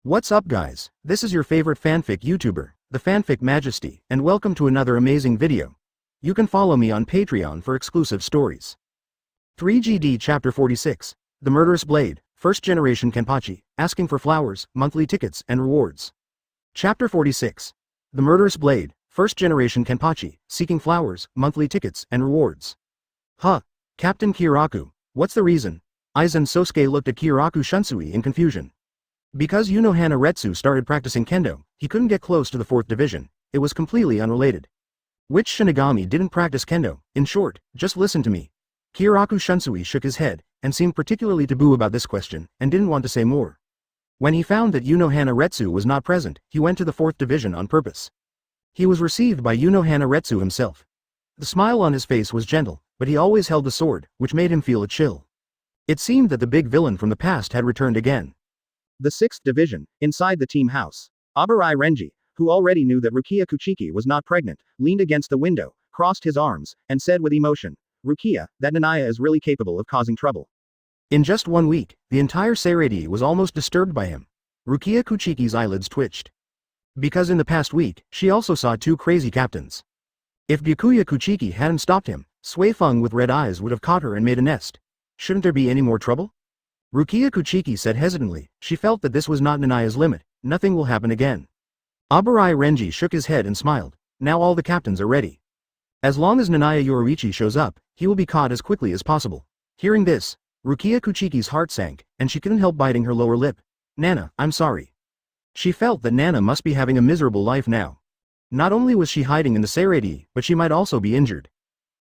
What's up guys, this is your favorite fanfic YouTuber, the Fanfic Majesty, and welcome to another amazing video. You can follow me on Patreon for exclusive stories. 3GD Chapter 46, The Murderous Blade, First Generation Kenpachi, Asking for Flowers, Monthly Tickets, and Rewards. Chapter 46, The Murderous Blade, First Generation Kenpachi, Seeking Flowers, Monthly Tickets, and Rewards. Huh, Captain Kiraku, what's the reason? Aizen Sōsuke looked at Kiraku Shinsei in confusion. Because Unohana Retsu started practicing kendo, he couldn't get close to the 4th division. It was completely unrelated. Which Shinigami didn't practice kendo? In short, just listen to me. Kiraku Shinsei shook his head, and seemed particularly taboo about this question, and didn't want to say more. When he found that Unohana Retsu was not present, he went to the 4th division on purpose. He was received by Unohana Retsu himself. The smile on his face was gentle, but he always held the sword, which made him feel a chill. It seemed that the big villain from the past had returned again. The 6th division, inside the team house. Abarai Renji, who already knew that Rukia Kuchiki was not pregnant, leaned against the window, crossed his arms, and said with emotion, "Rukia, that Naya is really capable of causing trouble." In just 1 week, the entire Seirei was almost disturbed by him. Rukia Kuchiki's eyelids twitched. Because in the past week, she also saw 2 crazy captains. If Byakuya Kuchiki hadn't stopped him, Suifeng with red eyes would have caught her and made a nest. Shouldn't there be any more trouble? Rukia Kuchiki said hesitantly. She felt that this was not Nanaya's limit. Nothing will happen again. Abarai Renji shook his head and smiled. Now all the captains are ready. As long as Naya Yoruichi shows up, he will be caught as quickly as possible. Hearing this, Rukia Kuchiki's heart sank, and she couldn't help biting her lower lip. Nana, I'm sorry. She felt that Nana must be having a miserable life now. Not only was she hiding in the Seirei, but she might also be injured.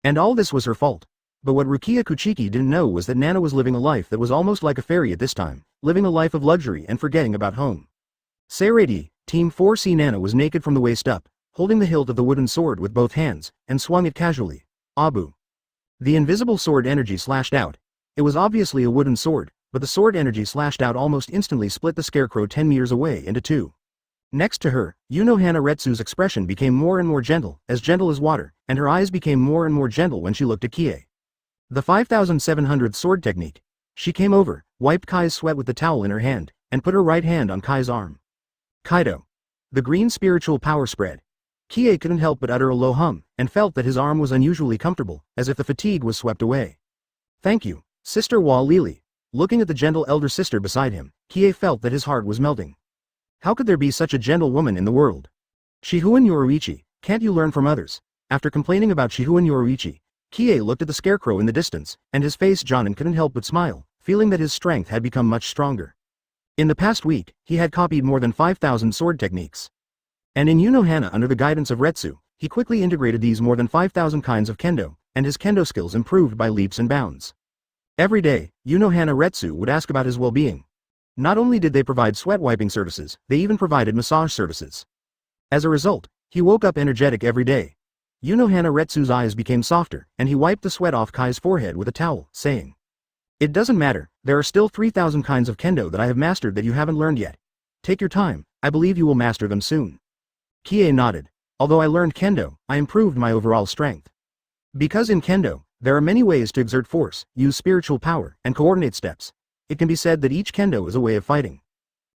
And all this was her fault. But what Rukia Kuchiki didn't know was that Nana was living a life that was almost like a fairy at this time, living a life of luxury and forgetting about home. Seirei, Team 4C Nana was naked from the waist up, holding the hilt of the wooden sword with both hands, and swung it casually. Abu. The invisible sword energy slashed out. It was obviously a wooden sword, but the sword energy slashed out almost instantly split the scarecrow 10 meters away into 2. Next to her, Unohana Retsu's expression became more and more gentle as water, and her eyes became more and more gentle when she looked at Kie. The 5700 sword technique. She came over, wiped Kai's sweat with the towel in her hand, and put her right hand on Kai's arm. Kaido. The green spiritual power spread. Kie couldn't help but utter a low hum, and felt that his arm was unusually comfortable, as if the fatigue was swept away. Thank you, Sister Wa Lili. Looking at the gentle elder sister beside him, Kie felt that his heart was melting. How could there be such a gentle woman in the world? Shihuan Yoruichi, can't you learn from others? After complaining about Shihuan Yoruichi, Kie looked at the scarecrow in the distance, and his face Jonin couldn't help but smile, feeling that his strength had become much stronger. In the past week, he had copied more than 5,000 sword techniques. And in Unohana under the guidance of Retsu, he quickly integrated these more than 5,000 kinds of kendo, and his kendo skills improved by leaps and bounds. Every day, Unohana Retsu would ask about his well-being. Not only did they provide sweat wiping services, they even provided massage services. As a result, he woke up energetic every day. Unohana Retsu's eyes became softer, and he wiped the sweat off Kai's forehead with a towel, saying, "It doesn't matter, there are still 3,000 kinds of kendo that I have mastered that you haven't learned yet. Take your time, I believe you will master them soon." Kie nodded. Although I learned kendo, I improved my overall strength. Because in kendo, there are many ways to exert force, use spiritual power, and coordinate steps. It can be said that each kendo is a way of fighting.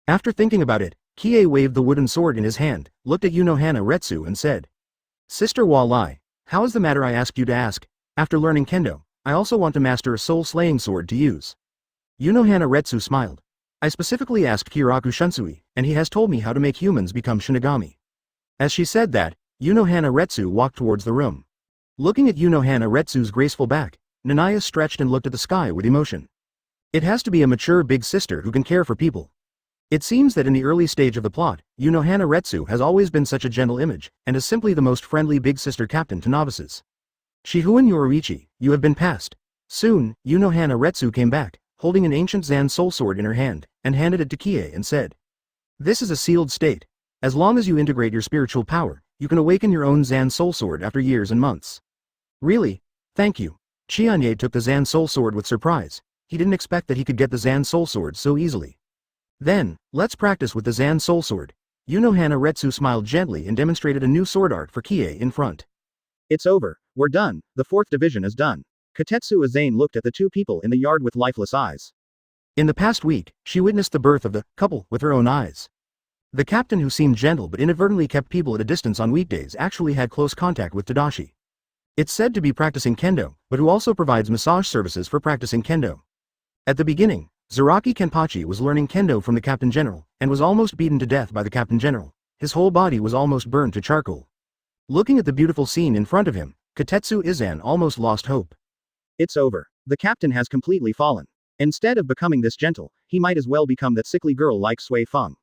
After thinking about it, Kie waved the wooden sword in his hand, looked at Unohana Retsu and said, "Sister Wa Lai, how is the matter I asked you to ask? After learning kendo, I also want to master a soul-slaying sword to use." Unohana Retsu smiled. "I specifically asked Kiraku Shinsei, and he has told me how to make humans become Shinigami." As she said that, Unohana Retsu walked towards the room. Looking at Unohana Retsu's graceful back, Naya stretched and looked at the sky with emotion. It has to be a mature big sister who can care for people. It seems that in the early stage of the plot, Unohana Retsu has always been such a gentle image, and is simply the most friendly big sister captain to novices. Shihuan Yoruichi, you have been passed. Soon, Unohana Retsu came back, holding an ancient Zan soul sword in her hand, and handed it to Kie and said, "This is a sealed state. As long as you integrate your spiritual power, you can awaken your own Zan soul sword after years and months." "Really? Thank you." Chianye took the Zan soul sword with surprise. He didn't expect that he could get the Zan soul sword so easily. "Then, let's practice with the Zan soul sword." Unohana Retsu smiled gently and demonstrated a new sword art for Kie in front. "It's over, we're done, the 4th division is done." Katetsu Azane looked at the 2 people in the yard with lifeless eyes. In the past week, she witnessed the birth of the couple with her own eyes. The captain, who seemed gentle but inadvertently kept people at a distance on weekdays, actually had close contact with Tadashi. It's said to be practicing kendo, but who also provides massage services for practicing kendo. At the beginning, Zaraki Kenpachi was learning kendo from the Captain General, and was almost beaten to death by the Captain General. His whole body was almost burned to charcoal. Looking at the beautiful scene in front of him, Katetsu Izan almost lost hope. It's over. The captain has completely fallen. Instead of becoming this gentle, he might as well become that sickly girl like Sui Feng.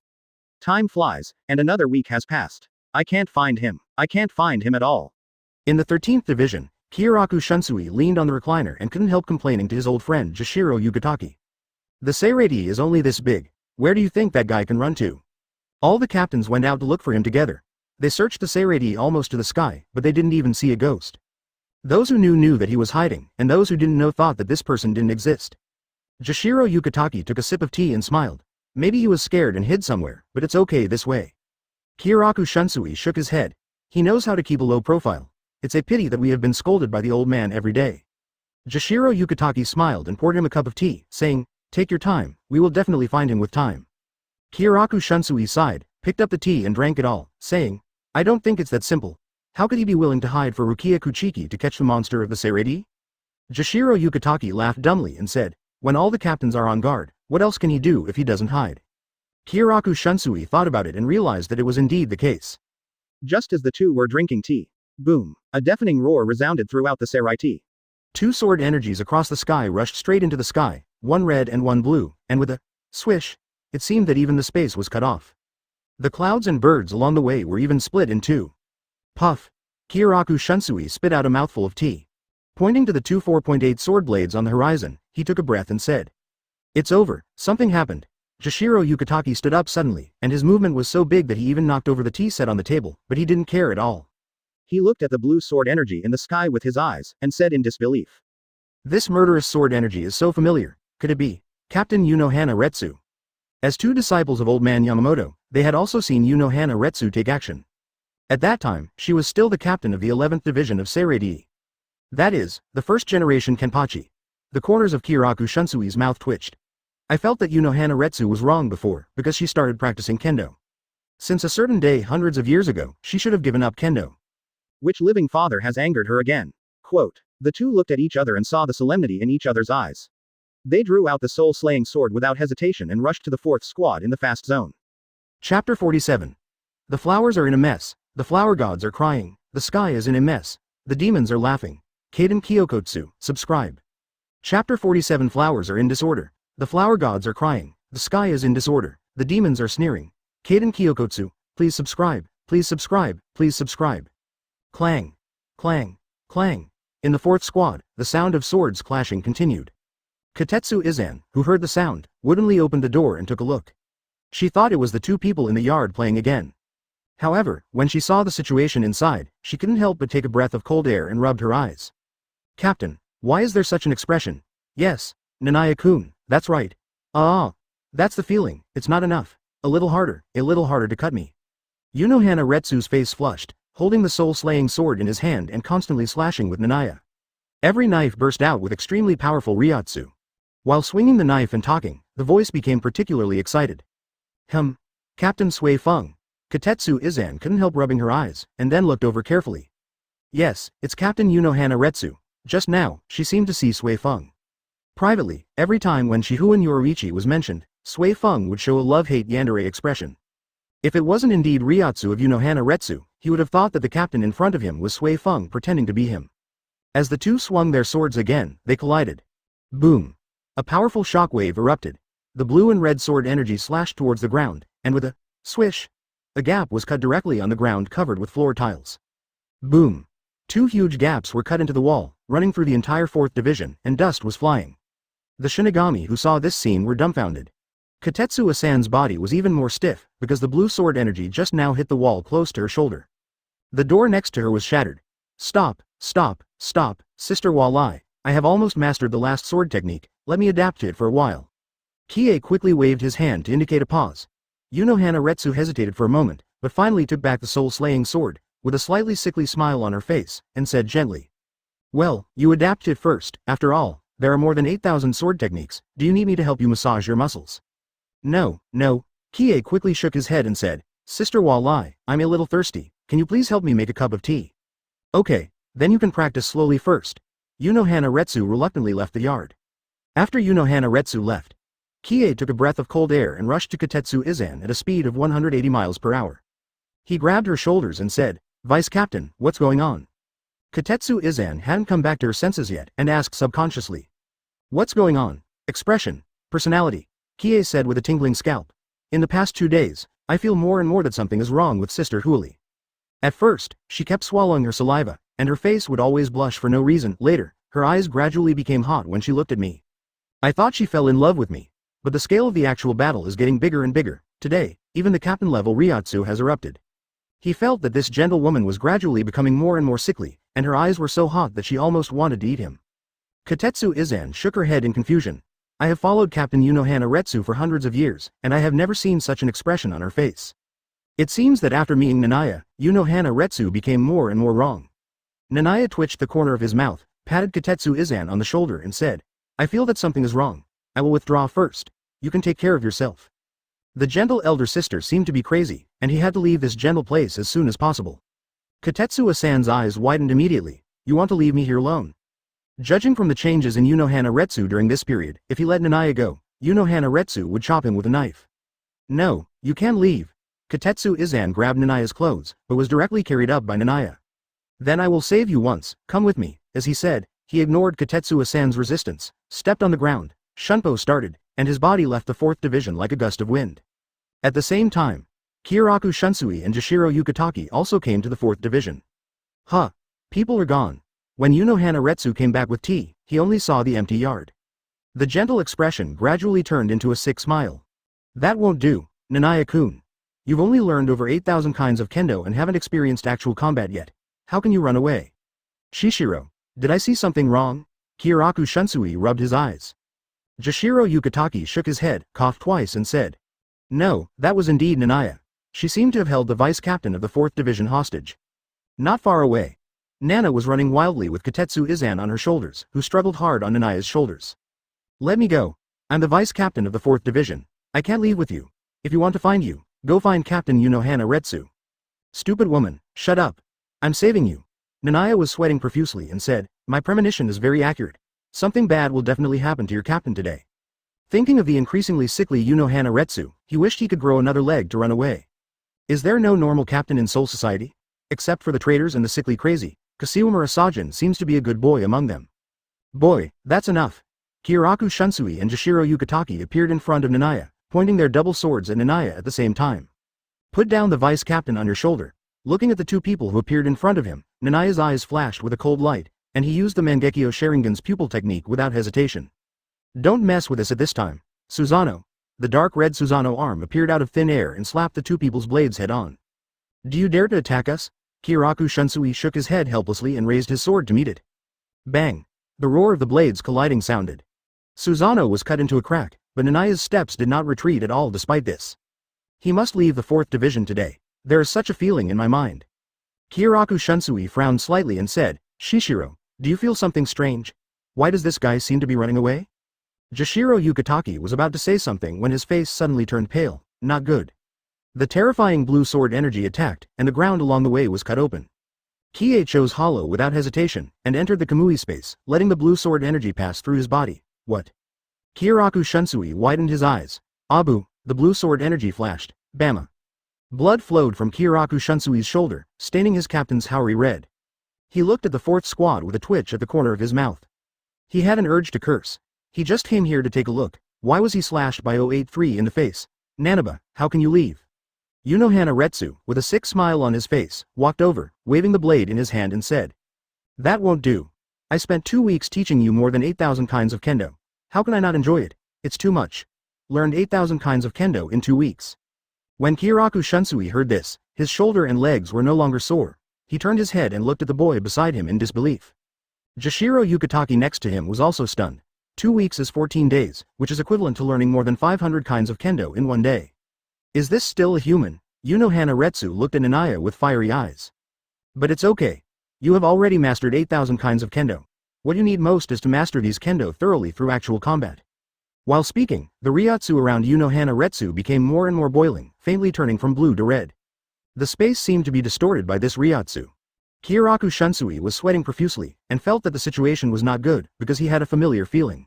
Time flies, and another week has passed. I can't find him. I can't find him at all. In the 13th Division, Kyoka Suigetsu leaned on the recliner and couldn't help complaining to his old friend Jashiro Yugataki. The Seirei is only this big. Where do you think that guy can run to? All the captains went out to look for him together. They searched the Seirei almost to the sky, but they didn't even see a ghost. Those who knew that he was hiding, and those who didn't know thought that this person didn't exist. Jashiro Yugataki took a sip of tea and smiled. Maybe he was scared and hid somewhere, but it's okay this way. Kyoka Suigetsu shook his head. He knows how to keep a low profile. It's a pity that we have been scolded by the old man every day. Jashiro Yugataki smiled and poured him a cup of tea, saying, "Take your time, we will definitely find him with time." Kyoka Suigetsu sighed, picked up the tea and drank it all, saying, "I don't think it's that simple. How could he be willing to hide for Rukia Kuchiki to catch the monster of the Seirei?" Jashiro Yugataki laughed dumbly and said, "When all the captains are on guard, what else can he do if he doesn't hide?" Kyoka Suigetsu thought about it and realized that it was indeed the case. Just as the two were drinking tea, boom, a deafening roar resounded throughout the Seirei. Two sword energies across the sky rushed straight into the sky, one red and one blue, and with a swish, it seemed that even the space was cut off. The clouds and birds along the way were even split in two. Puff! Kyoka Suigetsu spit out a mouthful of tea. Pointing to the two 4.8 sword blades on the horizon, he took a breath and said, "It's over, something happened." Jashiro Yugataki stood up suddenly, and his movement was so big that he even knocked over the tea set on the table, but he didn't care at all. He looked at the blue sword energy in the sky with his eyes, and said in disbelief, "This murderous sword energy is so familiar. Could it be Captain Unohana Retsu?" As two disciples of old man Yamamoto, they had also seen Unohana Retsu take action. At that time, she was still the captain of the 11th Division of Seirei. That is, the first generation Kenpachi. The corners of Kyoka Suigetsu's mouth twitched. I felt that Unohana Retsu was wrong before, because she started practicing kendo. Since a certain day hundreds of years ago, she should have given up kendo. Which living father has angered her again? Quote. The two looked at each other and saw the solemnity in each other's eyes. They drew out the soul-slaying sword without hesitation and rushed to the fourth squad in the fast zone. Chapter 47. The flowers are in a mess. The flower gods are crying. The sky is in a mess. The demons are laughing. Kaden Kyokotsu, subscribe. Chapter 47. Flowers are in disorder. The flower gods are crying. The sky is in disorder. The demons are sneering. Kaden Kyokotsu, please subscribe. Please subscribe. Please subscribe. Clang. Clang. Clang. In the fourth squad, the sound of swords clashing continued. Katetsu Izan, who heard the sound, woodenly opened the door and took a look. She thought it was the two people in the yard playing again. However, when she saw the situation inside, she couldn't help but take a breath of cold air and rubbed her eyes. "Captain, why is there such an expression?" "Yes, Naya-kun, that's right. That's the feeling, it's not enough. A little harder to cut me." Unohana Retsu's face flushed, holding the soul-slaying sword in his hand and constantly slashing with Naya. Every knife burst out with extremely powerful ryūjin. While swinging the knife and talking, the voice became particularly excited. Captain Sui Feng." Katetsu Izan couldn't help rubbing her eyes, and then looked over carefully. Yes, it's Captain Unohana Retsu. Just now, she seemed to see Sui Feng. Privately, every time when Shihuan Yoruichi was mentioned, Sui Feng would show a love-hate yandere expression. If it wasn't indeed Ryūjin of Unohana Retsu, he would have thought that the captain in front of him was Sui Feng pretending to be him. As the two swung their swords again, they collided. Boom! A powerful shockwave erupted. The blue and red sword energy slashed towards the ground, and with a swish, a gap was cut directly on the ground covered with floor tiles. Boom! Two huge gaps were cut into the wall, running through the entire 4th Division, and dust was flying. The Shinigami who saw this scene were dumbfounded. Katetsu Asan's body was even more stiff, because the blue sword energy just now hit the wall close to her shoulder. The door next to her was shattered. Stop, stop, stop, Sister Wallai, I have almost mastered the last sword technique, let me adapt to it for a while. Kie quickly waved his hand to indicate a pause. Unohana Retsu hesitated for a moment, but finally took back the soul-slaying sword, with a slightly sickly smile on her face, and said gently. Well, you adapted it first, after all, There are more than 8,000 sword techniques. Do you need me to help you massage your muscles? No, no. Kie quickly shook his head and said, Sister Wallai, I'm a little thirsty. Can you please help me make a cup of tea? Okay, then you can practice slowly first. Yunohana Retsu reluctantly left the yard. After Yunohana Retsu left, Kie took a breath of cold air and rushed to Katetsu Izan at a speed of 180 miles per hour. He grabbed her shoulders and said, Vice Captain, what's going on? Katetsu Izan hadn't come back to her senses yet and asked subconsciously. What's going on? Expression, personality, Kie said with a tingling scalp. In the past 2 days, I feel more and more that something is wrong with Sister Huli. At first, she kept swallowing her saliva, and her face would always blush for no reason. Later, her eyes gradually became hot when she looked at me. I thought she fell in love with me. But the scale of the actual battle is getting bigger and bigger. Today, even the captain level Ryatsu has erupted. He felt that this gentle woman was gradually becoming more and more sickly, and her eyes were so hot that she almost wanted to eat him. Katetsu Izan shook her head in confusion. I have followed Captain Yunohana Retsu for hundreds of years, and I have never seen such an expression on her face. It seems that after meeting Naya, Yunohana Retsu became more and more wrong. Naya twitched the corner of his mouth, patted Katetsu Izan on the shoulder and said, I feel that something is wrong. I will withdraw first. You can take care of yourself. The gentle elder sister seemed to be crazy, and he had to leave this gentle place as soon as possible. Katetsu Asan's eyes widened immediately. You want to leave me here alone? Judging from the changes in Yunohana Retsu during this period, if he let Naya go, Yunohana Retsu would chop him with a knife. No, you can't leave. Katetsu Izan grabbed Naya's clothes, but was directly carried up by Naya. Then I will save you once, come with me. As he said, he ignored Katetsu Asan's resistance, stepped on the ground, Shunpo started, and his body left the 4th division like a gust of wind. At the same time, Kyoraku Shunsui and Jashiro Yukitaki also came to the 4th division. Huh. People are gone. When Yunohana Retsu came back with tea, he only saw the empty yard. The gentle expression gradually turned into a sick smile. That won't do, Nanaya-kun. You've only learned over 8,000 kinds of kendo and haven't experienced actual combat yet. How can you run away? Shishiro, did I see something wrong? Kyoraku Shunsui rubbed his eyes. Jashiro Yukitaki shook his head, coughed twice and said, No, that was indeed Naya. She seemed to have held the vice captain of the 4th division hostage. Not far away, Nana was running wildly with Katetsu Izan on her shoulders, who struggled hard on Nanaya's shoulders. Let me go. I'm the vice captain of the 4th division. I can't leave with you. If you want to find you, go find Captain Yunohana Retsu. Stupid woman, shut up. I'm saving you. Naya was sweating profusely and said, My premonition is very accurate. Something bad will definitely happen to your captain today. Thinking of the increasingly sickly Yunohana Retsu, he wished he could grow another leg to run away. Is there no normal captain in Soul Society? Except for the traitors and the sickly crazy, Kashiwamura Sajin seems to be a good boy among them. Boy, that's enough. Kyoraku Shunsui and Jashiro Yukitaki appeared in front of Naya, pointing their double swords at Naya at the same time. Put down the vice captain on your shoulder. Looking at the two people who appeared in front of him, Naya's eyes flashed with a cold light, and he used the Mangekyo Sharingan's pupil technique without hesitation. Don't mess with us at this time. Susanoo. The dark red Susanoo arm appeared out of thin air and slapped the two people's blades head on. Do you dare to attack us? Kyoraku Shunsui shook his head helplessly and raised his sword to meet it. Bang! The roar of the blades colliding sounded. Susanoo was cut into a crack, but Naya's steps did not retreat at all despite this. He must leave the 4th division today. There is such a feeling in my mind. Kyoraku Shunsui frowned slightly and said, Shishiro, do you feel something strange? Why does this guy seem to be running away? Jashiro Yukitaki was about to say something when his face suddenly turned pale. Not good. The terrifying blue sword energy attacked, and the ground along the way was cut open. Kie chose hollow without hesitation, and entered the Kamui space, letting the blue sword energy pass through his body. What? Kyoraku Shunsui widened his eyes. Abu, the blue sword energy flashed. Bama. Blood flowed from Kyoraku Shunsui's shoulder, staining his captain's houri red. He looked at the 4th squad with a twitch at the corner of his mouth. He had an urge to curse. He just came here to take a look. Why was he slashed by 083 in the face? Nanaba, how can you leave? Yunohana Retsu, with a sick smile on his face, walked over, waving the blade in his hand and said, That won't do. I spent 2 weeks teaching you more than 8,000 kinds of kendo. How can I not enjoy it? It's too much. Learned 8,000 kinds of kendo in 2 weeks. When Kyoraku Shunsui heard this, his shoulder and legs were no longer sore. He turned his head and looked at the boy beside him in disbelief. Jashiro Yukitaki next to him was also stunned. 2 weeks is 14 days, which is equivalent to learning more than 500 kinds of kendo in 1 day. Is this still a human? Yunohana Retsu looked at Naya with fiery eyes. But it's okay. You have already mastered 8,000 kinds of kendo. What you need most is to master these kendo thoroughly through actual combat. While speaking, the ryatsu around Yunohana Retsu became more and more boiling, faintly turning from blue to red. The space seemed to be distorted by this ryatsu. Kyoraku Shunsui was sweating profusely, and felt that the situation was not good, because he had a familiar feeling.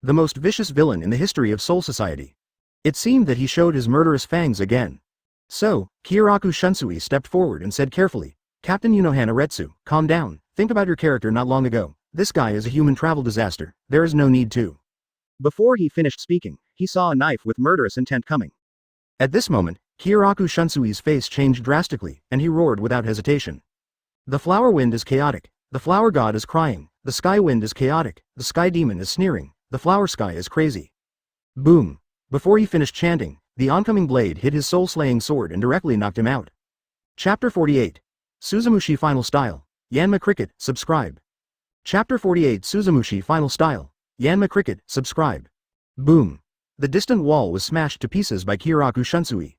The most vicious villain in the history of Soul Society. It seemed that he showed his murderous fangs again. So, Kyoraku Shunsui stepped forward and said carefully, Captain Yunohana Retsu, calm down, think about your character not long ago. This guy is a human travel disaster, there is no need to. Before he finished speaking, he saw a knife with murderous intent coming. At this moment, Kyoraku Shunsui's face changed drastically, and he roared without hesitation. The flower wind is chaotic, the flower god is crying, the sky wind is chaotic, the sky demon is sneering, the flower sky is crazy. Boom! Before he finished chanting, the oncoming blade hit his soul-slaying sword and directly knocked him out. Chapter 48. Suzumushi Final Style. Yanma Cricket, subscribe. Chapter 48 Suzumushi Final Style. Yanma Cricket, subscribe. Boom! The distant wall was smashed to pieces by Kyoraku Shunsui.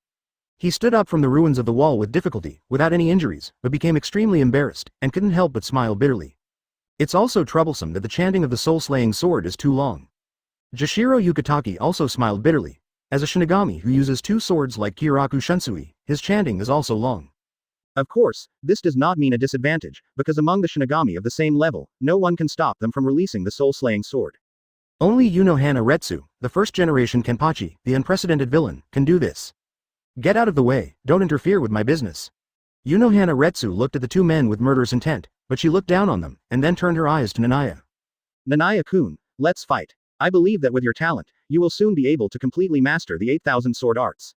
He stood up from the ruins of the wall with difficulty, without any injuries, but became extremely embarrassed, and couldn't help but smile bitterly. It's also troublesome that the chanting of the soul-slaying sword is too long. Jashiro Yukitake also smiled bitterly. As a Shinigami who uses two swords like Kyoraku Shunsui, his chanting is also long. Of course, this does not mean a disadvantage, because among the Shinigami of the same level, no one can stop them from releasing the soul-slaying sword. Only Yunohana Retsu, the first-generation Kenpachi, the unprecedented villain, can do this. Get out of the way, don't interfere with my business. Yunohana Retsu looked at the two men with murderous intent, but she looked down on them, and then turned her eyes to Naya. Naya-kun, let's fight. I believe that with your talent, you will soon be able to completely master the 8,000 sword arts.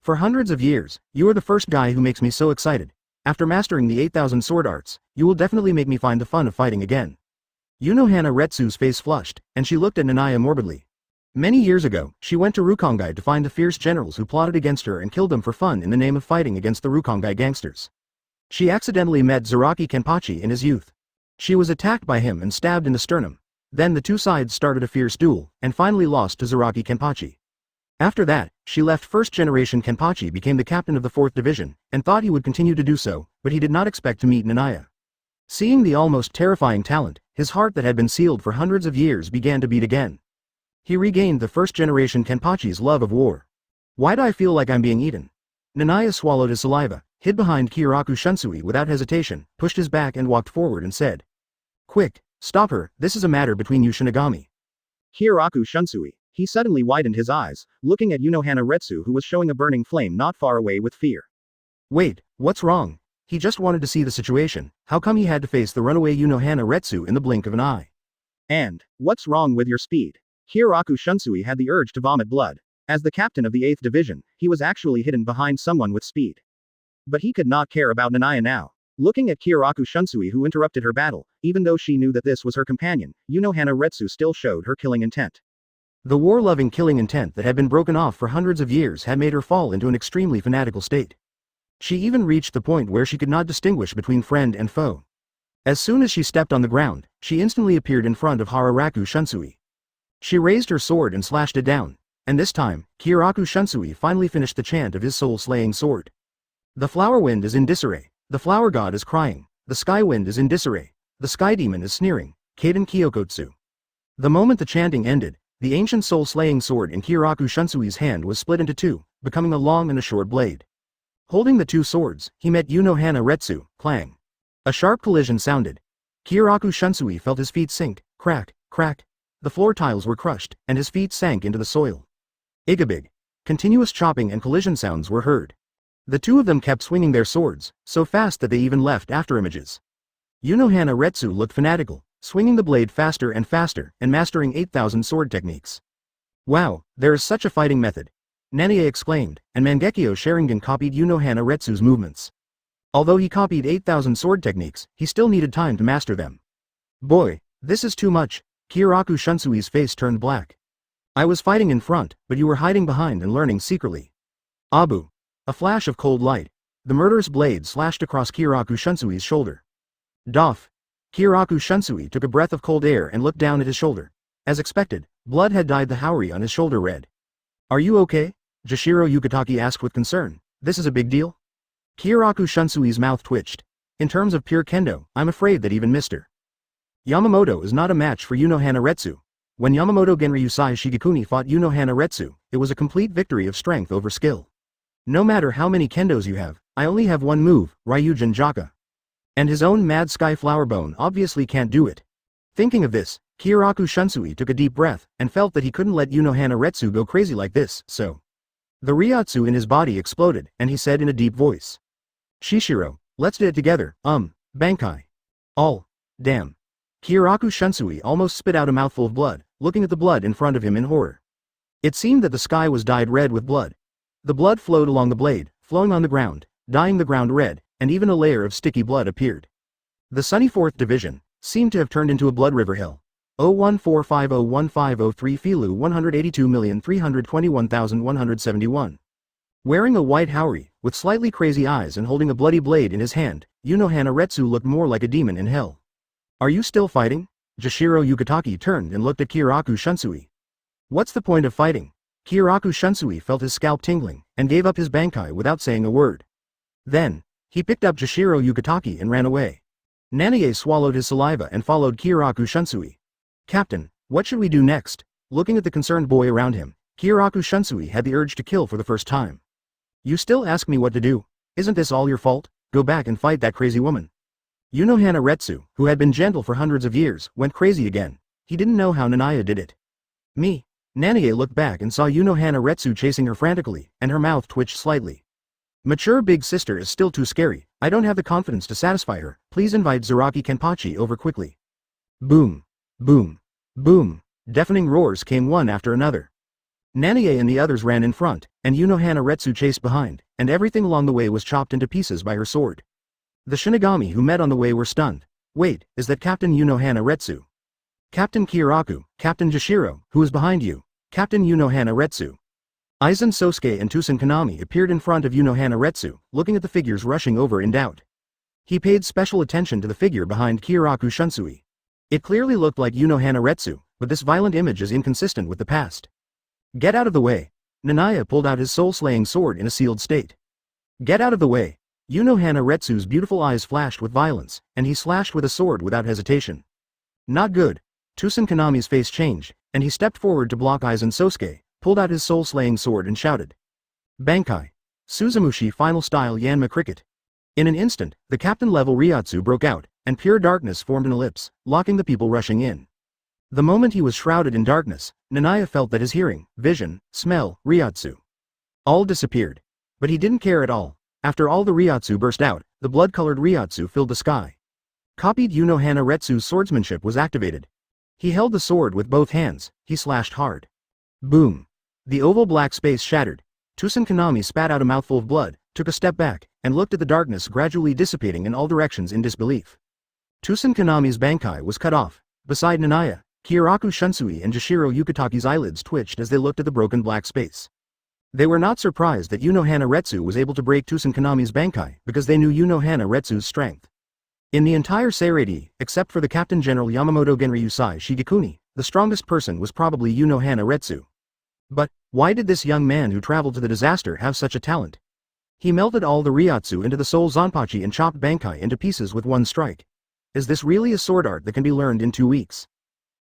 For hundreds of years, you are the first guy who makes me so excited. After mastering the 8,000 sword arts, you will definitely make me find the fun of fighting again. Yunohana Retsu's face flushed, and she looked at Naya morbidly. Many years ago, she went to Rukongai to find the fierce generals who plotted against her and killed them for fun in the name of fighting against the Rukongai gangsters. She accidentally met Zaraki Kenpachi in his youth. She was attacked by him and stabbed in the sternum. Then the two sides started a fierce duel, and finally lost to Zaraki Kenpachi. After that, she left first-generation Kenpachi, became the captain of the 4th Division, and thought he would continue to do so, but he did not expect to meet Naya. Seeing the almost terrifying talent, his heart that had been sealed for hundreds of years began to beat again. He regained the first-generation Kenpachi's love of war. Why do I feel like I'm being eaten? Naya swallowed his saliva, hid behind Kyoraku Shunsui without hesitation, pushed his back and walked forward and said, Quick, stop her, this is a matter between you Shinigami. Kyoraku Shunsui. He suddenly widened his eyes, looking at Yunohana Retsu who was showing a burning flame not far away with fear. Wait, what's wrong? He just wanted to see the situation, how come he had to face the runaway Yunohana Retsu in the blink of an eye? And, what's wrong with your speed? Kyoraku Shunsui had the urge to vomit blood. As the captain of the 8th Division, he was actually hidden behind someone with speed. But he could not care about Naya now. Looking at Kyoraku Shunsui who interrupted her battle, even though she knew that this was her companion, Yunohana Retsu still showed her killing intent. The war-loving killing intent that had been broken off for hundreds of years had made her fall into an extremely fanatical state. She even reached the point where she could not distinguish between friend and foe. As soon as she stepped on the ground, she instantly appeared in front of Hararaku Shunsui. She raised her sword and slashed it down, and this time, Kyoraku Shunsui finally finished the chant of his soul-slaying sword. The flower wind is in disarray, the flower god is crying, the sky wind is in disarray, the sky demon is sneering, Kaden Kyokotsu. The moment the chanting ended, the ancient soul-slaying sword in Kyoraku Shunsui's hand was split into two, becoming a long and a short blade. Holding the two swords, he met Yunohana Retsu, clang. A sharp collision sounded. Kyoraku Shunsui felt his feet sink, crack, crack. The floor tiles were crushed, and his feet sank into the soil. Igabig. Continuous chopping and collision sounds were heard. The two of them kept swinging their swords, so fast that they even left afterimages. Yunohana Retsu looked fanatical, swinging the blade faster and faster, and mastering 8,000 sword techniques. Wow, there is such a fighting method! Naya exclaimed, and Mangekyo Sharingan copied Yunohana Retsu's movements. Although he copied 8,000 sword techniques, he still needed time to master them. Boy, this is too much. Kyoraku Shunsui's face turned black. I was fighting in front, but you were hiding behind and learning secretly. Abu. A flash of cold light. The murderous blade slashed across Kyoraku Shunsui's shoulder. Doff. Kyoraku Shunsui took a breath of cold air and looked down at his shoulder. As expected, blood had dyed the haori on his shoulder red. Are you okay? Jashiro Yukitake asked with concern. This is a big deal? Kyoraku Shunsui's mouth twitched. In terms of pure kendo, I'm afraid that even Mr. Yamamoto is not a match for Retsu. When Yamamoto Genryusai Shigekuni fought Retsu, it was a complete victory of strength over skill. No matter how many kendos you have, I only have one move, Ryūjin Jakka. And his own Mad Sky Flower Bone obviously can't do it. Thinking of this, Kyoka Suigetsu took a deep breath, and felt that he couldn't let Retsu go crazy like this, so. The Ryatsu in his body exploded, and he said in a deep voice. Shishiro, let's do it together, Bankai. All. Damn. Kyoka Suigetsu almost spit out a mouthful of blood, looking at the blood in front of him in horror. It seemed that the sky was dyed red with blood. The blood flowed along the blade, flowing on the ground, dyeing the ground red, and even a layer of sticky blood appeared. The sunny 4th Division seemed to have turned into a blood river hill. 014501503 Filu 182,321,171. Wearing a white haori, with slightly crazy eyes and holding a bloody blade in his hand, Retsu looked more like a demon in hell. Are you still fighting? Jashiro Yukitake turned and looked at Kyoka Suigetsu. What's the point of fighting? Kyoka Suigetsu felt his scalp tingling, and gave up his bankai without saying a word. Then, he picked up Jashiro Yukitake and ran away. Naya swallowed his saliva and followed Kyoka Suigetsu. Captain, what should we do next? Looking at the concerned boy around him, Kyoka Suigetsu had the urge to kill for the first time. You still ask me what to do? Isn't this all your fault? Go back and fight that crazy woman. Retsu, who had been gentle for hundreds of years, went crazy again. He didn't know how Naya did it. Me. Naya looked back and saw Retsu chasing her frantically, and her mouth twitched slightly. Mature big sister is still too scary. I don't have the confidence to satisfy her. Please invite Zaraki Kenpachi over quickly. Boom. Boom. Boom. Deafening roars came one after another. Naya and the others ran in front, and Retsu chased behind, and everything along the way was chopped into pieces by her sword. The Shinigami who met on the way were stunned. Wait, is that Captain Retsu? Captain Kyoka, Captain Jashiro, who is behind you? Captain Retsu. Aizen Sōsuke and Kanami appeared in front of Retsu, looking at the figures rushing over in doubt. He paid special attention to the figure behind Kyoka Suigetsu. It clearly looked like Retsu, but this violent image is inconsistent with the past. Get out of the way. Naya pulled out his soul-slaying sword in a sealed state. Get out of the way. Retsu's beautiful eyes flashed with violence, and he slashed with a sword without hesitation. Not good. Kanami's face changed, and he stepped forward to block Aizen Sōsuke, pulled out his soul-slaying sword and shouted. Bankai. Suzamushi final style Yanma cricket. In an instant, the captain-level Ryatsu broke out, and pure darkness formed an ellipse, locking the people rushing in. The moment he was shrouded in darkness, Naya felt that his hearing, vision, smell, Ryatsu all disappeared. But he didn't care at all. After all the Ryatsu burst out, the blood-colored Ryatsu filled the sky. Copied Retsu's swordsmanship was activated. He held the sword with both hands, he slashed hard. Boom. The oval black space shattered. Kanami spat out a mouthful of blood, took a step back, and looked at the darkness gradually dissipating in all directions in disbelief. Kanami's bankai was cut off. Beside Naya, Kyoka Suigetsu and Jashiro Yukitake's eyelids twitched as they looked at the broken black space. They were not surprised that Retsu was able to break Kanami's bankai, because they knew Retsu's strength. In the entire Seirei, except for the Captain General Yamamoto Genryusai Shigekuni, the strongest person was probably Retsu. But, why did this young man who traveled to the disaster have such a talent? He melted all the Ryatsu into the soul Zanpachi and chopped bankai into pieces with one strike. Is this really a sword art that can be learned in 2 weeks?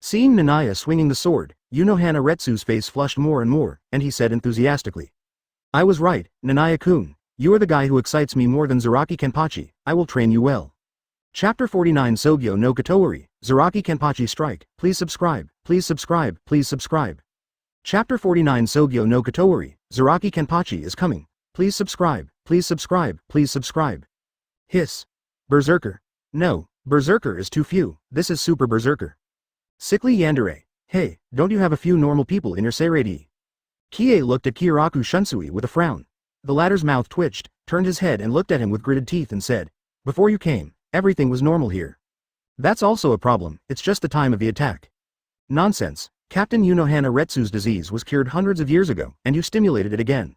Seeing Naya swinging the sword, Retsu's face flushed more and more, and he said enthusiastically. I was right, Naya-kun. You are the guy who excites me more than Zaraki Kenpachi. I will train you well. Chapter 49 Sogyo no Katori, Zaraki Kenpachi Strike. Please subscribe, please subscribe, please subscribe. Chapter 49 Sogyo no Katori, Zaraki Kenpachi is coming. Please subscribe, please subscribe, please subscribe. Hiss. Berserker. No, Berserker is too few, this is Super Berserker. Sickly Yandere. Hey, don't you have a few normal people in your Seirei? Kie looked at Kyoka Suigetsu with a frown. The latter's mouth twitched, turned his head and looked at him with gritted teeth and said, before you came, everything was normal here. That's also a problem, it's just the time of the attack. Nonsense, Captain Retsu's disease was cured hundreds of years ago, and you stimulated it again.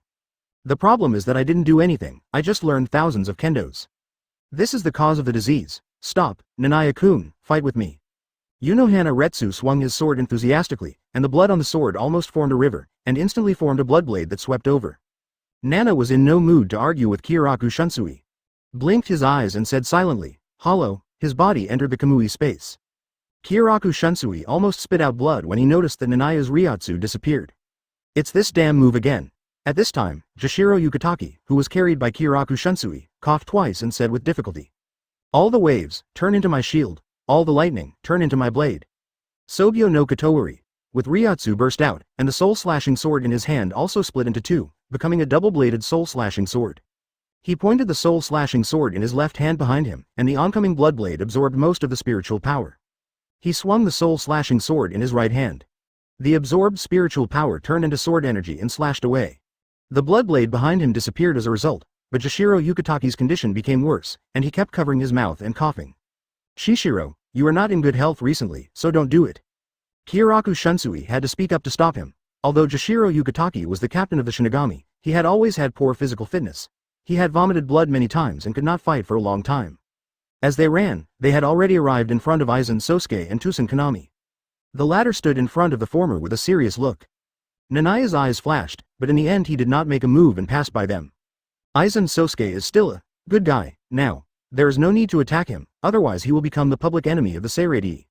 The problem is that I didn't do anything, I just learned thousands of kendos. This is the cause of the disease. Stop, Naya-kun, fight with me. Retsu swung his sword enthusiastically, and the blood on the sword almost formed a river, and instantly formed a blood blade that swept over. Nana was in no mood to argue with Kyoka Suigetsu. Blinked his eyes and said silently, hollow, his body entered the Kamui space. Kyoka Suigetsu almost spit out blood when he noticed that Nanaya's Ryūjin disappeared. It's this damn move again. At this time, Jashiro Yukitake, who was carried by Kyoka Suigetsu, coughed twice and said with difficulty. All the waves, turn into my shield. All the lightning, turn into my blade. Sogyo no Katowari, with Ryūjin burst out, and the soul-slashing sword in his hand also split into two, becoming a double-bladed soul-slashing sword. He pointed the soul-slashing sword in his left hand behind him, and the oncoming blood blade absorbed most of the spiritual power. He swung the soul-slashing sword in his right hand. The absorbed spiritual power turned into sword energy and slashed away. The blood blade behind him disappeared as a result, but Jashiro Yukitake's condition became worse, and he kept covering his mouth and coughing. Shishiro, you are not in good health recently, so don't do it. Kyoka Suigetsu had to speak up to stop him. Although Jashiro Yukitake was the captain of the Shinigami, he had always had poor physical fitness. He had vomited blood many times and could not fight for a long time. As they ran, they had already arrived in front of Aizen Sōsuke and Kanami. The latter stood in front of the former with a serious look. Nanaya's eyes flashed, but in the end he did not make a move and passed by them. Aizen Sōsuke is still a good guy, now. There is no need to attack him, otherwise he will become the public enemy of the Seirei.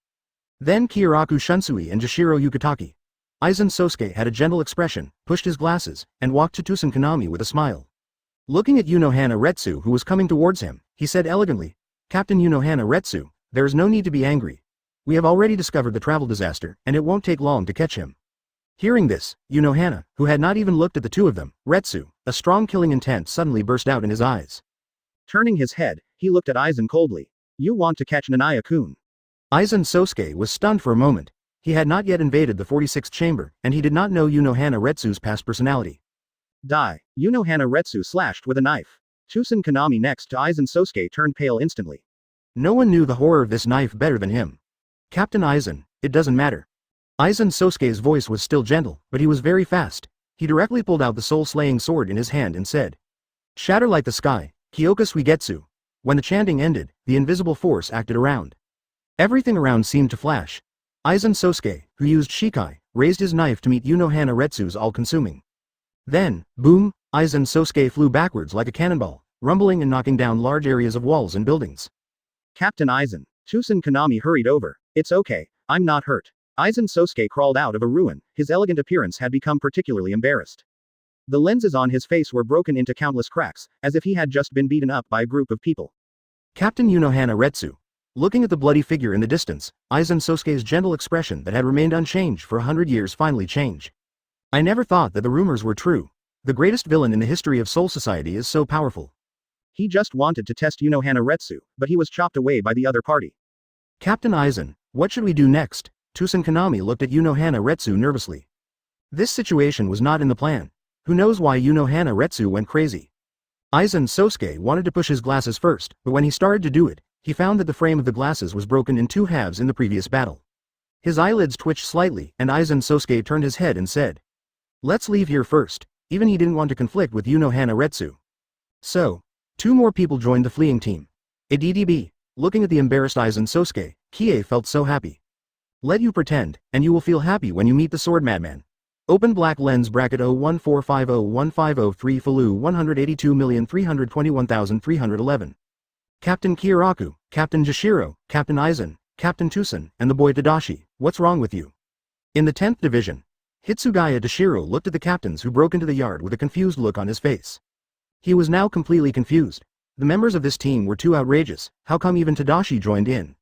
Then Kyoka Suigetsu and Jashiro Yukitake. Aizen Sōsuke had a gentle expression, pushed his glasses, and walked to Kanami with a smile. Looking at Unohana Retsu who was coming towards him, he said elegantly, Captain Unohana Retsu, there is no need to be angry. We have already discovered the travel disaster, and it won't take long to catch him. Hearing this, Unohana, who had not even looked at the two of them, Retsu, a strong killing intent suddenly burst out in his eyes. Turning his head, he looked at Aizen coldly. You want to catch Naya-kun? Aizen Sōsuke was stunned for a moment. He had not yet invaded the 46th chamber, and he did not know Unohana Retsu's past personality. Die. Unohana Retsu slashed with a knife. Kanami next to Aizen Sōsuke turned pale instantly. No one knew the horror of this knife better than him. Captain Aizen, it doesn't matter. Aizen Sōsuke's voice was still gentle, but he was very fast. He directly pulled out the soul-slaying sword in his hand and said, Shatter like the sky, Kyōka Suigetsu. When the chanting ended, the invisible force acted around. Everything around seemed to flash. Aizen Sōsuke, who used Shikai, raised his knife to meet Unohana Retsu's all-consuming. Then, boom, Aizen Sōsuke flew backwards like a cannonball, rumbling and knocking down large areas of walls and buildings. Captain Aizen. Kanami hurried over. It's okay, I'm not hurt. Aizen Sōsuke crawled out of a ruin, his elegant appearance had become particularly embarrassed. The lenses on his face were broken into countless cracks, as if he had just been beaten up by a group of people. Captain Unohana Retsu. Looking at the bloody figure in the distance, Aizen Sōsuke's gentle expression that had remained unchanged for 100 years finally changed. I never thought that the rumors were true. The greatest villain in the history of Soul Society is so powerful. He just wanted to test Unohana Retsu, but he was chopped away by the other party. Captain Aizen, what should we do next? Kanami looked at Unohana Retsu nervously. This situation was not in the plan. Who knows why Unohana Retsu went crazy? Aizen Sōsuke wanted to push his glasses first, but when he started to do it, he found that the frame of the glasses was broken in two halves in the previous battle. His eyelids twitched slightly, and Aizen Sōsuke turned his head and said, Let's leave here first. Even he didn't want to conflict with Unohana Retsu. So, two more people joined the fleeing team. ADDB, looking at the embarrassed Aizen Sōsuke, Kie felt so happy. Let you pretend, and you will feel happy when you meet the sword madman. Open black lens bracket 014501503 Falu 182,321,311. Captain Kyoraku, Captain Jashiro, Captain Aizen, Captain Tusen, and the boy Tadashi, what's wrong with you? In the 10th division, Hitsugaya Dashiro looked at the captains who broke into the yard with a confused look on his face. He was now completely confused. The members of this team were too outrageous, how come even Tadashi joined in?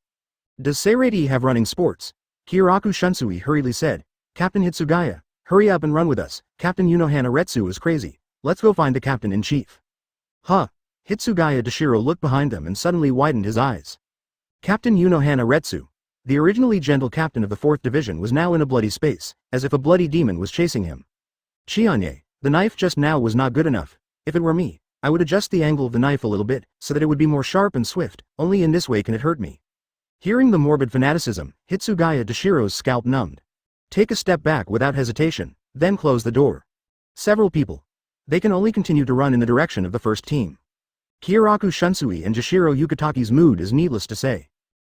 Does Seirei have running sports? Kyoka Suigetsu hurriedly said, Captain Hitsugaya, hurry up and run with us, Captain Unohana Retsu is crazy, let's go find the captain-in-chief. Huh? Hitsugaya Dashiro looked behind them and suddenly widened his eyes. Captain Unohana Retsu, the originally gentle captain of the 4th division was now in a bloody space, as if a bloody demon was chasing him. Chianye, the knife just now was not good enough. If it were me, I would adjust the angle of the knife a little bit, so that it would be more sharp and swift, only in this way can it hurt me. Hearing the morbid fanaticism, Hitsugaya Dashiro's scalp numbed. Take a step back without hesitation, then close the door. Several people. They can only continue to run in the direction of the first team. Kyoka Suigetsu and Jashiro Yukitake's mood is needless to say.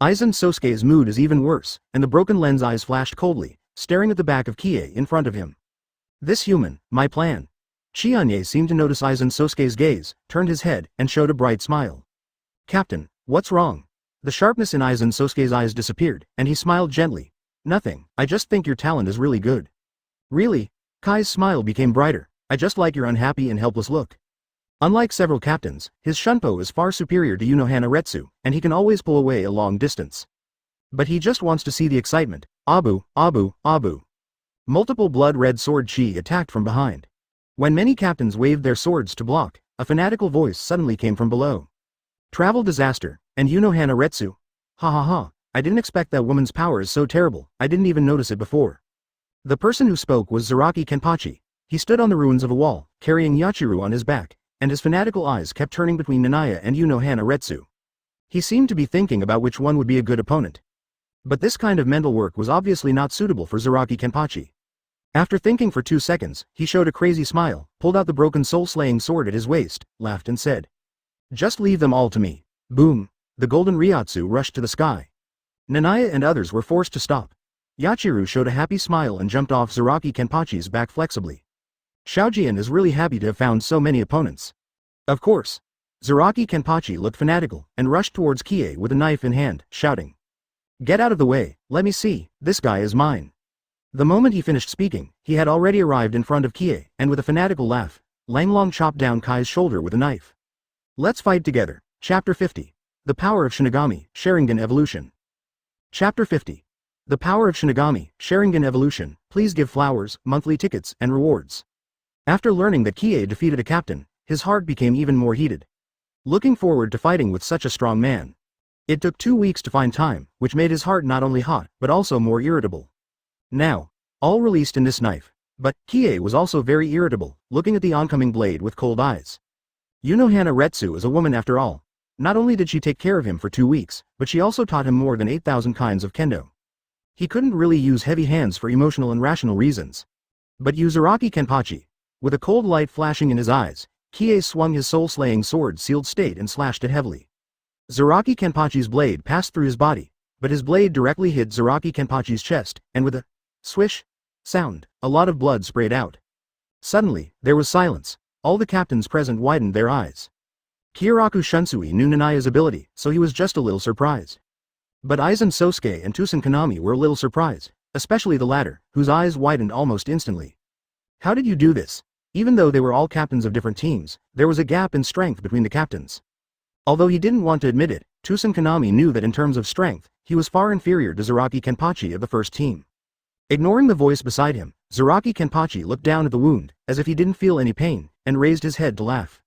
Aizen Sōsuke's mood is even worse, and the broken lens eyes flashed coldly, staring at the back of Kie in front of him. This human, my plan. Chianye seemed to notice Aizen Sōsuke's gaze, turned his head, and showed a bright smile. Captain, what's wrong? The sharpness in Aizen Sōsuke's eyes disappeared, and he smiled gently. Nothing, I just think your talent is really good. Really? Kai's smile became brighter. I just like your unhappy and helpless look. Unlike several captains, his shunpo is far superior to Unohana Retsu, and he can always pull away a long distance. But he just wants to see the excitement. Abu, Abu, Abu. Multiple blood-red sword chi attacked from behind. When many captains waved their swords to block, a fanatical voice suddenly came from below. Travel disaster, and Unohana Retsu? Ha ha ha, I didn't expect that woman's power is so terrible, I didn't even notice it before. The person who spoke was Zaraki Kenpachi. He stood on the ruins of a wall, carrying Yachiru on his back, and his fanatical eyes kept turning between Naya and Unohana Retsu. He seemed to be thinking about which one would be a good opponent. But this kind of mental work was obviously not suitable for Zaraki Kenpachi. After thinking for 2 seconds, he showed a crazy smile, pulled out the broken soul-slaying sword at his waist, laughed and said, "Just leave them all to me." Boom! The golden Ryatsu rushed to the sky. Naya and others were forced to stop. Yachiru showed a happy smile and jumped off Zaraki Kenpachi's back flexibly. Xiaojian is really happy to have found so many opponents. Of course. Zaraki Kenpachi looked fanatical, and rushed towards Kie with a knife in hand, shouting, "Get out of the way, let me see, this guy is mine." The moment he finished speaking, he had already arrived in front of Kie, and with a fanatical laugh, Langlong chopped down Kai's shoulder with a knife. Let's fight together. Chapter 50. The Power of Shinigami, Sharingan Evolution. Chapter 50. The Power of Shinigami, Sharingan Evolution, please give flowers, monthly tickets, and rewards. After learning that Kie defeated a captain, his heart became even more heated. Looking forward to fighting with such a strong man. It took 2 weeks to find time, which made his heart not only hot, but also more irritable. Now, all released in this knife. But, Kie was also very irritable, looking at the oncoming blade with cold eyes. Unohana Retsu is a woman after all. Not only did she take care of him for 2 weeks, but she also taught him more than 8,000 kinds of kendo. He couldn't really use heavy hands for emotional and rational reasons. But Zaraki Kenpachi. With a cold light flashing in his eyes, Kie swung his soul-slaying sword sealed state and slashed it heavily. Zaraki Kenpachi's blade passed through his body, but his blade directly hit Zaraki Kenpachi's chest, and with a swish sound, a lot of blood sprayed out. Suddenly, there was silence. All the captains present widened their eyes. Kyoraku Shunsui knew Nanaya's ability, so he was just a little surprised. But Aizen Sōsuke and Tusen Kanami were a little surprised, especially the latter, whose eyes widened almost instantly. How did you do this? Even though they were all captains of different teams, there was a gap in strength between the captains. Although he didn't want to admit it, Tusen Kanami knew that in terms of strength, he was far inferior to Zaraki Kenpachi of the first team. Ignoring the voice beside him, Zaraki Kenpachi looked down at the wound, as if he didn't feel any pain, and raised his head to laugh.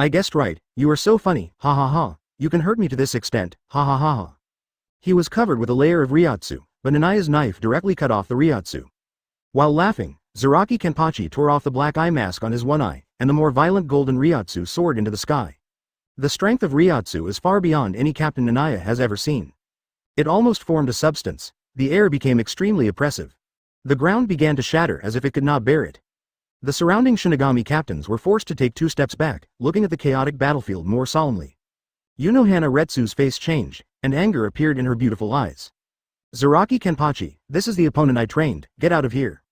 I guessed right, you are so funny, ha ha ha, you can hurt me to this extent, ha ha ha ha. He was covered with a layer of Ryatsu, but Nanaya's knife directly cut off the Ryatsu. While laughing, Zaraki Kenpachi tore off the black eye mask on his one eye, and the more violent golden Ryatsu soared into the sky. The strength of Ryatsu is far beyond any captain Naya has ever seen. It almost formed a substance. The air became extremely oppressive. The ground began to shatter as if it could not bear it. The surrounding Shinigami captains were forced to take 2 steps back, looking at the chaotic battlefield more solemnly. Unohana Retsu's face changed, and anger appeared in her beautiful eyes. Zaraki Kenpachi, this is the opponent I trained, get out of here.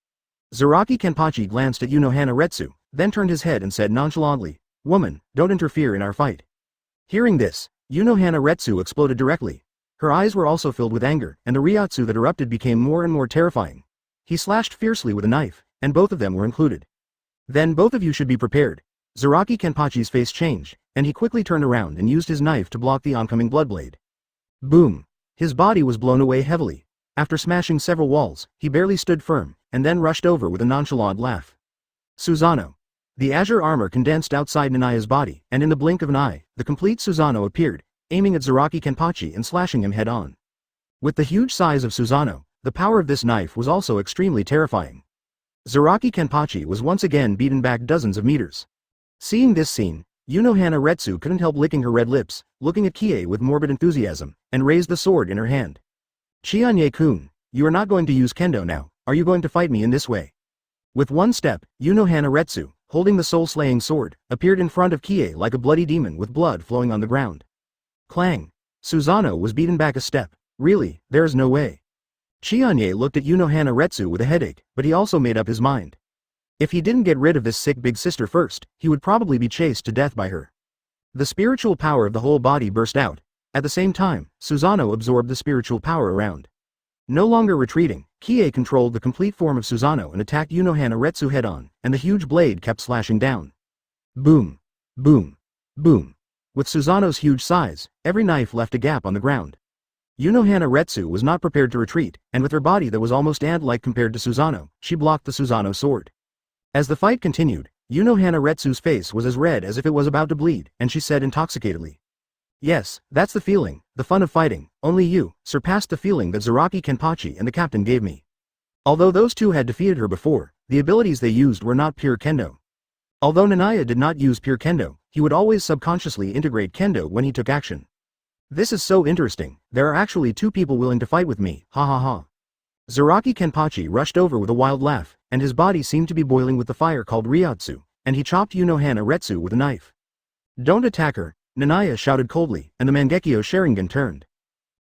Zaraki Kenpachi glanced at Unohana Retsu, then turned his head and said nonchalantly, Woman, don't interfere in our fight. Hearing this, Unohana Retsu exploded directly. Her eyes were also filled with anger, and the Ryatsu that erupted became more and more terrifying. He slashed fiercely with a knife, and both of them were included. Then both of you should be prepared. Zaraki Kenpachi's face changed, and he quickly turned around and used his knife to block the oncoming bloodblade. Boom! His body was blown away heavily. After smashing several walls, he barely stood firm, and then rushed over with a nonchalant laugh. Susanoo. The azure armor condensed outside Nanaya's body, and in the blink of an eye, the complete Susanoo appeared, aiming at Zaraki Kenpachi and slashing him head-on. With the huge size of Susanoo, the power of this knife was also extremely terrifying. Zaraki Kenpachi was once again beaten back dozens of meters. Seeing this scene, Unohana Retsu couldn't help licking her red lips, looking at Kie with morbid enthusiasm, and raised the sword in her hand. Chianye-kun, you are not going to use kendo now, are you going to fight me in this way? With one step, Unohana Retsu, holding the soul-slaying sword, appeared in front of Kie like a bloody demon with blood flowing on the ground. Clang! Susanoo was beaten back a step. Really, there is no way. Chianye looked at Unohana Retsu with a headache, but he also made up his mind. If he didn't get rid of this sick big sister first, he would probably be chased to death by her. The spiritual power of the whole body burst out. At the same time, Susanoo absorbed the spiritual power around. No longer retreating, Kie controlled the complete form of Susanoo and attacked Unohana Retsu head-on, and the huge blade kept slashing down. Boom. Boom. Boom. With Susanoo's huge size, every knife left a gap on the ground. Unohana Retsu was not prepared to retreat, and with her body that was almost ant-like compared to Susanoo, she blocked the Susanoo sword. As the fight continued, Unohana Retsu's face was as red as if it was about to bleed, and she said intoxicatedly, "Yes, that's the feeling, the fun of fighting, only you, surpassed the feeling that Zaraki Kenpachi and the captain gave me." Although those two had defeated her before, the abilities they used were not pure kendo. Although Naya did not use pure kendo, he would always subconsciously integrate kendo when he took action. "This is so interesting, there are actually two people willing to fight with me, ha ha ha." Zaraki Kenpachi rushed over with a wild laugh, and his body seemed to be boiling with the fire called Ryūjin, and he chopped Unohana Retsu with a knife. "Don't attack her," Naya shouted coldly, and the Mangekyo Sharingan turned.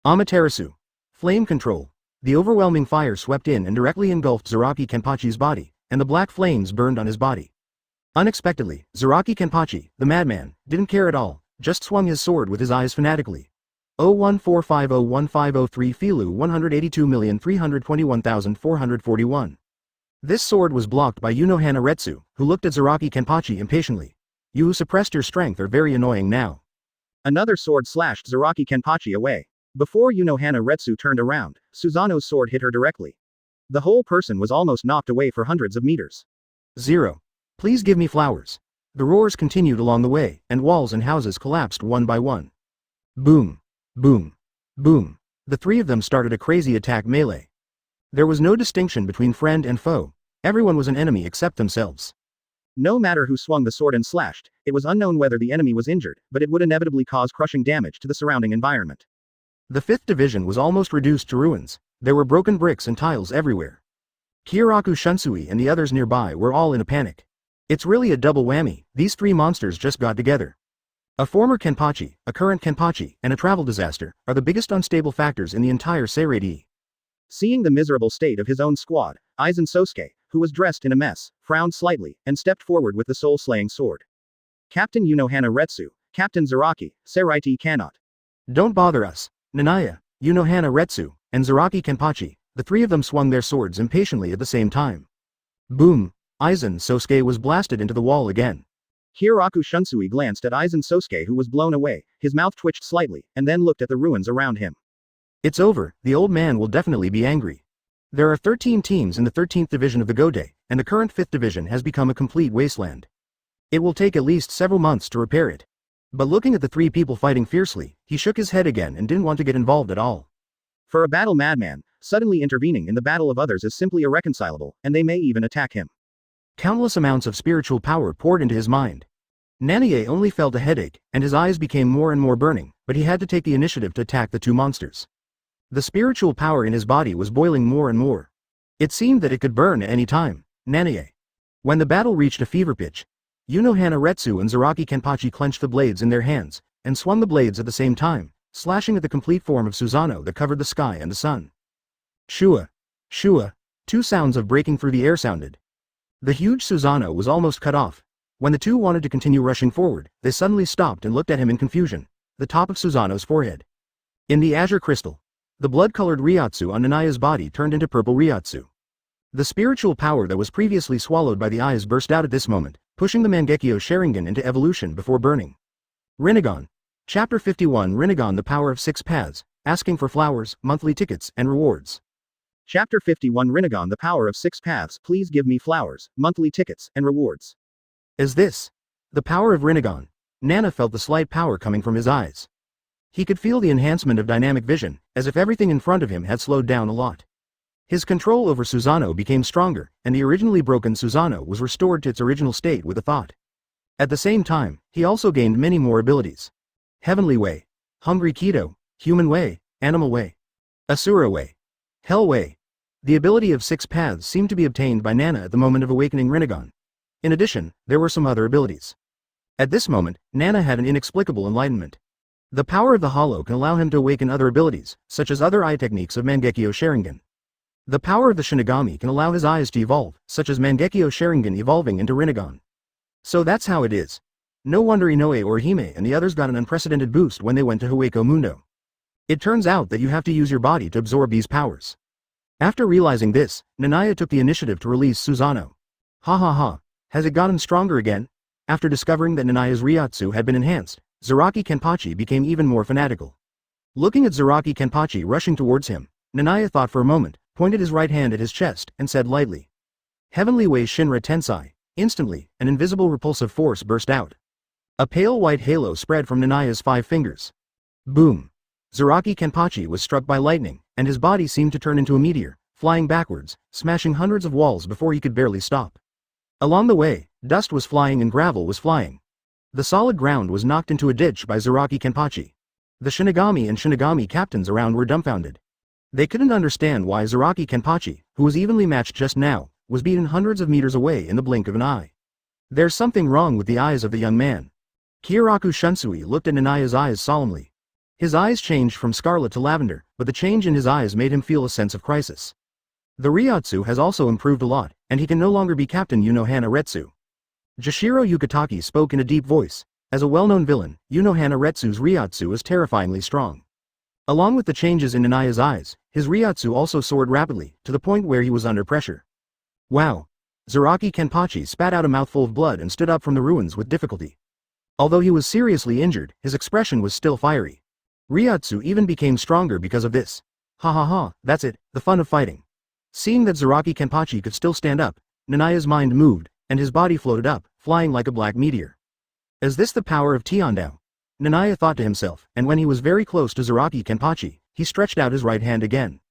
Amaterasu. Flame control. The overwhelming fire swept in and directly engulfed Zaraki Kenpachi's body, and the black flames burned on his body. Unexpectedly, Zaraki Kenpachi, the madman, didn't care at all, just swung his sword with his eyes fanatically. 014501503 Filu 182,321,441. This sword was blocked by Unohana Retsu, who looked at Zaraki Kenpachi impatiently. "You who suppressed your strength are very annoying now." Another sword slashed Zaraki Kenpachi away. Before Unohana Retsu turned around, Susanoo's sword hit her directly. The whole person was almost knocked away for hundreds of meters. 0. Please give me flowers. The roars continued along the way, and walls and houses collapsed one by one. Boom. Boom. Boom. The three of them started a crazy attack melee. There was no distinction between friend and foe. Everyone was an enemy except themselves. No matter who swung the sword and slashed, it was unknown whether the enemy was injured, but it would inevitably cause crushing damage to the surrounding environment. The 5th division was almost reduced to ruins. There were broken bricks and tiles everywhere. Kyoka Suigetsu and the others nearby were all in a panic. It's really a double whammy, these three monsters just got together. A former Kenpachi, a current Kenpachi, and a travel disaster are the biggest unstable factors in the entire Seirei. Seeing the miserable state of his own squad, Aizen Sōsuke, who was dressed in a mess, frowned slightly, and stepped forward with the soul-slaying sword. "Captain Unohana Retsu, Captain Zaraki, Seirei cannot." "Don't bother us." Naya, Unohana Retsu, and Zaraki Kenpachi, the three of them swung their swords impatiently at the same time. Boom! Aizen Sōsuke was blasted into the wall again. Kyoka Suigetsu glanced at Aizen Sōsuke, who was blown away, his mouth twitched slightly, and then looked at the ruins around him. "It's over, the old man will definitely be angry. There are 13 teams in the 13th division of the Ghetto, and the current 5th division has become a complete wasteland. It will take at least several months to repair it." But looking at the three people fighting fiercely, he shook his head again and didn't want to get involved at all. For a battle madman, suddenly intervening in the battle of others is simply irreconcilable, and they may even attack him. Countless amounts of spiritual power poured into his mind. Naya only felt a headache, and his eyes became more and more burning, but he had to take the initiative to attack the two monsters. The spiritual power in his body was boiling more and more. It seemed that it could burn at any time. Naya. When the battle reached a fever pitch, Unohana Retsu and Zaraki Kenpachi clenched the blades in their hands, and swung the blades at the same time, slashing at the complete form of Susanoo that covered the sky and the sun. Shua! Shua! Two sounds of breaking through the air sounded. The huge Susanoo was almost cut off. When the two wanted to continue rushing forward, they suddenly stopped and looked at him in confusion. The top of Susanoo's forehead. In the azure crystal, the blood-colored Ryūjin on Naya's body turned into purple Ryūjin. The spiritual power that was previously swallowed by the eyes burst out at this moment, pushing the Mangekyo Sharingan into evolution before burning. Rinnegan. Chapter 51 Rinnegan, the power of 6 paths, asking for flowers, monthly tickets, and rewards. Chapter 51 Rinnegan, the power of 6 paths, please give me flowers, monthly tickets, and rewards. Is this the power of Rinnegan? Nana felt the slight power coming from his eyes. He could feel the enhancement of dynamic vision, as if everything in front of him had slowed down a lot. His control over Susanoo became stronger, and the originally broken Susanoo was restored to its original state with a thought. At the same time, he also gained many more abilities. Heavenly Way, Hungry Keto, Human Way, Animal Way, Asura Way, Hell Way. The ability of 6 paths seemed to be obtained by Nana at the moment of awakening Rinnegan. In addition, there were some other abilities. At this moment, Nana had an inexplicable enlightenment. The power of the Hollow can allow him to awaken other abilities, such as other eye techniques of Mangekyo Sharingan. The power of the Shinigami can allow his eyes to evolve, such as Mangekyo Sharingan evolving into Rinnegan. So that's how it is. No wonder Inoue or Hime and the others got an unprecedented boost when they went to Hueco Mundo. It turns out that you have to use your body to absorb these powers. After realizing this, Naya took the initiative to release Susanoo. Ha ha ha, has it gotten stronger again? After discovering that Naya's Ryūjin had been enhanced, Zaraki Kenpachi became even more fanatical. Looking at Zaraki Kenpachi rushing towards him, Naya thought for a moment, pointed his right hand at his chest, and said lightly, "Heavenly Way Shinra Tensai." Instantly, an invisible repulsive force burst out. A pale white halo spread from Naya's 5 fingers. Boom! Zaraki Kenpachi was struck by lightning, and his body seemed to turn into a meteor, flying backwards, smashing hundreds of walls before he could barely stop. Along the way, dust was flying and gravel was flying. The solid ground was knocked into a ditch by Zaraki Kenpachi. The Shinigami and Shinigami captains around were dumbfounded. They couldn't understand why Zaraki Kenpachi, who was evenly matched just now, was beaten hundreds of meters away in the blink of an eye. There's something wrong with the eyes of the young man. Kyoraku Shunsui looked at Naya's eyes solemnly. His eyes changed from scarlet to lavender, but the change in his eyes made him feel a sense of crisis. The Ryūjin has also improved a lot, and he can no longer be Captain Unohana Retsu. Jashiro Yukitaki spoke in a deep voice. As a well-known villain, Unohana Retsu's Ryūjin is terrifyingly strong. Along with the changes in Naya's eyes, his Ryūjin also soared rapidly, to the point where he was under pressure. Wow! Zaraki Kenpachi spat out a mouthful of blood and stood up from the ruins with difficulty. Although he was seriously injured, his expression was still fiery. Ryūjin even became stronger because of this. Ha ha ha, that's it, the fun of fighting. Seeing that Zaraki Kenpachi could still stand up, Naya's mind moved, and his body floated up, flying like a black meteor. Is this the power of Tiandao? Naya thought to himself, and when he was very close to Zaraki Kenpachi, he stretched out his right hand again.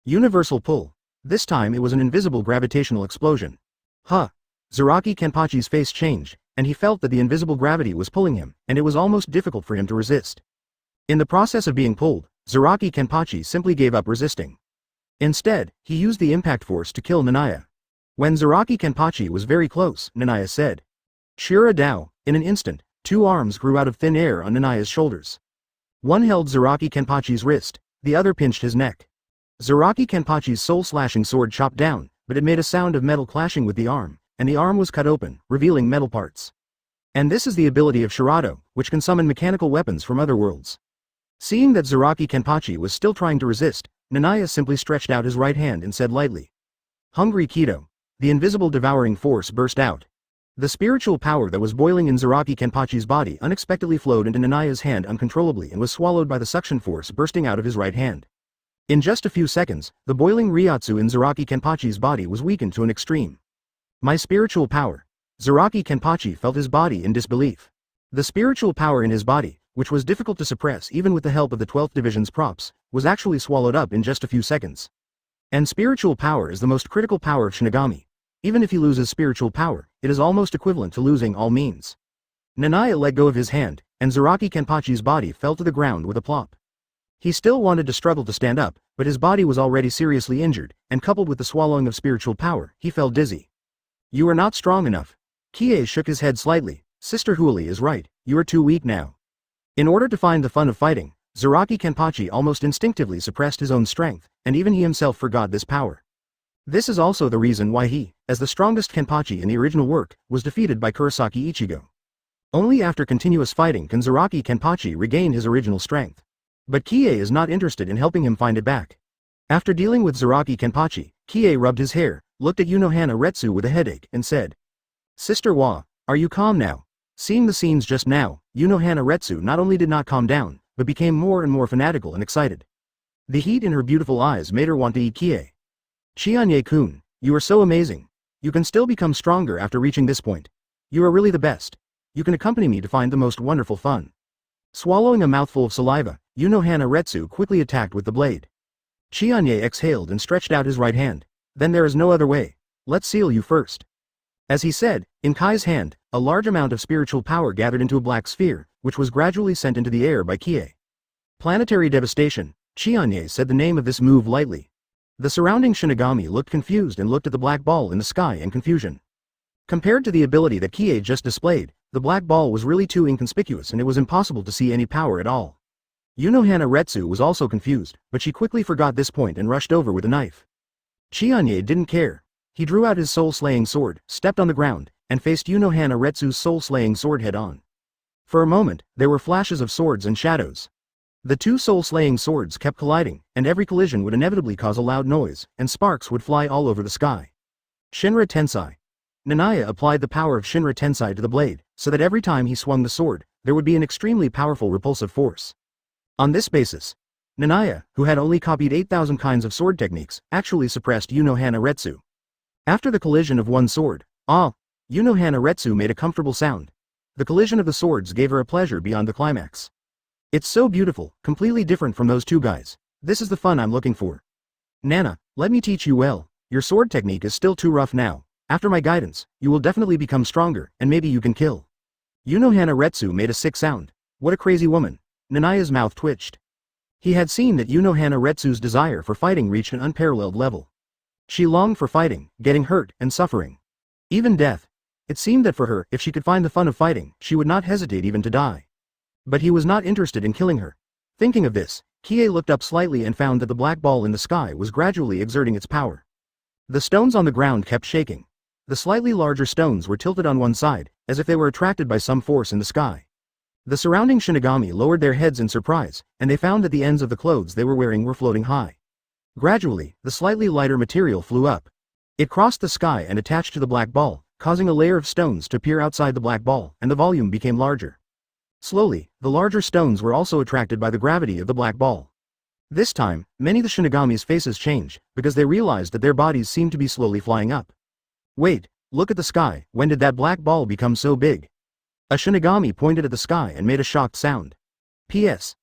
Universal pull. This time it was an invisible gravitational explosion. Huh! Zaraki Kenpachi's face changed, and he felt that the invisible gravity was pulling him, and it was almost difficult for him to resist. In the process of being pulled, Zaraki Kenpachi simply gave up resisting. Instead, he used the impact force to kill Naya. When Zaraki Kenpachi was very close, Naya said, "Shura Dao." In an instant, 2 arms grew out of thin air on Naya's shoulders. One held Zaraki Kenpachi's wrist, the other pinched his neck. Zaraki Kenpachi's soul-slashing sword chopped down, but it made a sound of metal clashing with the arm, and the arm was cut open, revealing metal parts. And this is the ability of Shirado, which can summon mechanical weapons from other worlds. Seeing that Zaraki Kenpachi was still trying to resist, Naya simply stretched out his right hand and said lightly, "Hungry Kido." The invisible devouring force burst out. The spiritual power that was boiling in Zaraki Kenpachi's body unexpectedly flowed into Naya's hand uncontrollably and was swallowed by the suction force bursting out of his right hand. In just a few seconds, the boiling Ryūjin in Zaraki Kenpachi's body was weakened to an extreme. My spiritual power. Zaraki Kenpachi felt his body in disbelief. The spiritual power in his body, which was difficult to suppress even with the help of the 12th Division's props, was actually swallowed up in just a few seconds. And spiritual power is the most critical power of Shinigami. Even if he loses spiritual power, it is almost equivalent to losing all means. Naya let go of his hand, and Zaraki Kenpachi's body fell to the ground with a plop. He still wanted to struggle to stand up, but his body was already seriously injured, and coupled with the swallowing of spiritual power, he felt dizzy. You are not strong enough. Kie shook his head slightly. Sister Huli is right, you are too weak now. In order to find the fun of fighting, Zaraki Kenpachi almost instinctively suppressed his own strength, and even he himself forgot this power. This is also the reason why he, as the strongest Kenpachi in the original work, was defeated by Kurosaki Ichigo. Only after continuous fighting can Zaraki Kenpachi regain his original strength. But Kie is not interested in helping him find it back. After dealing with Zaraki Kenpachi, Kie rubbed his hair, looked at Unohana Retsu with a headache, and said, "Sister Wa, are you calm now?" Seeing the scenes just now, Unohana Retsu not only did not calm down, but became more and more fanatical and excited. The heat in her beautiful eyes made her want to eat Kie. Chianye-kun, you are so amazing. You can still become stronger after reaching this point. You are really the best. You can accompany me to find the most wonderful fun. Swallowing a mouthful of saliva, Unohana Retsu quickly attacked with the blade. Chianye exhaled and stretched out his right hand. Then there is no other way. Let's seal you first. As he said, in Kai's hand, a large amount of spiritual power gathered into a black sphere, which was gradually sent into the air by Kie. Planetary devastation. Chianye said the name of this move lightly. The surrounding Shinigami looked confused and looked at the black ball in the sky in confusion. Compared to the ability that Kie just displayed, the black ball was really too inconspicuous and it was impossible to see any power at all. Unohana Retsu was also confused, but she quickly forgot this point and rushed over with a knife. Chianye didn't care. He drew out his soul-slaying sword, stepped on the ground, and faced Unohana Retsu's soul-slaying sword head-on. For a moment, there were flashes of swords and shadows. The two soul-slaying swords kept colliding, and every collision would inevitably cause a loud noise, and sparks would fly all over the sky. Shinra Tensei. Naya applied the power of Shinra Tensei to the blade, so that every time he swung the sword, there would be an extremely powerful repulsive force. On this basis, Naya, who had only copied 8,000 kinds of sword techniques, actually suppressed Yunohana Retsu. After the collision of one sword, Yunohana Retsu made a comfortable sound. The collision of the swords gave her a pleasure beyond the climax. It's so beautiful, completely different from those two guys. This is the fun I'm looking for. Nana, let me teach you well. Your sword technique is still too rough now. After my guidance, you will definitely become stronger, and maybe you can kill. Yunohana Retsu made a sick sound. What a crazy woman. Nanaya's mouth twitched. He had seen that Yunohana Retsu's desire for fighting reached an unparalleled level. She longed for fighting, getting hurt, and suffering. Even death. It seemed that for her, if she could find the fun of fighting, she would not hesitate even to die. But he was not interested in killing her. Thinking of this, Kie looked up slightly and found that the black ball in the sky was gradually exerting its power. The stones on the ground kept shaking. The slightly larger stones were tilted on one side, as if they were attracted by some force in the sky. The surrounding Shinigami lowered their heads in surprise, and they found that the ends of the clothes they were wearing were floating high. Gradually, the slightly lighter material flew up. It crossed the sky and attached to the black ball, causing a layer of stones to appear outside the black ball, and the volume became larger. Slowly, the larger stones were also attracted by the gravity of the black ball. This time, many of the Shinigami's faces changed, because they realized that their bodies seemed to be slowly flying up. Wait, look at the sky, when did that black ball become so big? A Shinigami pointed at the sky and made a shocked sound. P.S.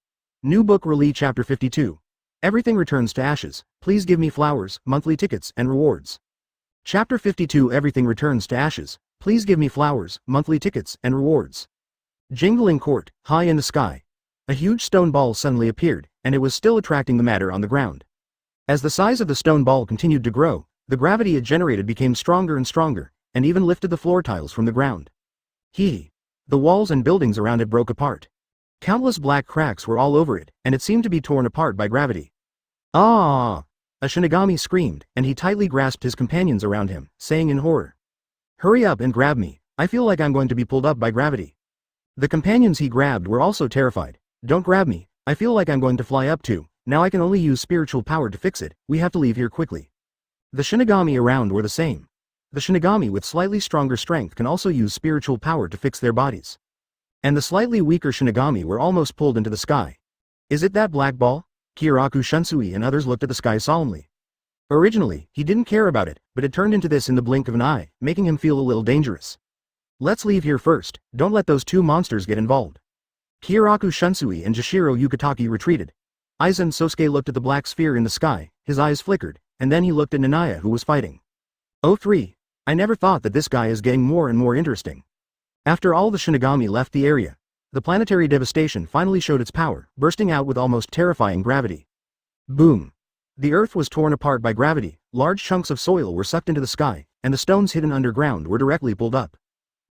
New book release chapter 52. Everything returns to ashes, please give me flowers, monthly tickets, and rewards. Chapter 52 Everything returns to ashes, please give me flowers, monthly tickets, and rewards. Jingling court, high in the sky. A huge stone ball suddenly appeared, and it was still attracting the matter on the ground. As the size of the stone ball continued to grow, the gravity it generated became stronger and stronger, and even lifted the floor tiles from the ground. The walls and buildings around it broke apart. Countless black cracks were all over it, and it seemed to be torn apart by gravity. Ah! A Shinigami screamed, and he tightly grasped his companions around him, saying in horror, "Hurry up and grab me, I feel like I'm going to be pulled up by gravity." The companions he grabbed were also terrified. "Don't grab me, I feel like I'm going to fly up too, now I can only use spiritual power to fix it, we have to leave here quickly." The Shinigami around were the same. The Shinigami with slightly stronger strength can also use spiritual power to fix their bodies. And the slightly weaker Shinigami were almost pulled into the sky. Is it that black ball? Kyoka Suigetsu and others looked at the sky solemnly. Originally, he didn't care about it, but it turned into this in the blink of an eye, making him feel a little dangerous. Let's leave here first, don't let those two monsters get involved. Kyoka Suigetsu and Jashiro Yukitaki retreated. Aizen Sōsuke looked at the black sphere in the sky, his eyes flickered, and then he looked at Naya who was fighting. Oh 3. I never thought that this guy is getting more and more interesting. After all the Shinigami left the area, the planetary devastation finally showed its power, bursting out with almost terrifying gravity. Boom! The earth was torn apart by gravity, large chunks of soil were sucked into the sky, and the stones hidden underground were directly pulled up.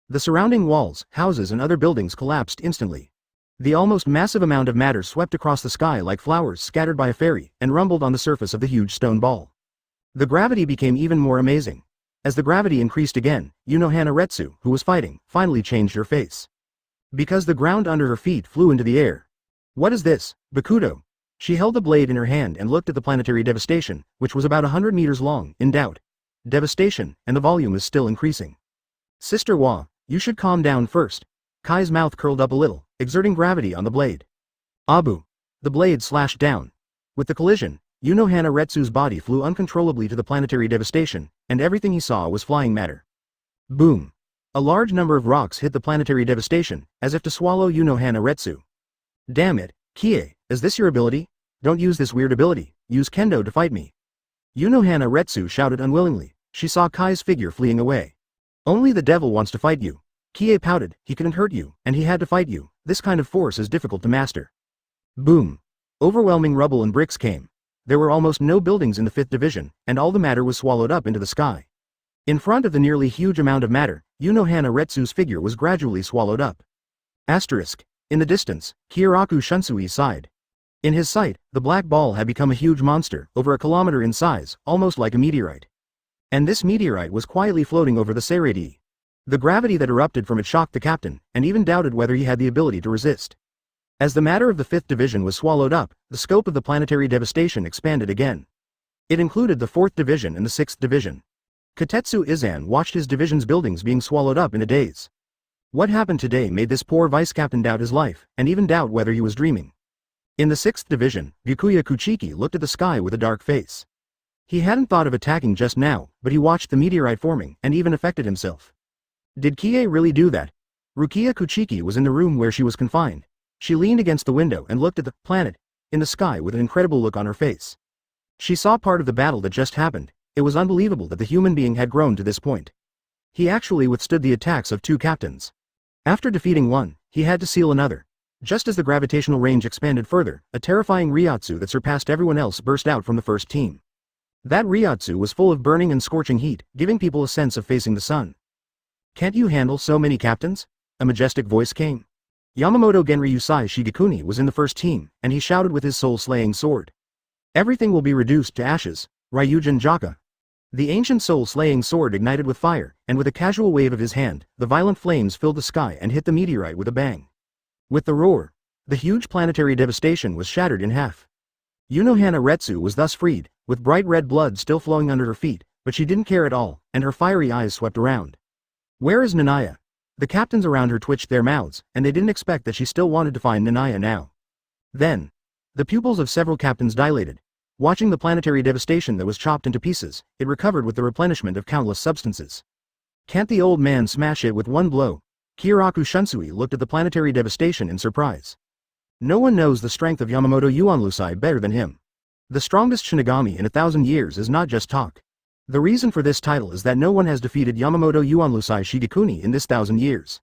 The surrounding walls, houses and other buildings collapsed instantly. The almost massive amount of matter swept across the sky like flowers scattered by a fairy, and rumbled on the surface of the huge stone ball. The gravity became even more amazing. As the gravity increased again, Yunohana Retsu, who was fighting, finally changed her face. Because the ground under her feet flew into the air. What is this, Bakudo? She held the blade in her hand and looked at the planetary devastation, which was about 100 meters long, in doubt. Devastation, and the volume is still increasing. Sister Wa, you should calm down first. Kai's mouth curled up a little, exerting gravity on the blade. Abu. The blade slashed down. With the collision, Yunohana Retsu's body flew uncontrollably to the planetary devastation, and everything he saw was flying matter. Boom. A large number of rocks hit the planetary devastation, as if to swallow Yunohana Retsu. Damn it, Kie, is this your ability? Don't use this weird ability, use kendo to fight me. Yunohana Retsu shouted unwillingly. She saw Kai's figure fleeing away. Only the devil wants to fight you. Kie pouted, he couldn't hurt you, and he had to fight you, this kind of force is difficult to master. Boom. Overwhelming rubble and bricks came. There were almost no buildings in the 5th division, and all the matter was swallowed up into the sky. In front of the nearly huge amount of matter, Yunohana Retsu's figure was gradually swallowed up. Asterisk. In the distance, Kyoka Suigetsu sighed. In his sight, the black ball had become a huge monster, over a kilometer in size, almost like a meteorite. And this meteorite was quietly floating over the Seredi. The gravity that erupted from it shocked the captain, and even doubted whether he had the ability to resist. As the matter of the 5th Division was swallowed up, the scope of the planetary devastation expanded again. It included the 4th Division and the 6th Division. Katetsu Izan watched his division's buildings being swallowed up in a daze. What happened today made this poor vice-captain doubt his life, and even doubt whether he was dreaming. In the 6th Division, Byakuya Kuchiki looked at the sky with a dark face. He hadn't thought of attacking just now, but he watched the meteorite forming, and even affected himself. Did Kie really do that? Rukia Kuchiki was in the room where she was confined. She leaned against the window and looked at the planet in the sky with an incredible look on her face. She saw part of the battle that just happened. It was unbelievable that the human being had grown to this point. He actually withstood the attacks of 2 captains. After defeating one, he had to seal another. Just as the gravitational range expanded further, a terrifying Ryūjin that surpassed everyone else burst out from the first team. That Ryūjin was full of burning and scorching heat, giving people a sense of facing the sun. "Can't you handle so many captains?" A majestic voice came. Yamamoto Genryusai Shigekuni was in the first team, and he shouted with his soul-slaying sword. "Everything will be reduced to ashes, Ryūjin Jakka." The ancient soul-slaying sword ignited with fire, and with a casual wave of his hand, the violent flames filled the sky and hit the meteorite with a bang. With the roar, the huge planetary devastation was shattered in half. Unohana Retsu was thus freed, with bright red blood still flowing under her feet, but she didn't care at all, and her fiery eyes swept around. "Where is Naya?" The captains around her twitched their mouths, and they didn't expect that she still wanted to find Naya now. Then, the pupils of several captains dilated. Watching the planetary devastation that was chopped into pieces, it recovered with the replenishment of countless substances. "Can't the old man smash it with one blow?" Kyoka Suigetsu looked at the planetary devastation in surprise. No one knows the strength of Yamamoto Genryusai better than him. The strongest Shinigami in 1,000 years is not just talk. The reason for this title is that no one has defeated Yamamoto Genryusai Shigekuni in this 1,000 years.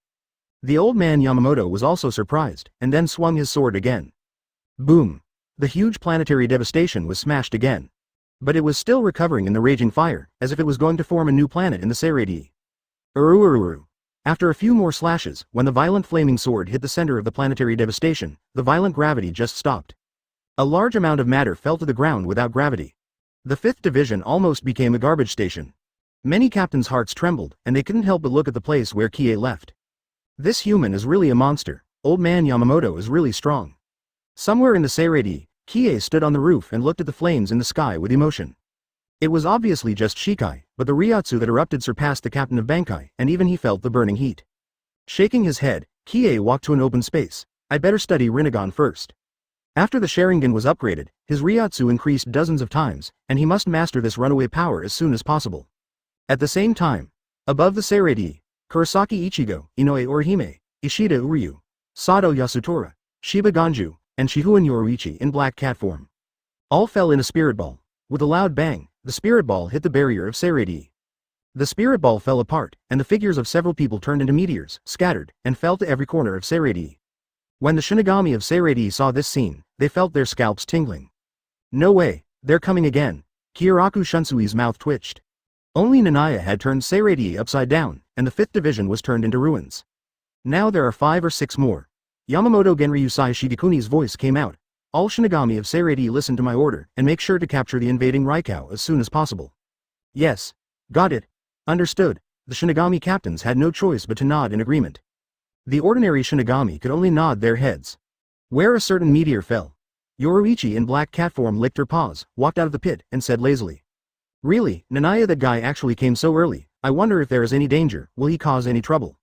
The old man Yamamoto was also surprised, and then swung his sword again. Boom! The huge planetary devastation was smashed again. But it was still recovering in the raging fire, as if it was going to form a new planet in the Seirei. Urururu. After a few more slashes, when the violent flaming sword hit the center of the planetary devastation, the violent gravity just stopped. A large amount of matter fell to the ground without gravity. The 5th Division almost became a garbage station. Many captains' hearts trembled, and they couldn't help but look at the place where Kie left. This human is really a monster. Old man Yamamoto is really strong. Somewhere in the Seirei, Kie stood on the roof and looked at the flames in the sky with emotion. It was obviously just Shikai, but the Ryūjin that erupted surpassed the captain of Bankai, and even he felt the burning heat. Shaking his head, Kie walked to an open space. "I'd better study Rinnegan first." After the Sharingan was upgraded, his Ryūjin increased dozens of times, and he must master this runaway power as soon as possible. At the same time, above the Seirei, Kurosaki Ichigo, Inoue Orihime, Ishida Uryu, Sato Yasutora, Shiba Ganju, and Shihuan Yoruichi in black cat form. All fell in a spirit ball. With a loud bang, the spirit ball hit the barrier of Seirei. The spirit ball fell apart, and the figures of several people turned into meteors, scattered, and fell to every corner of Seirei. When the Shinigami of Seirei saw this scene, they felt their scalps tingling. "No way, they're coming again." Kyoka Shunsui's mouth twitched. Only Naya had turned Seirei upside down, and the 5th Division was turned into ruins. "Now there are 5 or 6 more." Yamamoto Genryusai Shigekuni's voice came out. "All Shinigami of Seirei listen to my order, and make sure to capture the invading Raikau as soon as possible." "Yes. Got it. Understood." The Shinigami captains had no choice but to nod in agreement. The ordinary Shinigami could only nod their heads. Where a certain meteor fell, Yoruichi in black cat form licked her paws, walked out of the pit, and said lazily, "Really, Naya, that guy actually came so early. I wonder if there is any danger. Will he cause any trouble?"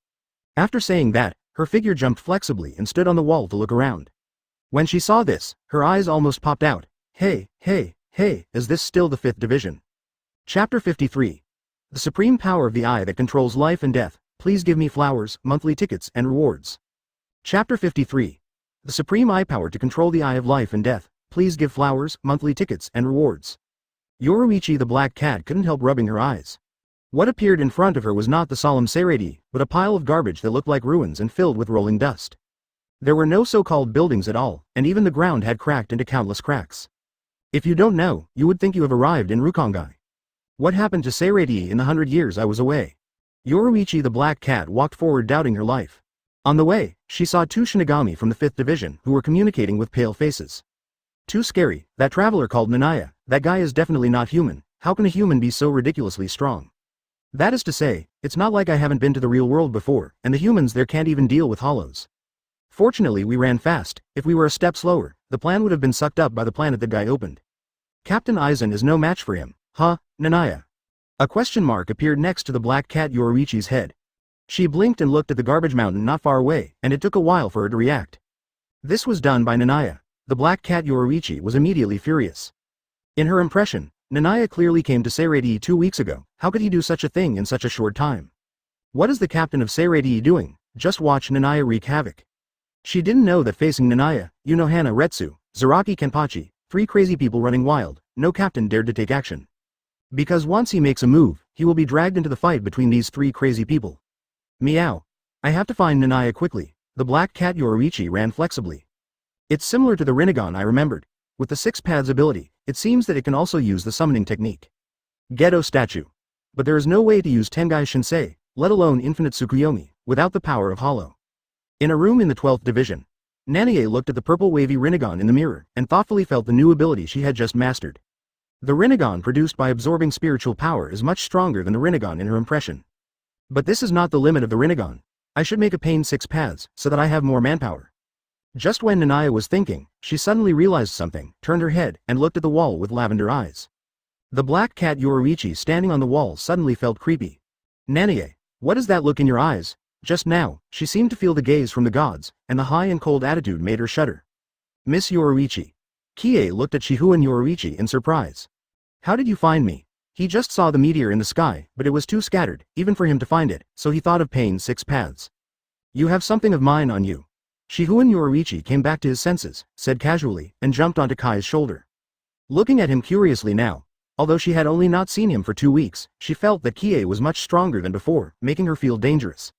After saying that, her figure jumped flexibly and stood on the wall to look around. When she saw this, her eyes almost popped out. Hey, is this still the 5th Division? Chapter 53. The supreme power of the eye that controls life and death. Please give me flowers, monthly tickets, and rewards. Chapter 53. The supreme eye power to control the eye of life and death. Please give flowers, monthly tickets, and rewards. Yoruichi the black cat couldn't help rubbing her eyes. What appeared in front of her was not the solemn Seirei, but a pile of garbage that looked like ruins and filled with rolling dust. There were no so-called buildings at all, and even the ground had cracked into countless cracks. If you don't know, you would think you have arrived in Rukongai. What happened to Seirei in the 100 years I was away? Yoruichi the black cat walked forward doubting her life. On the way, she saw 2 Shinigami from the 5th Division who were communicating with pale faces. Too scary, that traveler called Naya, that guy is definitely not human. How can a human be so ridiculously strong? That is to say, it's not like I haven't been to the real world before, and the humans there can't even deal with hollows. Fortunately we ran fast. If we were a step slower, the plan would have been sucked up by the planet the guy opened. Captain Aizen is no match for him, huh, Naya? A question mark appeared next to the black cat yoruichi's head. She blinked and looked at the garbage mountain not far away, and it took a while for her to react. This was done by Naya. The black cat yoruichi was immediately furious. In her impression, Naya clearly came to Seireii 2 weeks ago. How could he do such a thing in such a short time? What is the captain of Seireii doing? Just watch Naya wreak havoc. She didn't know that facing Naya, Unohana Retsu, Zaraki Kenpachi, 3 crazy people running wild, no captain dared to take action. Because once he makes a move, he will be dragged into the fight between these 3 crazy people. Meow. I have to find Naya quickly. The black cat yoruichi ran flexibly. It's similar to the Rinnegan I remembered. With the 6 paths ability, it seems that it can also use the summoning technique. Ghetto statue. But there is no way to use Tengai Shinsei, let alone infinite Tsukuyomi, without the power of Hollow. In a room in the 12th division, Naya looked at the purple wavy Rinnegan in the mirror, and thoughtfully felt the new ability she had just mastered. The Rinnegan produced by absorbing spiritual power is much stronger than the Rinnegan in her impression. But this is not the limit of the Rinnegan. I should make a pain 6 paths, so that I have more manpower. Just when Naya was thinking, she suddenly realized something, turned her head, and looked at the wall with lavender eyes. The black cat yoruichi standing on the wall suddenly felt creepy. Naya, what is that look in your eyes? Just now, she seemed to feel the gaze from the gods, and the high and cold attitude made her shudder. Miss Yoruichi. Kie looked at Shihuan Yoruichi in surprise. How did you find me? He just saw the meteor in the sky, but it was too scattered, even for him to find it, so he thought of paying 6 paths. You have something of mine on you. Shihuan Yoruichi came back to his senses, said casually, and jumped onto Kai's shoulder. Looking at him curiously now, although she had only not seen him for 2 weeks, she felt that Kie was much stronger than before, making her feel dangerous.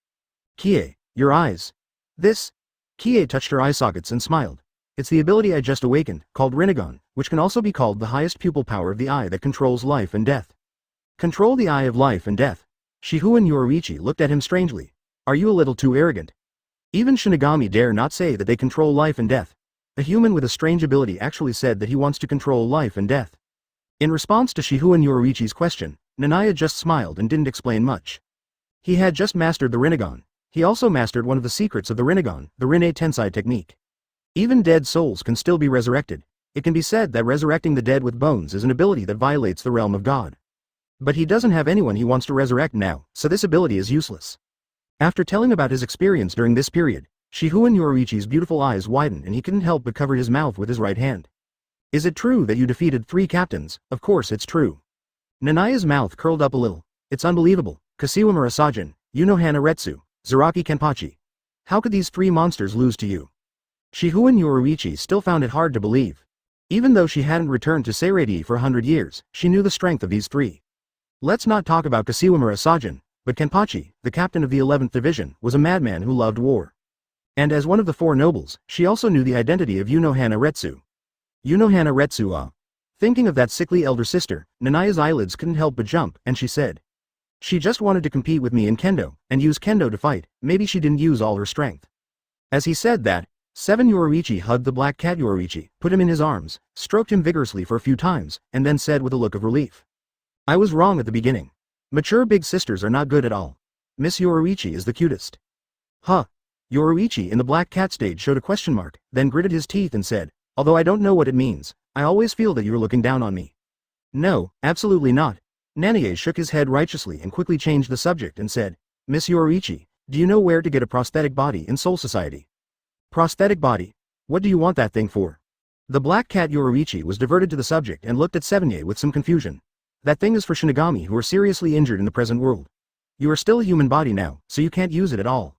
Kie, your eyes. This? Kie touched her eye sockets and smiled. It's the ability I just awakened, called Rinnegan, which can also be called the highest pupil power of the eye that controls life and death. Control the eye of life and death. Shihuan Yoruichi looked at him strangely. Are you a little too arrogant? Even Shinigami dare not say that they control life and death. A human with a strange ability actually said that he wants to control life and death. In response to Shihuan Yoruichi's question, Naya just smiled and didn't explain much. He had just mastered the Rinnegan. He also mastered one of the secrets of the Rinnegan, the Rinne Tensei technique. Even dead souls can still be resurrected. It can be said that resurrecting the dead with bones is an ability that violates the realm of God. But he doesn't have anyone he wants to resurrect now, so this ability is useless. After telling about his experience during this period, Shihuan Yoruichi's beautiful eyes widened and he couldn't help but cover his mouth with his right hand. Is it true that you defeated 3 captains? Of course it's true. Naya's mouth curled up a little. It's unbelievable. Kashiwa Murasajin, Unohana Retsu, Zaraki Kenpachi. How could these 3 monsters lose to you? Shihuan Yoruichi still found it hard to believe. Even though she hadn't returned to Seireii for 100 years, she knew the strength of these 3. Let's not talk about Kashiwa Murasajin, but Kenpachi, the captain of the 11th division, was a madman who loved war. And as one of the 4 nobles, she also knew the identity of Unohana Retsu. Unohana Retsu ah. Thinking of that sickly elder sister, Naya's eyelids couldn't help but jump, and she said. She just wanted to compete with me in kendo, and use kendo to fight. Maybe she didn't use all her strength. As he said that, 7 Yoruichi hugged the black cat Yoruichi, put him in his arms, stroked him vigorously for a few times, and then said with a look of relief. I was wrong at the beginning. Mature big sisters are not good at all. Miss Yoruichi is the cutest. Huh. Yoruichi in the black cat stage showed a question mark, then gritted his teeth and said, although I don't know what it means, I always feel that you're looking down on me. No, absolutely not. Nanae shook his head righteously and quickly changed the subject and said, Miss Yoruichi, do you know where to get a prosthetic body in Soul Society? Prosthetic body? What do you want that thing for? The black cat Yoruichi was diverted to the subject and looked at Sevanye with some confusion. That thing is for Shinigami who are seriously injured in the present world. You are still a human body now, so you can't use it at all.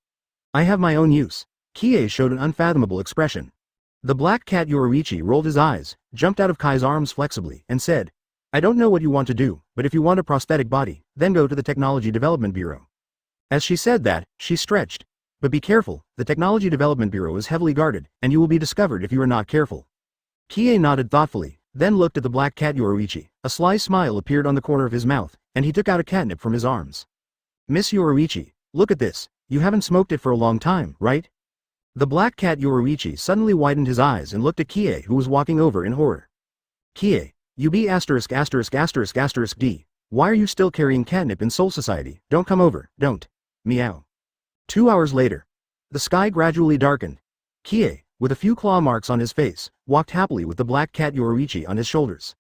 I have my own use. Kie showed an unfathomable expression. The black cat Yoruichi rolled his eyes, jumped out of Kai's arms flexibly, and said, I don't know what you want to do, but if you want a prosthetic body, then go to the Technology Development Bureau. As she said that, she stretched. But be careful, the Technology Development Bureau is heavily guarded, and you will be discovered if you are not careful. Kie nodded thoughtfully, then looked at the black cat Yoruichi. A sly smile appeared on the corner of his mouth, and he took out a catnip from his arms. Miss Yoruichi, look at this, you haven't smoked it for a long time, right? The black cat Yoruichi suddenly widened his eyes and looked at Kie who was walking over in horror. Kie, you be *********D, Why are you still carrying catnip in Soul Society? Don't come over, don't. Meow. 2 hours later. The sky gradually darkened. Kie, with a few claw marks on his face, walked happily with the black cat yoruichi on his shoulders.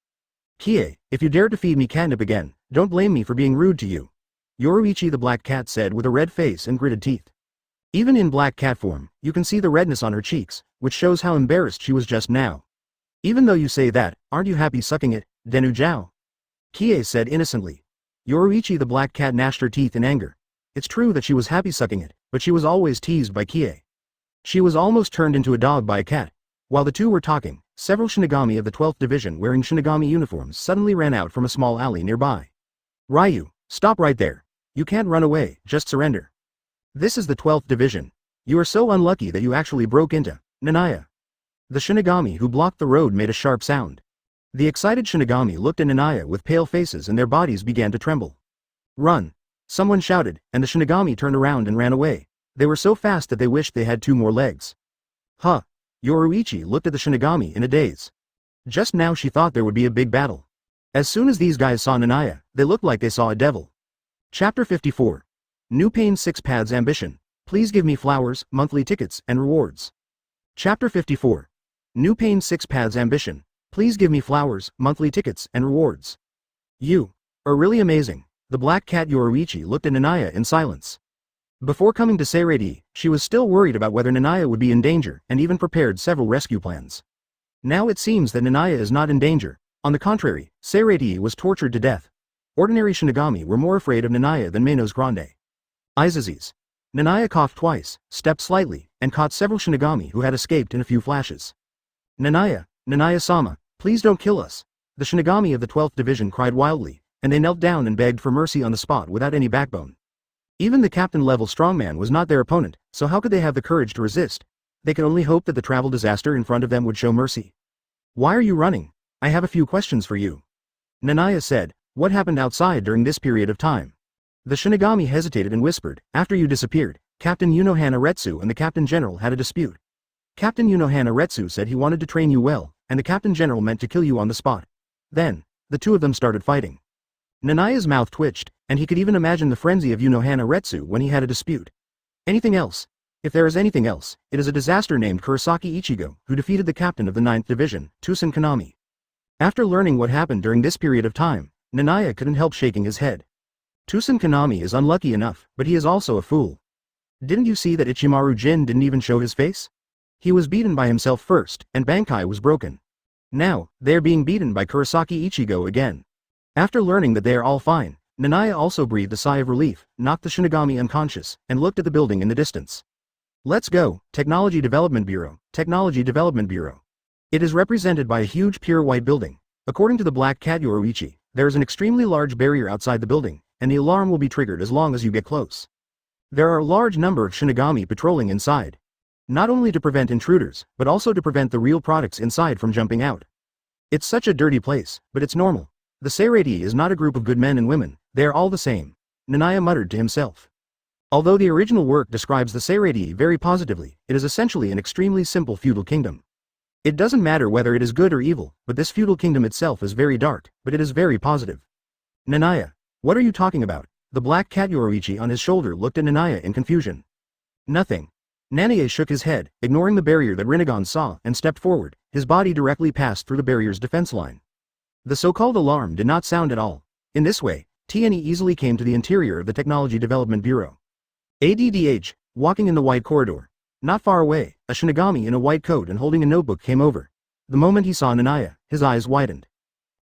Kie, if you dare to feed me catnip again, don't blame me for being rude to you. Yoruichi the black cat said with a red face and gritted teeth. Even in black cat form, you can see the redness on her cheeks, which shows how embarrassed she was just now. Even though you say that, aren't you happy sucking it, Denu Jiao? Kie said innocently. Yoruichi the black cat gnashed her teeth in anger. It's true that she was happy sucking it, but she was always teased by Kie. She was almost turned into a dog by a cat. While the two were talking, several Shinigami of the 12th Division wearing Shinigami uniforms suddenly ran out from a small alley nearby. Ryu, stop right there. You can't run away, just surrender. This is the 12th Division. You are so unlucky that you actually broke into Naya. The Shinigami who blocked the road made a sharp sound. The excited Shinigami looked at Naya with pale faces and their bodies began to tremble. Run! Someone shouted, and the Shinigami turned around and ran away. They were so fast that they wished they had 2 more legs. Huh! Yoruichi looked at the Shinigami in a daze. Just now she thought there would be a big battle. As soon as these guys saw Naya, they looked like they saw a devil. Chapter 54. New Pain 6 Paths Ambition. Please give me flowers, monthly tickets, and rewards. Chapter 54. New Pain 6 Paths Ambition. Please give me flowers, monthly tickets, and rewards. You are really amazing. The black cat Yoruichi looked at Naya in silence. Before coming to Seirei, she was still worried about whether Naya would be in danger and even prepared several rescue plans. Now it seems that Naya is not in danger. On the contrary, Seirei was tortured to death. Ordinary Shinigami were more afraid of Naya than Manos Grande. Izazis. Naya coughed twice, stepped slightly, and caught several Shinigami who had escaped in a few flashes. Naya-sama, please don't kill us. The Shinigami of the 12th Division cried wildly, and they knelt down and begged for mercy on the spot without any backbone. Even the captain-level strongman was not their opponent, so how could they have the courage to resist? They could only hope that the travel disaster in front of them would show mercy. Why are you running? I have a few questions for you. Naya said, what happened outside during this period of time? The Shinigami hesitated and whispered, after you disappeared, Captain Unohana Retsu and the Captain General had a dispute. Captain Unohana Retsu said he wanted to train you well, and the Captain General meant to kill you on the spot. Then, the two of them started fighting. Naya's mouth twitched, and he could even imagine the frenzy of Unohana Retsu when he had a dispute. Anything else? If there is anything else, it is a disaster named Kurosaki Ichigo, who defeated the captain of the 9th Division, Tusen Kanami. After learning what happened during this period of time, Naya couldn't help shaking his head. Tusen Kanami is unlucky enough, but he is also a fool. Didn't you see that Ichimaru Jin didn't even show his face? He was beaten by himself first, and Bankai was broken. Now, they are being beaten by Kurosaki Ichigo again. After learning that they are all fine, Naya also breathed a sigh of relief, knocked the Shinigami unconscious, and looked at the building in the distance. Let's go, Technology Development Bureau, Technology Development Bureau. It is represented by a huge pure white building. According to the Black Cat Yoruichi, there is an extremely large barrier outside the building, and the alarm will be triggered as long as you get close. There are a large number of Shinigami patrolling inside. Not only to prevent intruders, but also to prevent the real products inside from jumping out. It's such a dirty place, but it's normal. The Seirei is not a group of good men and women, they are all the same. Naya muttered to himself. Although the original work describes the Seirei very positively, it is essentially an extremely simple feudal kingdom. It doesn't matter whether it is good or evil, but this feudal kingdom itself is very dark, but it is very positive. Naya, what are you talking about? The black cat Yoruichi on his shoulder looked at Naya in confusion. Nothing. Nanae shook his head, ignoring the barrier that Rinnegan saw, and stepped forward. His body directly passed through the barrier's defense line. The so-called alarm did not sound at all. In this way, TNE easily came to the interior of the Technology Development Bureau. ADDH, walking in the white corridor. Not far away, a Shinigami in a white coat and holding a notebook came over. The moment he saw Naya, his eyes widened.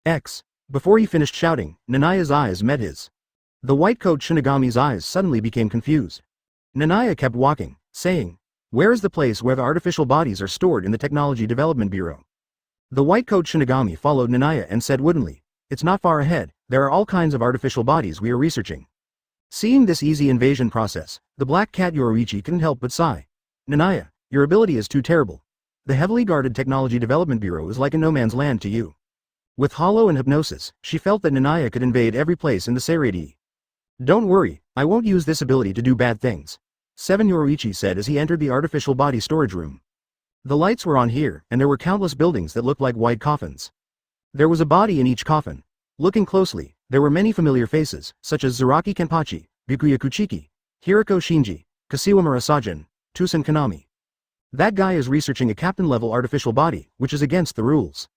X. Before he finished shouting, Naya's eyes met his. The white coat Shinigami's eyes suddenly became confused. Naya kept walking, saying, where is the place where the artificial bodies are stored in the Technology Development Bureau? The white coat Shinigami followed Naya and said woodenly, it's not far ahead, there are all kinds of artificial bodies we are researching. Seeing this easy invasion process, the black cat Yoruichi couldn't help but sigh. Naya, your ability is too terrible. The heavily guarded Technology Development Bureau is like a no man's land to you. With hollow and hypnosis, she felt that Naya could invade every place in the Seirei. Don't worry, I won't use this ability to do bad things. 7 Yoruichi said as he entered the artificial body storage room. The lights were on here, and there were countless buildings that looked like white coffins. There was a body in each coffin. Looking closely, There were many familiar faces, such as Zaraki Kenpachi, Byakuya Kuchiki, Hirako Shinji, Kashiwamura Sajin, Tusen Kanami. That guy is researching a captain-level artificial body, which is against the rules.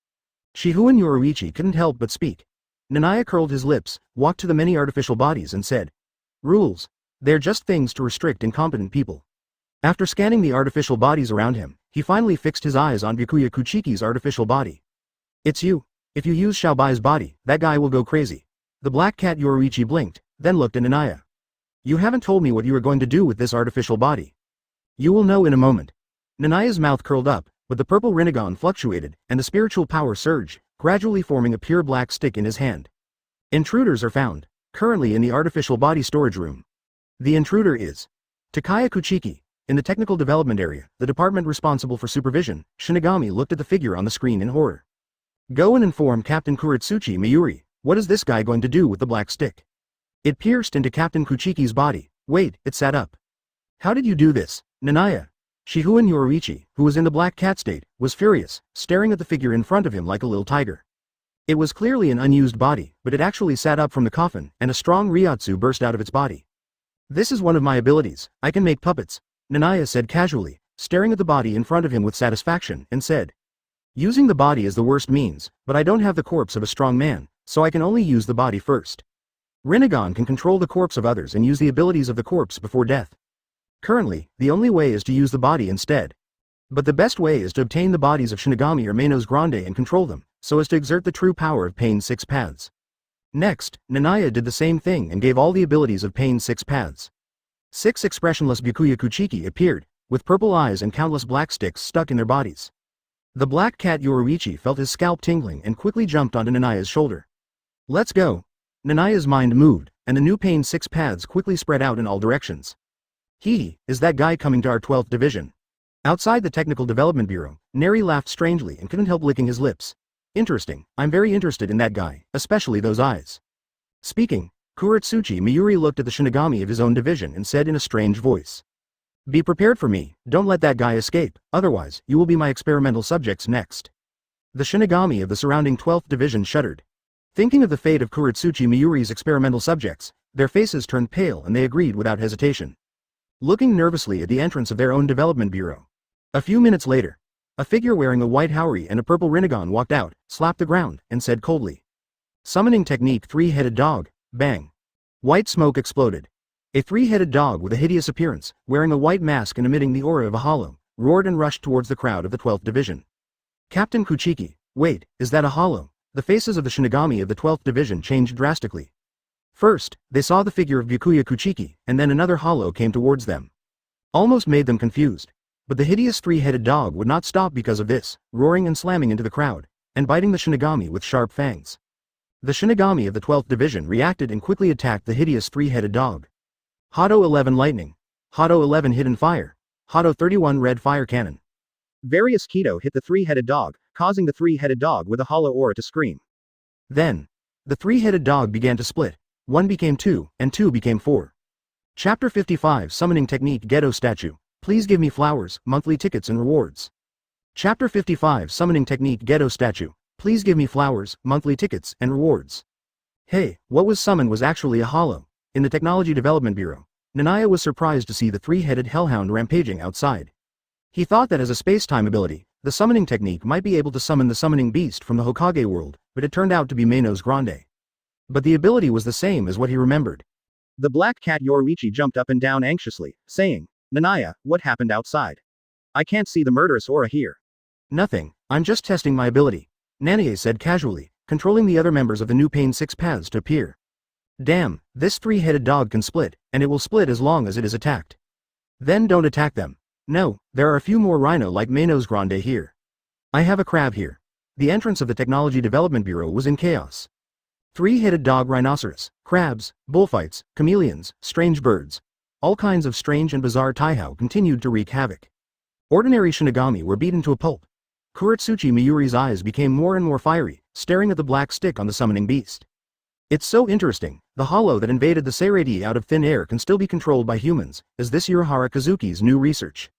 Shihuan Yoruichi couldn't help but speak. Naya curled his lips, walked to the many artificial bodies and said, "Rules. They're just things to restrict incompetent people." After scanning the artificial bodies around him, he finally fixed his eyes on Byakuya Kuchiki's artificial body. "It's you. If you use Xiaobai's body, that guy will go crazy." The black cat Yoruichi blinked, then looked at Naya. "You haven't told me what you are going to do with this artificial body." "You will know in a moment." Naya's mouth curled up, but the purple Rinnegan fluctuated, and the spiritual power surged, gradually forming a pure black stick in his hand. Intruders are found, currently in the artificial body storage room. The intruder is Takaya Kuchiki. In the technical development area, the department responsible for supervision, Shinigami looked at the figure on the screen in horror. "Go and inform Captain Kuretsuchi Miyuri, what is this guy going to do with the black stick?" It pierced into Captain Kuchiki's body. Wait, it sat up. "How did you do this, Naya?" Shihuan Yoruichi, who was in the black cat state, was furious, staring at the figure in front of him like a little tiger. It was clearly an unused body, but it actually sat up from the coffin, and a strong ryatsu burst out of its body. "This is one of my abilities, I can make puppets," Naya said casually, staring at the body in front of him with satisfaction, and said, "Using the body is the worst means, but I don't have the corpse of a strong man, so I can only use the body first. Rinnegan can control the corpse of others and use the abilities of the corpse before death. Currently, the only way is to use the body instead. But the best way is to obtain the bodies of Shinigami or Manos Grande and control them, so as to exert the true power of Pain 6 Paths." Next, Naya did the same thing and gave all the abilities of Pain 6 Paths. 6 expressionless Byakuya Kuchiki appeared, with purple eyes and countless black sticks stuck in their bodies. The black cat Yoruichi felt his scalp tingling and quickly jumped onto Naya's shoulder. "Let's go." Naya's mind moved, and the new Pain 6 Paths quickly spread out in all directions. Is that guy coming to our 12th division?" Outside the Technical Development Bureau, Neri laughed strangely and couldn't help licking his lips. "Interesting, I'm very interested in that guy, especially those eyes." Speaking, Kuretsuchi Miyuri looked at the Shinigami of his own division and said in a strange voice, "Be prepared for me, don't let that guy escape, otherwise, you will be my experimental subjects next." The Shinigami of the surrounding 12th division shuddered. Thinking of the fate of Kuretsuchi Miyuri's experimental subjects, their faces turned pale and they agreed without hesitation. Looking nervously at the entrance of their own development bureau. A few minutes later, a figure wearing a white haori and a purple Rinnegan walked out, slapped the ground, and said coldly, "Summoning technique 3-headed dog." Bang. White smoke exploded. A 3-headed dog with a hideous appearance, wearing a white mask and emitting the aura of a hollow, roared and rushed towards the crowd of the 12th division. Captain Kuchiki, wait, is that a hollow? The faces of the Shinigami of the 12th division changed drastically. First, they saw the figure of Byakuya Kuchiki, and then another hollow came towards them. Almost made them confused. But the hideous 3-headed dog would not stop because of this, roaring and slamming into the crowd, and biting the Shinigami with sharp fangs. The Shinigami of the 12th division reacted and quickly attacked the hideous 3-headed dog. Hado 11 Lightning. Hado 11 Hidden Fire. Hado 31 Red Fire Cannon. Various Kido hit the 3-headed dog, causing the 3-headed dog with a hollow aura to scream. Then, the 3-headed dog began to split. 1 became 2, and 2 became 4. Chapter 55 Summoning Technique Ghetto Statue. Please give me flowers, monthly tickets and rewards. Chapter 55 Summoning Technique Ghetto Statue. Please give me flowers, monthly tickets, and rewards. Hey, what was summoned was actually a hollow. In the Technology Development Bureau, Naya was surprised to see the 3-headed hellhound rampaging outside. He thought that as a space-time ability, the summoning technique might be able to summon the summoning beast from the Hokage world, but it turned out to be Manos Grande. But the ability was the same as what he remembered. The black cat Yoruichi jumped up and down anxiously, saying, "Naya, what happened outside? I can't see the murderous aura here." "Nothing, I'm just testing my ability," Naya said casually, controlling the other members of the new Pain 6 Paths to appear. "Damn, this 3-headed dog can split, and it will split as long as it is attacked." "Then don't attack them." "No, there are a few more rhino like Manos Grande here. I have a crab here." The entrance of the Technology Development Bureau was in chaos. 3-headed dog rhinoceros, crabs, bullfights, chameleons, strange birds. All kinds of strange and bizarre taihao continued to wreak havoc. Ordinary Shinigami were beaten to a pulp. Kuretsuchi Miyuri's eyes became more and more fiery, staring at the black stick on the summoning beast. "It's so interesting, the hollow that invaded the Seirei out of thin air can still be controlled by humans, is this Uruhara Kazuki's new research?"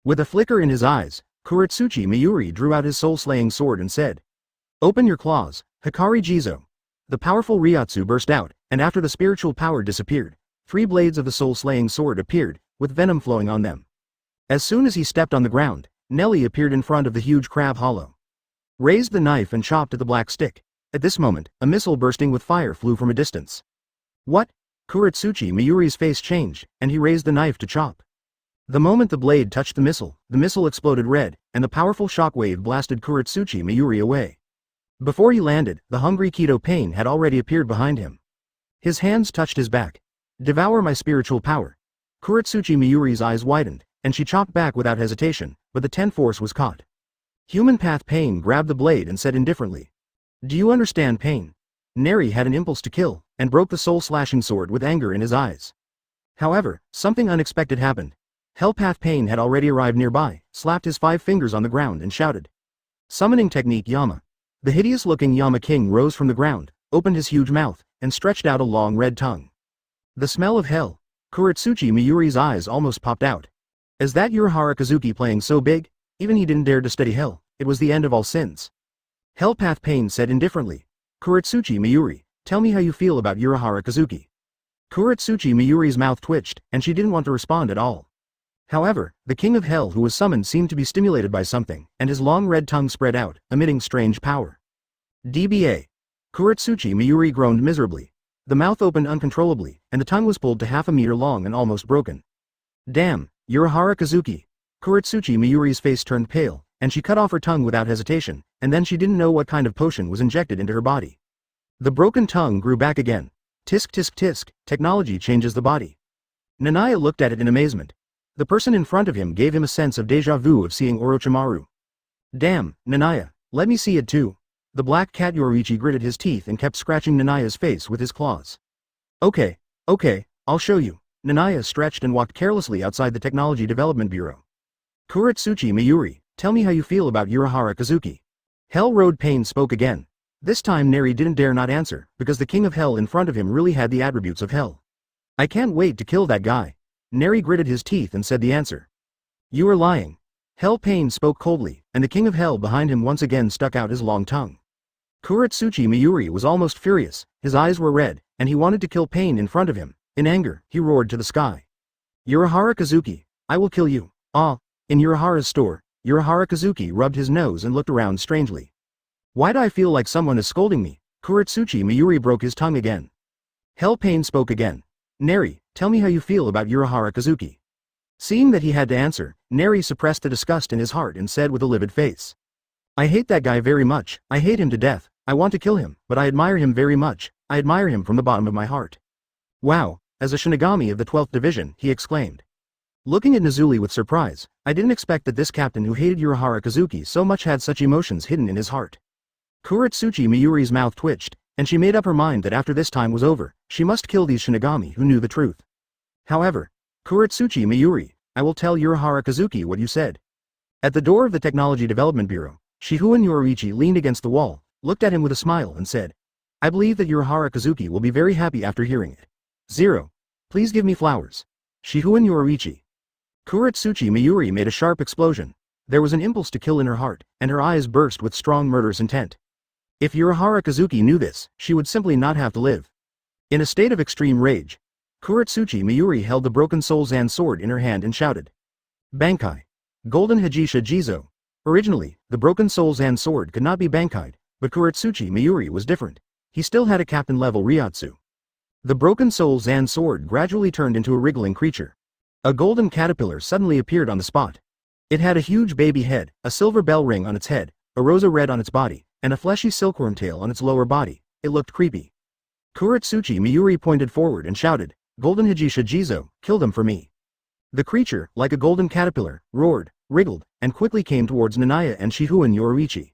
With a flicker in his eyes, Kuretsuchi Miyuri drew out his soul-slaying sword and said, "Open your claws, Hikari Jizo." The powerful Ryūjin burst out, and after the spiritual power disappeared, 3 blades of the soul-slaying sword appeared, with venom flowing on them. As soon as he stepped on the ground, Nelly appeared in front of the huge crab hollow. Raised the knife and chopped at the black stick. At this moment, a missile bursting with fire flew from a distance. What? Kurotsuchi Miyuri's face changed, and he raised the knife to chop. The moment the blade touched the missile exploded red, and the powerful shockwave blasted Kurotsuchi Miyuri away. Before he landed, the hungry Keto Pain had already appeared behind him. His hands touched his back. Devour my spiritual power. Kurotsuchi Miyuri's eyes widened, and she chopped back without hesitation, but the 10 force was caught. Human Path Pain grabbed the blade and said indifferently, "Do you understand pain?" Neri had an impulse to kill, and broke the soul-slashing sword with anger in his eyes. However, something unexpected happened. Hell Path Pain had already arrived nearby, slapped his 5 fingers on the ground and shouted, "Summoning technique Yama." The hideous-looking Yama King rose from the ground, opened his huge mouth, and stretched out a long red tongue. The smell of hell. Kurotsuchi Miyuri's eyes almost popped out. Is that Urahara Kazuki playing so big? Even he didn't dare to study hell, it was the end of all sins. Hell Path Pain said indifferently, "Kurotsuchi Miyuri, tell me how you feel about Urahara Kazuki." Kurotsuchi Miyuri's mouth twitched, and she didn't want to respond at all. However, the King of Hell who was summoned seemed to be stimulated by something, and his long red tongue spread out, emitting strange power. DBA. Kurotsuchi Miyuri groaned miserably. The mouth opened uncontrollably, and the tongue was pulled to half a meter long and almost broken. Damn, Urahara Kazuki. Kurotsuchi Miyuri's face turned pale, and she cut off her tongue without hesitation, and then she didn't know what kind of potion was injected into her body. The broken tongue grew back again. Tisk tisk tisk, technology changes the body. Naya looked at it in amazement. The person in front of him gave him a sense of déjà vu of seeing Orochimaru. Damn, Naya, let me see it too. The black cat Yoruichi gritted his teeth and kept scratching Naya's face with his claws. Okay, I'll show you. Naya stretched and walked carelessly outside the Technology Development Bureau. Kurotsuchi Miyuri, tell me how you feel about Urahara Kazuki. Hell Road Pain spoke again. This time Neri didn't dare not answer, because the King of Hell in front of him really had the attributes of hell. I can't wait to kill that guy. Neri gritted his teeth and said the answer. You are lying. Hell Pain spoke coldly, and the King of Hell behind him once again stuck out his long tongue. Kurotsuchi Miyuri was almost furious, his eyes were red, and he wanted to kill Pain in front of him. In anger, he roared to the sky. Urahara Kazuki, I will kill you. Ah, in Urahara's store, Urahara Kazuki rubbed his nose and looked around strangely. Why do I feel like someone is scolding me? Kurotsuchi Miyuri broke his tongue again. Hell Pain spoke again. Neri, tell me how you feel about Urahara Kazuki. Seeing that he had to answer, Neri suppressed the disgust in his heart and said with a livid face. I hate that guy very much, I hate him to death, I want to kill him, but I admire him very much, I admire him from the bottom of my heart. Wow, as a Shinigami of the 12th Division, he exclaimed. Looking at Nozuli with surprise, I didn't expect that this captain who hated Urahara Kazuki so much had such emotions hidden in his heart. Kurotsuchi Miyuri's mouth twitched, and she made up her mind that after this time was over, she must kill these Shinigami who knew the truth. However, Kurotsuchi Miyuri, I will tell Urahara Kazuki what you said. At the door of the Technology Development Bureau, Shihouen Yoruichi leaned against the wall, looked at him with a smile and said, I believe that Urahara Kazuki will be very happy after hearing it. 0. Please give me flowers. Shihouen Yoruichi. Kurotsuchi Miyuri made a sharp explosion. There was an impulse to kill in her heart, and her eyes burst with strong murderous intent. If Urahara Kazuki knew this, she would simply not have to live. In a state of extreme rage, Kurotsuchi Miyuri held the broken Soul Zan sword in her hand and shouted. Bankai. Golden Hajisha Jizo. Originally, the broken Soul Zan sword could not be bankai'd, but Kurotsuchi Miyuri was different. He still had a captain-level Ryūjin. The broken Soul Zan sword gradually turned into a wriggling creature. A golden caterpillar suddenly appeared on the spot. It had a huge baby head, a silver bell ring on its head, a rosa red on its body, and a fleshy silkworm tail on its lower body. It looked creepy. Kurotsuchi Miyuri pointed forward and shouted, Golden Hajisha Jizo, kill them for me. The creature, like a golden caterpillar, roared, wriggled, and quickly came towards Naya and Shihouen Yoruichi.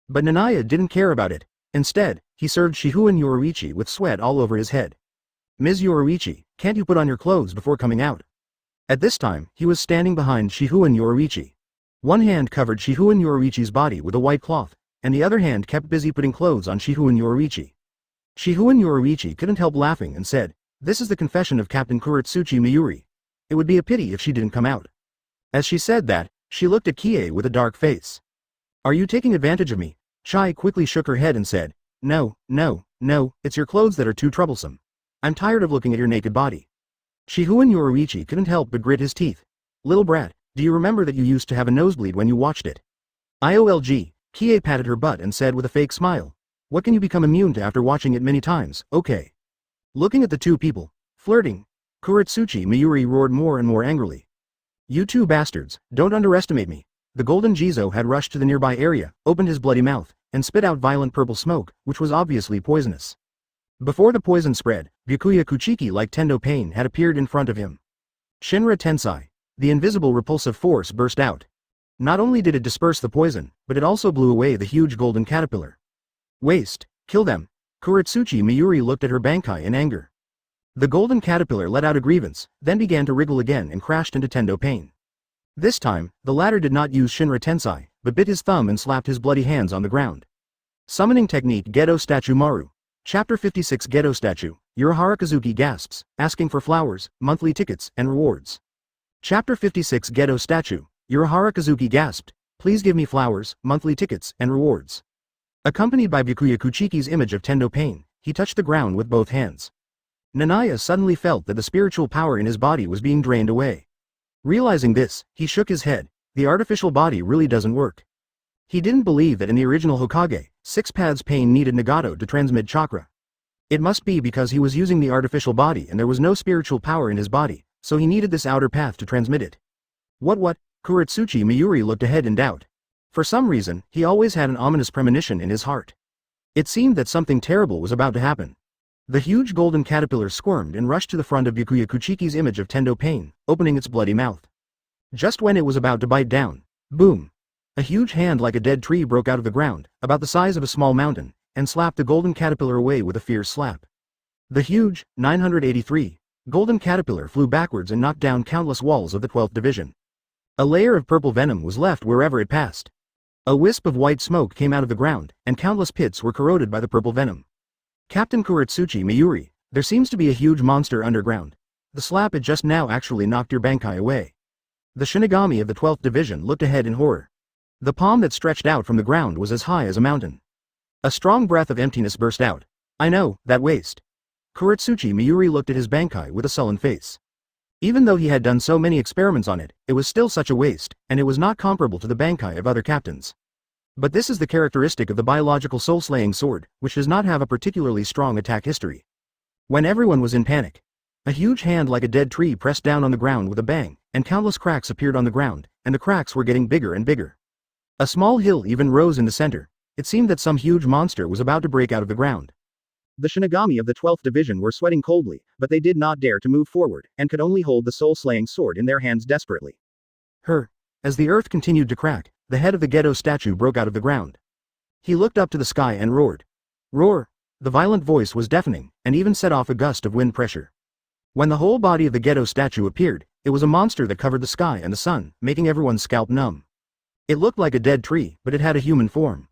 But Naya didn't care about it. Instead, he served Shihouen Yoruichi with sweat all over his head. Ms. Yoruichi, can't you put on your clothes before coming out? At this time, he was standing behind Shihouen Yoruichi. One hand covered Shihouen Yoruichi's body with a white cloth, and the other hand kept busy putting clothes on Shihouen Yoruichi. Shihouen Yoruichi couldn't help laughing and said, This is the confession of Captain Kurotsuchi Miyuri. It would be a pity if she didn't come out. As she said that, she looked at Kie with a dark face. Are you taking advantage of me? Chai quickly shook her head and said, No, No, it's your clothes that are too troublesome. I'm tired of looking at your naked body. Shihoin Yoruichi couldn't help but grit his teeth. Little brat, do you remember that you used to have a nosebleed when you watched it? IOLG, Kie patted her butt and said with a fake smile. What can you become immune to after watching it many times, okay? Looking at the two people, flirting, Kuretsuchi Mayuri roared more and more angrily. You two bastards, don't underestimate me. The golden Jizo had rushed to the nearby area, opened his bloody mouth, and spit out violent purple smoke, which was obviously poisonous. Before the poison spread, Byakuya Kuchiki like Tendo Pain had appeared in front of him. Shinra Tensei, the invisible repulsive force burst out. Not only did it disperse the poison, but it also blew away the huge golden caterpillar. Waste, kill them. Kuretsuchi Mayuri looked at her Bankai in anger. The golden caterpillar let out a grievance, then began to wriggle again and crashed into Tendo Pain. This time, the latter did not use Shinra Tensei, but bit his thumb and slapped his bloody hands on the ground. Summoning technique Ghetto Statue Maru. Chapter 56 Ghetto Statue, Urahara Kazuki gasps, asking for flowers, monthly tickets, and rewards. Chapter 56 Ghetto Statue, Urahara Kazuki gasped, please give me flowers, monthly tickets, and rewards. Accompanied by Byakuya Kuchiki's image of Tendo Pain, he touched the ground with both hands. Naya suddenly felt that the spiritual power in his body was being drained away. Realizing this, he shook his head. The artificial body really doesn't work. He didn't believe that in the original Hokage, 6 paths pain needed Nagato to transmit chakra. It must be because he was using the artificial body and there was no spiritual power in his body, so he needed this outer path to transmit it. What? Kuretsuchi Mayuri looked ahead in doubt. For some reason, he always had an ominous premonition in his heart. It seemed that something terrible was about to happen. The huge golden caterpillar squirmed and rushed to the front of Byakuya Kuchiki's image of Tendo Pain, opening its bloody mouth. Just when it was about to bite down, boom! A huge hand like a dead tree broke out of the ground, about the size of a small mountain, and slapped the golden caterpillar away with a fierce slap. The huge, 983, golden caterpillar flew backwards and knocked down countless walls of the 12th division. A layer of purple venom was left wherever it passed. A wisp of white smoke came out of the ground, and countless pits were corroded by the purple venom. Captain Kuretsuchi Mayuri, there seems to be a huge monster underground. The slap it just now actually knocked your Bankai away. The Shinigami of the 12th division looked ahead in horror. The palm that stretched out from the ground was as high as a mountain. A strong breath of emptiness burst out. I know, that waste. Kuretsuchi Mayuri looked at his Bankai with a sullen face. Even though he had done so many experiments on it, it was still such a waste, and it was not comparable to the Bankai of other captains. But this is the characteristic of the biological soul-slaying sword, which does not have a particularly strong attack history. When everyone was in panic, a huge hand like a dead tree pressed down on the ground with a bang, and countless cracks appeared on the ground, and the cracks were getting bigger and bigger. A small hill even rose in the center. It seemed that some huge monster was about to break out of the ground. The Shinigami of the 12th division were sweating coldly, but they did not dare to move forward, and could only hold the soul-slaying sword in their hands desperately. As the earth continued to crack, the head of the Ghetto statue broke out of the ground. He looked up to the sky and roared. Roar! The violent voice was deafening, and even set off a gust of wind pressure. When the whole body of the Ghetto statue appeared, it was a monster that covered the sky and the sun, making everyone's scalp numb. It looked like a dead tree, but it had a human form.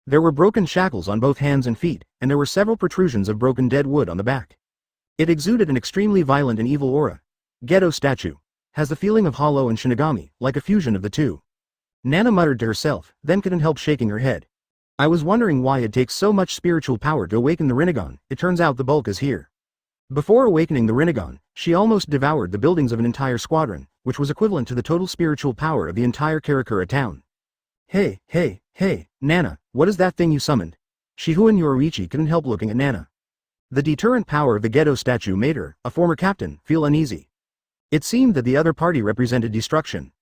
There were broken shackles on both hands and feet, and there were several protrusions of broken dead wood on the back. It exuded an extremely violent and evil aura. Ghetto statue has the feeling of Hollow and Shinigami, like a fusion of the two. Nana muttered to herself, then couldn't help shaking her head. I was wondering why it takes so much spiritual power to awaken the Rinnegan. It turns out the bulk is here. Before awakening the Rinnegan, she almost devoured the buildings of an entire squadron, which was equivalent to the total spiritual power of the entire Karakura Town. Hey, Nana, what is that thing you summoned? Shihoin Yoruichi couldn't help looking at Nana. The deterrent power of the Ghetto statue made her, a former captain, feel uneasy. It seemed that the other party represented destruction.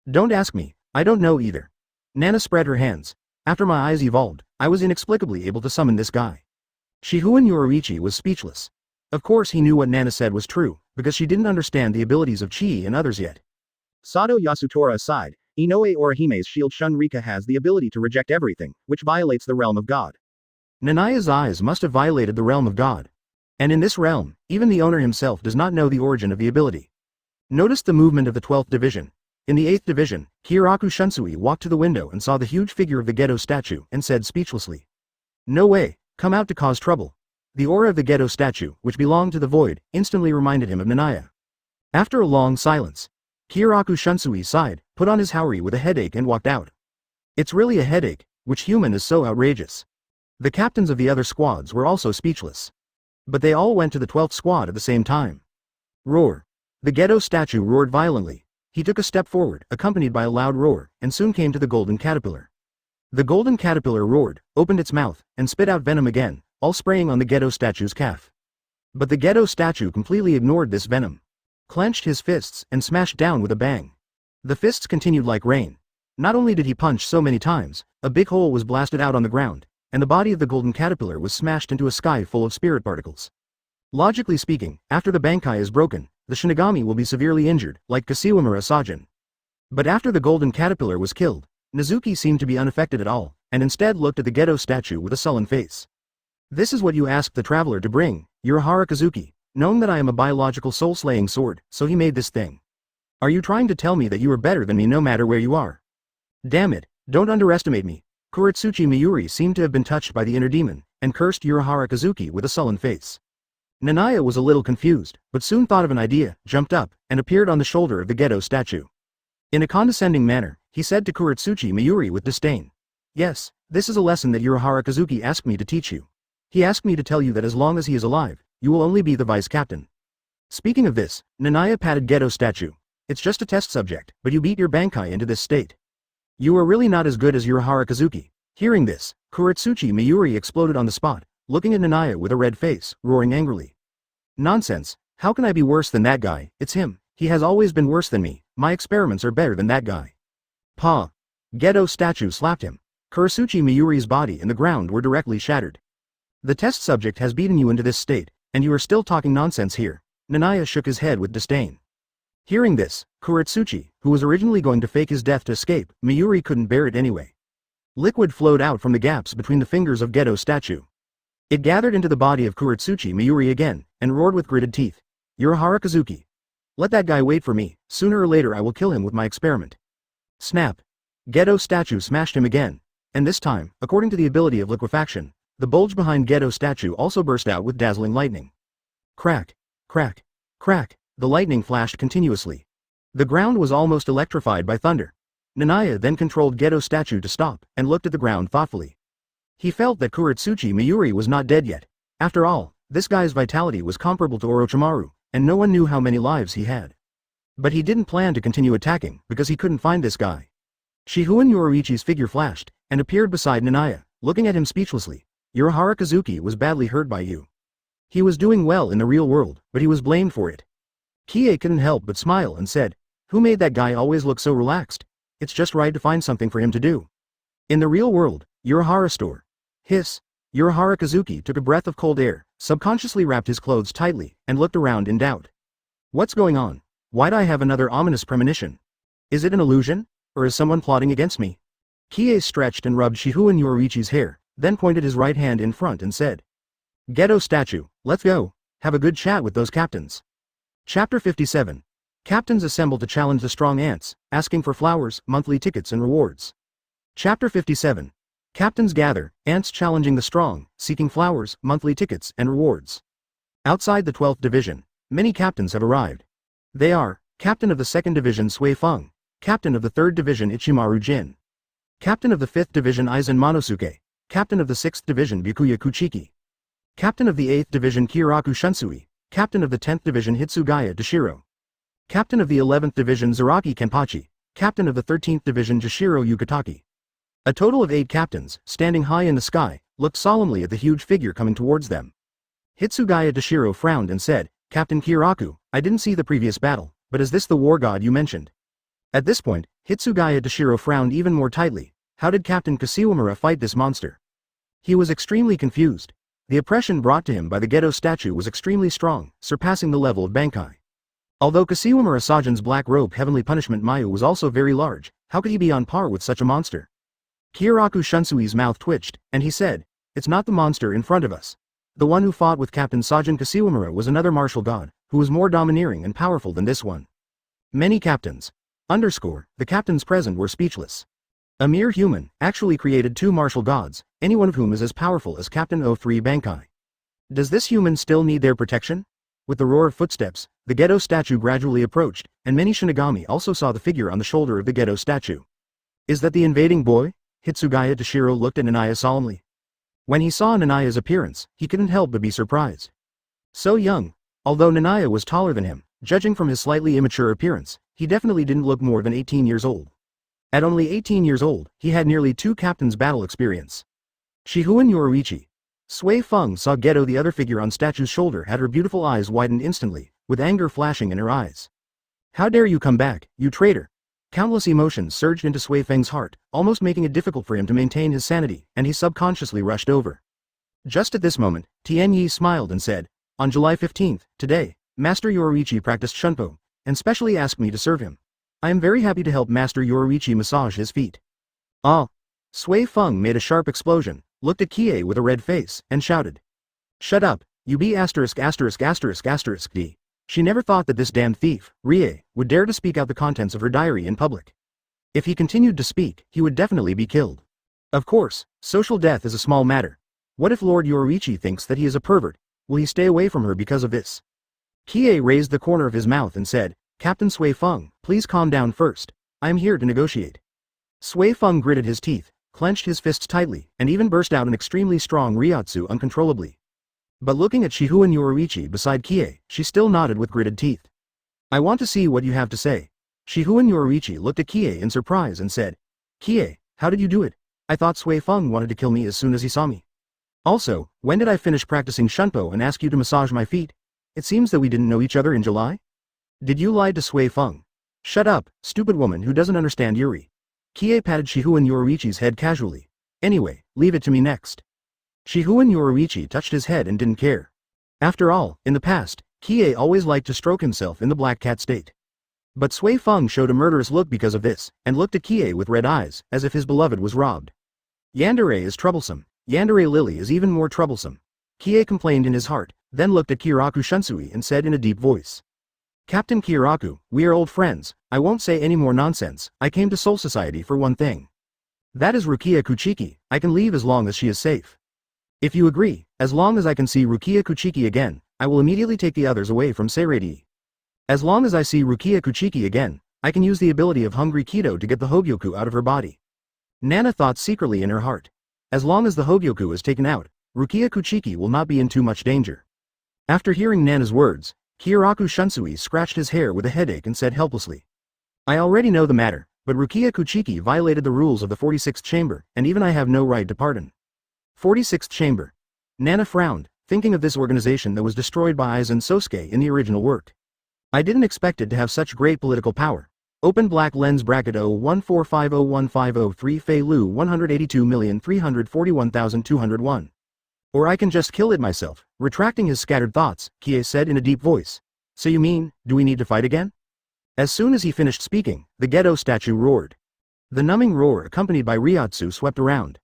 Don't ask me, I don't know either. Nana spread her hands. After my eyes evolved, I was inexplicably able to summon this guy. Shihoin Yoruichi was speechless. Of course he knew what Nana said was true, because she didn't understand the abilities of Chi and others yet. Sato Yasutora aside, Inoue Orihime's shield Shunrika has the ability to reject everything, which violates the realm of God. Nanaya's eyes must have violated the realm of God. And in this realm, even the owner himself does not know the origin of the ability. Notice the movement of the 12th division. In the 8th division, Kyoka Suigetsu walked to the window and saw the huge figure of the Ghetto statue and said speechlessly. No way, come out to cause trouble. The aura of the Ghetto statue, which belonged to the void, instantly reminded him of Naya. After a long silence, Kyoka Suigetsu sighed, put on his haori with a headache and walked out. It's really a headache, which human is so outrageous. The captains of the other squads were also speechless. But they all went to the 12th squad at the same time. Roar. The Ghetto statue roared violently. He took a step forward, accompanied by a loud roar, and soon came to the golden caterpillar. The golden caterpillar roared, opened its mouth, and spit out venom again, all spraying on the Ghetto statue's calf. But the Ghetto statue completely ignored this venom, clenched his fists, and smashed down with a bang. The fists continued like rain. Not only did he punch so many times, a big hole was blasted out on the ground, and the body of the golden caterpillar was smashed into a sky full of spirit particles. Logically speaking, after the Bankai is broken, the Shinigami will be severely injured, like Kashiwamura Sajin. But after the golden caterpillar was killed, Nezuki seemed to be unaffected at all, and instead looked at the Ghetto statue with a sullen face. This is what you asked the traveler to bring, Urahara Kazuki, knowing that I am a biological soul-slaying sword, so he made this thing. Are you trying to tell me that you are better than me no matter where you are? Damn it, don't underestimate me. Kuretsuchi Miyuri seemed to have been touched by the inner demon, and cursed Urahara Kazuki with a sullen face. Naya was a little confused, but soon thought of an idea, jumped up, and appeared on the shoulder of the Ghetto statue. In a condescending manner, he said to Kuretsuchi Miyuri with disdain. Yes, this is a lesson that Urahara Kazuki asked me to teach you. He asked me to tell you that as long as he is alive, you will only be the vice captain. Speaking of this, Naya patted Ghetto statue. It's just a test subject, but you beat your Bankai into this state. You are really not as good as Urahara Kazuki. Hearing this, Kuretsuchi Miyuri exploded on the spot, looking at Naya with a red face, roaring angrily. Nonsense, how can I be worse than that guy? It's him. He has always been worse than me. My experiments are better than that guy. Pa. Ghetto statue slapped him. Kuretsuchi Miyuri's body and the ground were directly shattered. The test subject has beaten you into this state, and you are still talking nonsense here. Naya shook his head with disdain. Hearing this, Kuretsuchi, who was originally going to fake his death to escape, Miyuri couldn't bear it anyway. Liquid flowed out from the gaps between the fingers of Ghetto statue. It gathered into the body of Kuretsuchi Miyuri again, and roared with gritted teeth. Urahara Kazuki. Let that guy wait for me, sooner or later I will kill him with my experiment. Snap. Ghetto statue smashed him again, and this time, according to the ability of liquefaction, the bulge behind Ghetto statue also burst out with dazzling lightning. Crack. Crack. Crack. The lightning flashed continuously. The ground was almost electrified by thunder. Naya then controlled Ghetto statue to stop, and looked at the ground thoughtfully. He felt that Kuretsuchi Miyuri was not dead yet. After all, this guy's vitality was comparable to Orochimaru, and no one knew how many lives he had. But he didn't plan to continue attacking, because he couldn't find this guy. Shihuan Yoruichi's figure flashed, and appeared beside Naya, looking at him speechlessly. Urahara Kazuki was badly hurt by you. He was doing well in the real world, but he was blamed for it. Kie couldn't help but smile and said, who made that guy always look so relaxed? It's just right to find something for him to do. In the real world, Urahara store. Hiss. Urahara Kazuki took a breath of cold air, subconsciously wrapped his clothes tightly, and looked around in doubt. What's going on? Why'd I have another ominous premonition? Is it an illusion? Or is someone plotting against me? Kie stretched and rubbed Shihuan Yoruichi's hair, then pointed his right hand in front and said. Ghetto statue, let's go. Have a good chat with those captains. Chapter 57. Captains assemble to challenge the strong ants, asking for flowers, monthly tickets and rewards. Chapter 57. Captains gather, ants challenging the strong, seeking flowers, monthly tickets and rewards. Outside the 12th division, many captains have arrived. They are, Captain of the 2nd Division Sui Feng, Captain of the 3rd Division Ichimaru Jin, Captain of the 5th Division Aizen Monosuke, Captain of the 6th Division Byakuya Kuchiki, Captain of the 8th Division Kyoraku Shunsui, Captain of the 10th Division Hitsugaya Dashiro, Captain of the 11th Division Zaraki Kenpachi, Captain of the 13th Division Jashiro Yukataki. A total of 8 captains, standing high in the sky, looked solemnly at the huge figure coming towards them. Hitsugaya Dashiro frowned and said, Captain Kyoraku, I didn't see the previous battle, but is this the war god you mentioned? At this point, Hitsugaya Dashiro frowned even more tightly. How did Captain Kashiwamura fight this monster? He was extremely confused. The oppression brought to him by the Ghetto statue was extremely strong, surpassing the level of Bankai. Although Kashiwamura Sajin's black robe heavenly punishment Mayu was also very large, how could he be on par with such a monster? Kyoraku Shunsui's mouth twitched, and he said, it's not the monster in front of us. The one who fought with Captain Sajin Kashiwamura was another martial god, who was more domineering and powerful than this one. Many captains. The captains present were speechless. A mere human actually created 2 martial gods, any one of whom is as powerful as Captain O3 Bankai. Does this human still need their protection? With the roar of footsteps, the Ghetto statue gradually approached, and many Shinigami also saw the figure on the shoulder of the Ghetto statue. Is that the invading boy? Hitsugaya Dashiro looked at Naya solemnly. When he saw Nanaya's appearance, he couldn't help but be surprised. So young. Although Naya was taller than him, judging from his slightly immature appearance, he definitely didn't look more than 18 years old. At only 18 years old, he had nearly 2 captains' battle experience. Shihuan yoruichi. Sui Feng saw Ghetto. The other figure on statue's shoulder had her beautiful eyes widened instantly, with anger flashing in her eyes. How dare you come back, you traitor! Countless emotions surged into Sui Feng's heart, almost making it difficult for him to maintain his sanity, and he subconsciously rushed over. Just at this moment, Tianyi smiled and said, "On July 15th, today, Master Yoruichi practiced Shunpo, and specially asked me to serve him. I am very happy to help Master Yoruichi massage his feet." Ah! Sui Feng made a sharp explosion, looked at Kie with a red face, and shouted. "Shut up, you be **************. She never thought that this damned thief, Rie, would dare to speak out the contents of her diary in public. If he continued to speak, he would definitely be killed. Of course, social death is a small matter. What if Lord Yoruichi thinks that he is a pervert? Will he stay away from her because of this?" Kie raised the corner of his mouth and said, "Captain Sui Feng, please calm down first. I am here to negotiate." Sui Feng gritted his teeth, clenched his fists tightly, and even burst out an extremely strong Ryatsu uncontrollably. But looking at Shihuan yoruichi beside Kie, she still nodded with gritted teeth. "I want to see what you have to say." Shihuan yoruichi looked at Kie in surprise and said, "Kie, how did you do it? I thought Sui Feng wanted to kill me as soon as he saw me. Also, when did I finish practicing Shunpo and ask you to massage my feet? It seems that we didn't know each other in July? Did you lie to Sui Feng?" "Shut up, stupid woman who doesn't understand Yuri." Kie patted Shihuan yoruichi's head casually. "Anyway, leave it to me next." Shihuan yoruichi touched his head and didn't care. After all, in the past, Kie always liked to stroke himself in the black cat state. But Sui Feng showed a murderous look because of this, and looked at Kie with red eyes, as if his beloved was robbed. "Yandere is troublesome. Yandere Lily is even more troublesome." Kie complained in his heart, then looked at Kiraku Shunsui and said in a deep voice. "Captain Kiraku, we are old friends, I won't say any more nonsense. I came to Soul Society for one thing. That is Rukia Kuchiki. I can leave as long as she is safe. If you agree, as long as I can see Rukia Kuchiki again, I will immediately take the others away from Seirei. As long as I see Rukia Kuchiki again, I can use the ability of Hungry Kido to get the Hōgyoku out of her body." Nana thought secretly in her heart. As long as the Hōgyoku is taken out, Rukia Kuchiki will not be in too much danger. After hearing Nana's words, Kiraku Shunsui scratched his hair with a headache and said helplessly. "I already know the matter, but Rukia Kuchiki violated the rules of the 46th chamber, and even I have no right to pardon." 46th chamber. Nana frowned, thinking of this organization that was destroyed by Aizen Sōsuke in the original work. "I didn't expect it to have such great political power." Open black lens bracket 014501503 Fei Lu 182,341,201. "Or I can just kill it myself." Retracting his scattered thoughts, Kie said in a deep voice. "So you mean, do we need to fight again?" As soon as he finished speaking, the Ghetto statue roared. The numbing roar accompanied by Ryatsu swept around.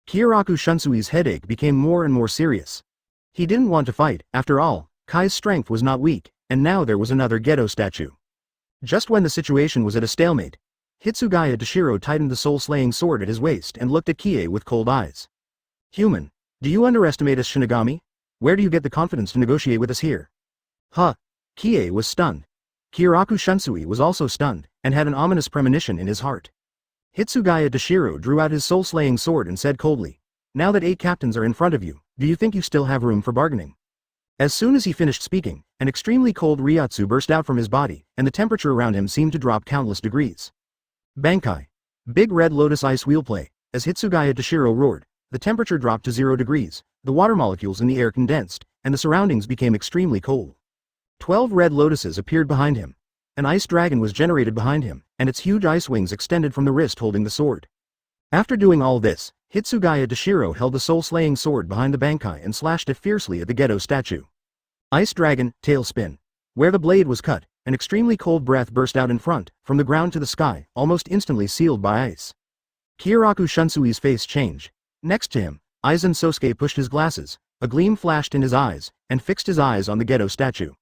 Kiraku Shunsui's headache became more and more serious. He didn't want to fight, after all, Kai's strength was not weak, and now there was another Ghetto statue. Just when the situation was at a stalemate, Hitsugaya Toshiro tightened the soul-slaying sword at his waist and looked at Kie with cold eyes. "Human, do you underestimate us, Shinigami? Where do you get the confidence to negotiate with us here?" Huh. Kie was stunned. Kiraku Shunsui was also stunned, and had an ominous premonition in his heart. Hitsugaya Toshiro drew out his soul-slaying sword and said coldly, "Now that 8 captains are in front of you, do you think you still have room for bargaining?" As soon as he finished speaking, an extremely cold Ryatsu burst out from his body, and the temperature around him seemed to drop countless degrees. Bankai. Big red lotus ice wheel play. As Hitsugaya Toshiro roared, the temperature dropped to 0 degrees, the water molecules in the air condensed, and the surroundings became extremely cold. 12 red lotuses appeared behind him. An ice dragon was generated behind him, and its huge ice wings extended from the wrist holding the sword. After doing all this, Hitsugaya Toshiro held the soul-slaying sword behind the Bankai and slashed it fiercely at the Ghetto statue. Ice dragon, tail spin. Where the blade was cut, an extremely cold breath burst out in front, from the ground to the sky, almost instantly sealed by ice. Kiraku Shunsui's face changed. Next to him, Aizen Sōsuke pushed his glasses, a gleam flashed in his eyes, and fixed his eyes on the Ghetto statue.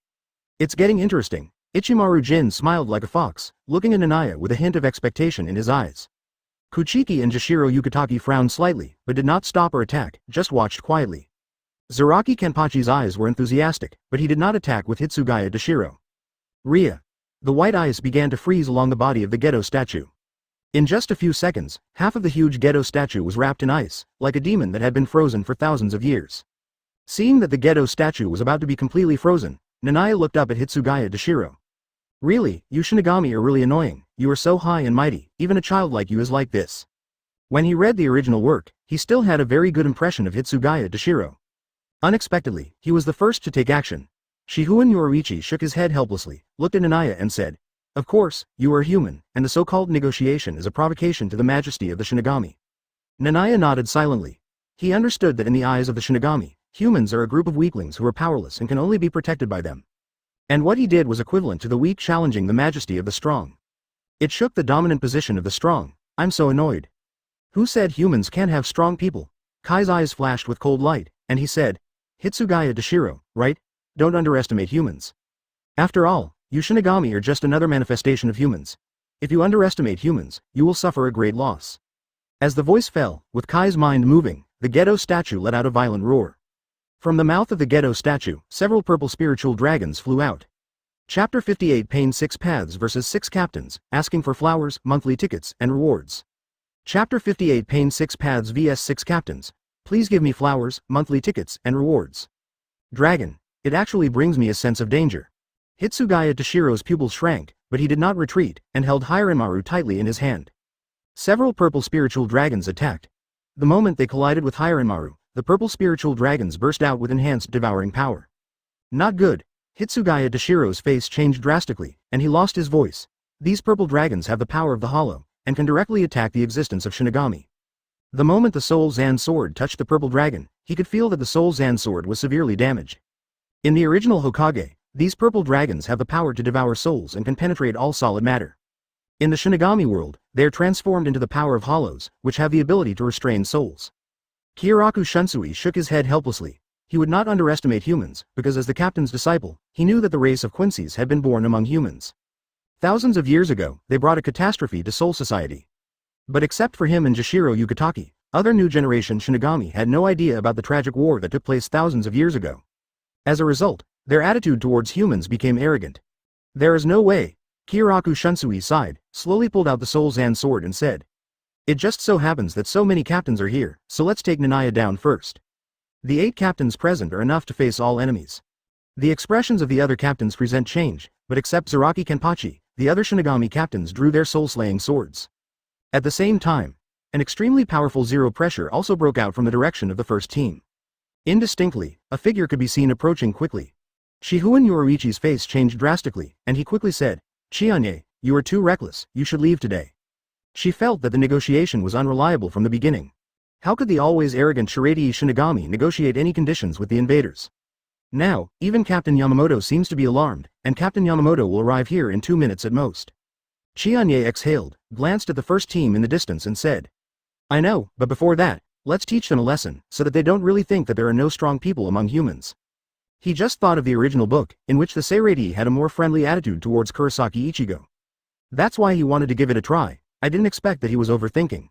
"It's getting interesting." Ichimaru Jin smiled like a fox, looking at Naya with a hint of expectation in his eyes. Kuchiki and Jashiro Yukitaki frowned slightly, but did not stop or attack, just watched quietly. Zaraki Kenpachi's eyes were enthusiastic, but he did not attack with Hitsugaya Toshiro. Ria. The white ice began to freeze along the body of the Ghetto statue. In just a few seconds, half of the huge Ghetto statue was wrapped in ice, like a demon that had been frozen for thousands of years. Seeing that the Ghetto statue was about to be completely frozen, Naya looked up at Hitsugaya Dashiro. Really, you Shinigami are really annoying, you are so high and mighty, even a child like you is like this. When he read the original work, he still had a very good impression of Hitsugaya Dashiro. Unexpectedly, he was the first to take action. Shihuan Yoruichi shook his head helplessly, looked at Naya and said, "Of course, you are human, and the so-called negotiation is a provocation to the majesty of the Shinigami." Naya nodded silently. He understood that in the eyes of the Shinigami, humans are a group of weaklings who are powerless and can only be protected by them. And what he did was equivalent to the weak challenging the majesty of the strong. It shook the dominant position of the strong. I'm so annoyed. Who said humans can't have strong people? Kai's eyes flashed with cold light, and he said, Hitsugaya Dashiro, right? Don't underestimate humans. After all, you Shinigami are just another manifestation of humans. If you underestimate humans, you will suffer a great loss. As the voice fell, with Kai's mind moving, the Ghetto statue let out a violent roar. From the mouth of the Ghetto statue, several purple spiritual dragons flew out. Chapter 58 Pain 6 Paths vs 6 Captains, asking for flowers, monthly tickets, and rewards. Chapter 58 Pain 6 Paths vs 6 Captains. Please give me flowers, monthly tickets, and rewards. Dragon, it actually brings me a sense of danger. Hitsugaya Dashiro's pupils shrank, but he did not retreat, and held Hiranmaru tightly in his hand. Several purple spiritual dragons attacked. The moment they collided with Hiranmaru, the purple spiritual dragons burst out with enhanced devouring power. Not good. Hitsugaya Dashiro's face changed drastically, and he lost his voice. These purple dragons have the power of the hollow, and can directly attack the existence of Shinigami. The moment the Soul Zan sword touched the purple dragon, he could feel that the Soul Zan sword was severely damaged. In the original Hokage, these purple dragons have the power to devour souls and can penetrate all solid matter. In the Shinigami world, they are transformed into the power of hollows, which have the ability to restrain souls. Kyoka Suigetsu shook his head helplessly. He would not underestimate humans, because as the captain's disciple, he knew that the race of Quincy's had been born among humans. Thousands of years ago, they brought a catastrophe to Soul Society. But except for him and Jashiro Yugataki, other new generation Shinigami had no idea about the tragic war that took place thousands of years ago. As a result, their attitude towards humans became arrogant. There is no way. Kyoka Suigetsu sighed, slowly pulled out the Soul Zan sword and said, "It just so happens that so many captains are here, so let's take Naya down first." The 8 captains present are enough to face all enemies. The expressions of the other captains present change, but except Zaraki Kenpachi, the other Shinigami captains drew their soul-slaying swords. At the same time, an extremely powerful zero pressure also broke out from the direction of the first team. Indistinctly, a figure could be seen approaching quickly. Shihuan Yoruichi's face changed drastically, and he quickly said, "Chianye, you are too reckless, you should leave today." She felt that the negotiation was unreliable from the beginning. How could the always arrogant Shiraitii Shinigami negotiate any conditions with the invaders? Now, even Captain Yamamoto seems to be alarmed, and Captain Yamamoto will arrive here in 2 minutes at most. Chianye exhaled, glanced at the first team in the distance and said, "I know, but before that, let's teach them a lesson, so that they don't really think that there are no strong people among humans." He just thought of the original book, in which the Shiraitii had a more friendly attitude towards Kurosaki Ichigo. That's why he wanted to give it a try. I didn't expect that he was overthinking.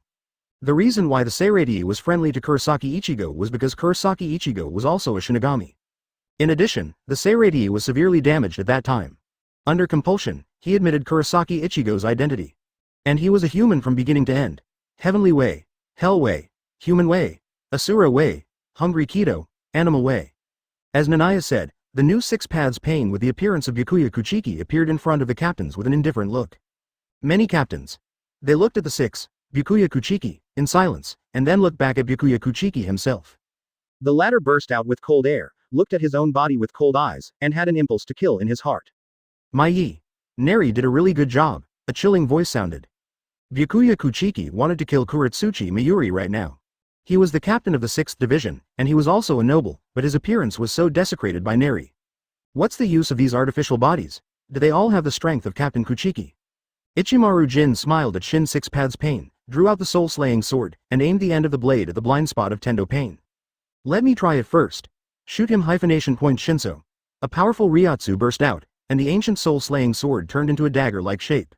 The reason why the Shiraitii was friendly to Kurosaki Ichigo was because Kurosaki Ichigo was also a Shinigami. In addition, the Shiraitii was severely damaged at that time. Under compulsion, he admitted Kurosaki Ichigo's identity. And he was a human from beginning to end. Heavenly way, Hell way, Human way, Asura way, Hungry Keto, Animal way. As Naya said, the new 6 Paths Pain with the appearance of Byakuya Kuchiki appeared in front of the captains with an indifferent look. Many captains. They looked at the 6, Byakuya Kuchiki, in silence, and then looked back at Byakuya Kuchiki himself. The latter burst out with cold air, looked at his own body with cold eyes, and had an impulse to kill in his heart. Mai. Neri did a really good job, a chilling voice sounded. Byakuya Kuchiki wanted to kill Kuretsuchi Mayuri right now. He was the captain of the 6th division, and he was also a noble, but his appearance was so desecrated by Neri. What's the use of these artificial bodies? Do they all have the strength of Captain Kuchiki? Ichimaru Jin smiled at Shin 6 Paths Pain, drew out the soul-slaying sword, and aimed the end of the blade at the blind spot of Tendo Pain. Let me try it first. Shoot him! Point Shinso. A powerful Ryatsu burst out, and the ancient soul-slaying sword turned into a dagger-like shape.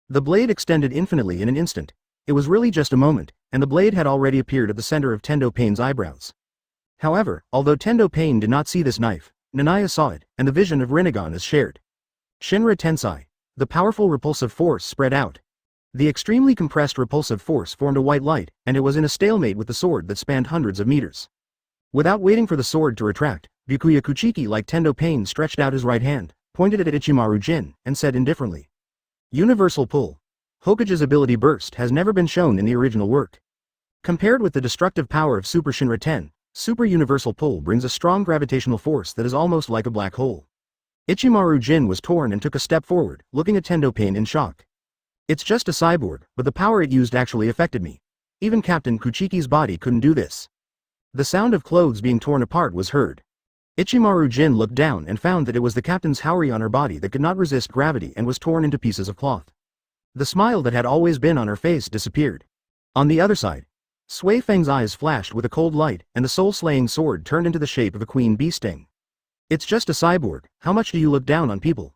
The blade extended infinitely in an instant. It was really just a moment, and the blade had already appeared at the center of Tendo Pain's eyebrows. However, although Tendo Pain did not see this knife, Naya saw it, and the vision of Rinnegan is shared. Shinra Tensai. The powerful repulsive force spread out. The extremely compressed repulsive force formed a white light, and it was in a stalemate with the sword that spanned hundreds of meters. Without waiting for the sword to retract, Byakuya Kuchiki like Tendo Pain stretched out his right hand, pointed it at Ichimaru Jin, and said indifferently. Universal Pull. Hokage's ability burst has never been shown in the original work. Compared with the destructive power of Super Shinra 10, Super Universal Pull brings a strong gravitational force that is almost like a black hole. Ichimaru Jin was torn and took a step forward, looking at Tendo Pain in shock. It's just a cyborg, but the power it used actually affected me. Even Captain Kuchiki's body couldn't do this. The sound of clothes being torn apart was heard. Ichimaru Jin looked down and found that it was the captain's haori on her body that could not resist gravity and was torn into pieces of cloth. The smile that had always been on her face disappeared. On the other side, Sui Feng's eyes flashed with a cold light, and the soul-slaying sword turned into the shape of a queen bee sting. It's just a cyborg, how much do you look down on people?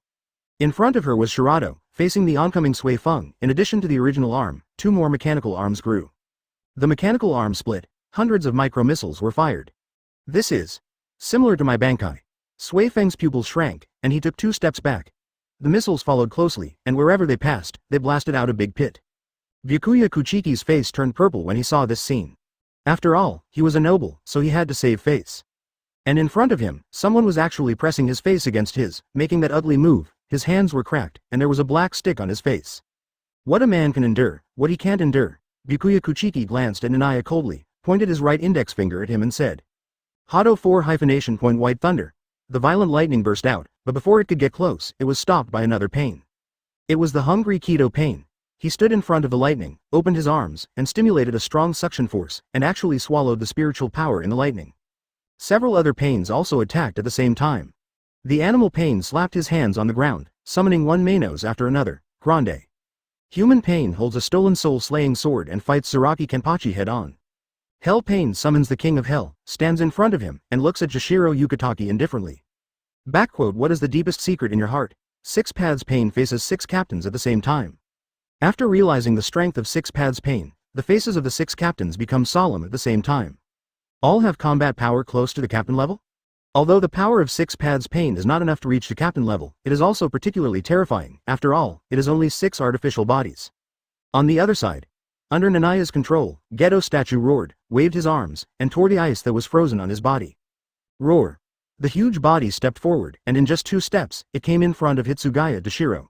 In front of her was Shirado, facing the oncoming Sui Feng. In addition to the original arm, 2 more mechanical arms grew. The mechanical arm split, hundreds of micro-missiles were fired. This is similar to my Bankai. Sui Feng's pupils shrank, and he took 2 steps back. The missiles followed closely, and wherever they passed, they blasted out a big pit. Byakuya Kuchiki's face turned purple when he saw this scene. After all, he was a noble, so he had to save face. And in front of him, someone was actually pressing his face against his, making that ugly move. His hands were cracked, and there was a black stick on his face. What a man can endure, what he can't endure. Byakuya Kuchiki glanced at Naya coldly, pointed his right index finger at him and said. Hado 4 hyphenation point white thunder. The violent lightning burst out, but before it could get close, it was stopped by another pain. It was the hungry Keto Pain. He stood in front of the lightning, opened his arms, and stimulated a strong suction force, and actually swallowed the spiritual power in the lightning. Several other pains also attacked at the same time. The animal Pain slapped his hands on the ground, summoning one Manos after another. Grande. Human Pain holds a stolen soul-slaying sword and fights Zaraki Kenpachi head-on. Hell Pain summons the King of Hell, stands in front of him, and looks at Jashiro Yukitaki indifferently. Backquote, what is the deepest secret in your heart? 6 Paths Pain faces 6 captains at the same time. After realizing the strength of 6 Paths Pain, the faces of the 6 captains become solemn at the same time. All have combat power close to the captain level? Although the power of 6 Paths Pain is not enough to reach the captain level, it is also particularly terrifying. After all, it is only 6 artificial bodies. On the other side, under Nanaya's control, Ghetto statue roared, waved his arms, and tore the ice that was frozen on his body. Roar. The huge body stepped forward, and in just 2 steps, it came in front of Hitsugaya Dashiro.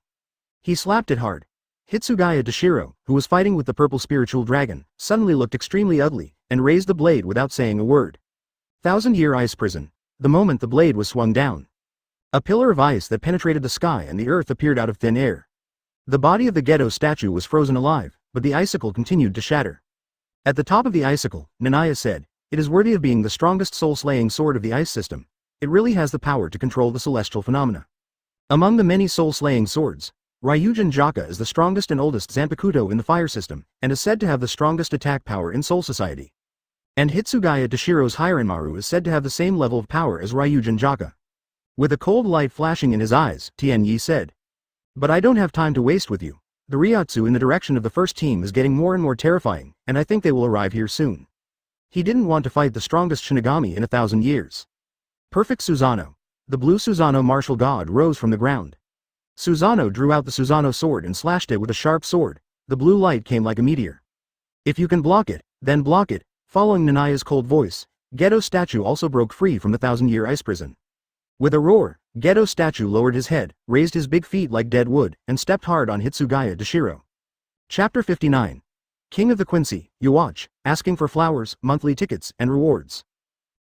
He slapped it hard. Hitsugaya Dashiro, who was fighting with the purple spiritual dragon, suddenly looked extremely ugly, and raised the blade without saying a word. 1,000-year ice prison. The moment the blade was swung down, a pillar of ice that penetrated the sky and the earth appeared out of thin air. The body of the Ghetto statue was frozen alive, but the icicle continued to shatter. At the top of the icicle, Naya said, it is worthy of being the strongest soul-slaying sword of the ice system. It really has the power to control the celestial phenomena. Among the many soul-slaying swords, Ryūjin Jakka is the strongest and oldest Zanpakuto in the fire system, and is said to have the strongest attack power in Soul Society. And Hitsugaya Dashiro's Hiranmaru is said to have the same level of power as Ryūjin Jakka. With a cold light flashing in his eyes, Tianyi said. But I don't have time to waste with you. The Ryatsu in the direction of the first team is getting more and more terrifying, and I think they will arrive here soon. He didn't want to fight the strongest Shinigami in 1,000 years. Perfect Susanoo. The blue Susanoo martial god rose from the ground. Susanoo drew out the Susanoo sword and slashed it with a sharp sword. The blue light came like a meteor. If you can block it, then block it. Following Nanaya's cold voice, Ghetto statue also broke free from the 1,000-year ice prison. With a roar, Ghetto statue lowered his head, raised his big feet like dead wood, and stepped hard on Hitsugaya Dashiro. Chapter 59. King of the Quincy, you watch, asking for flowers, monthly tickets, and rewards.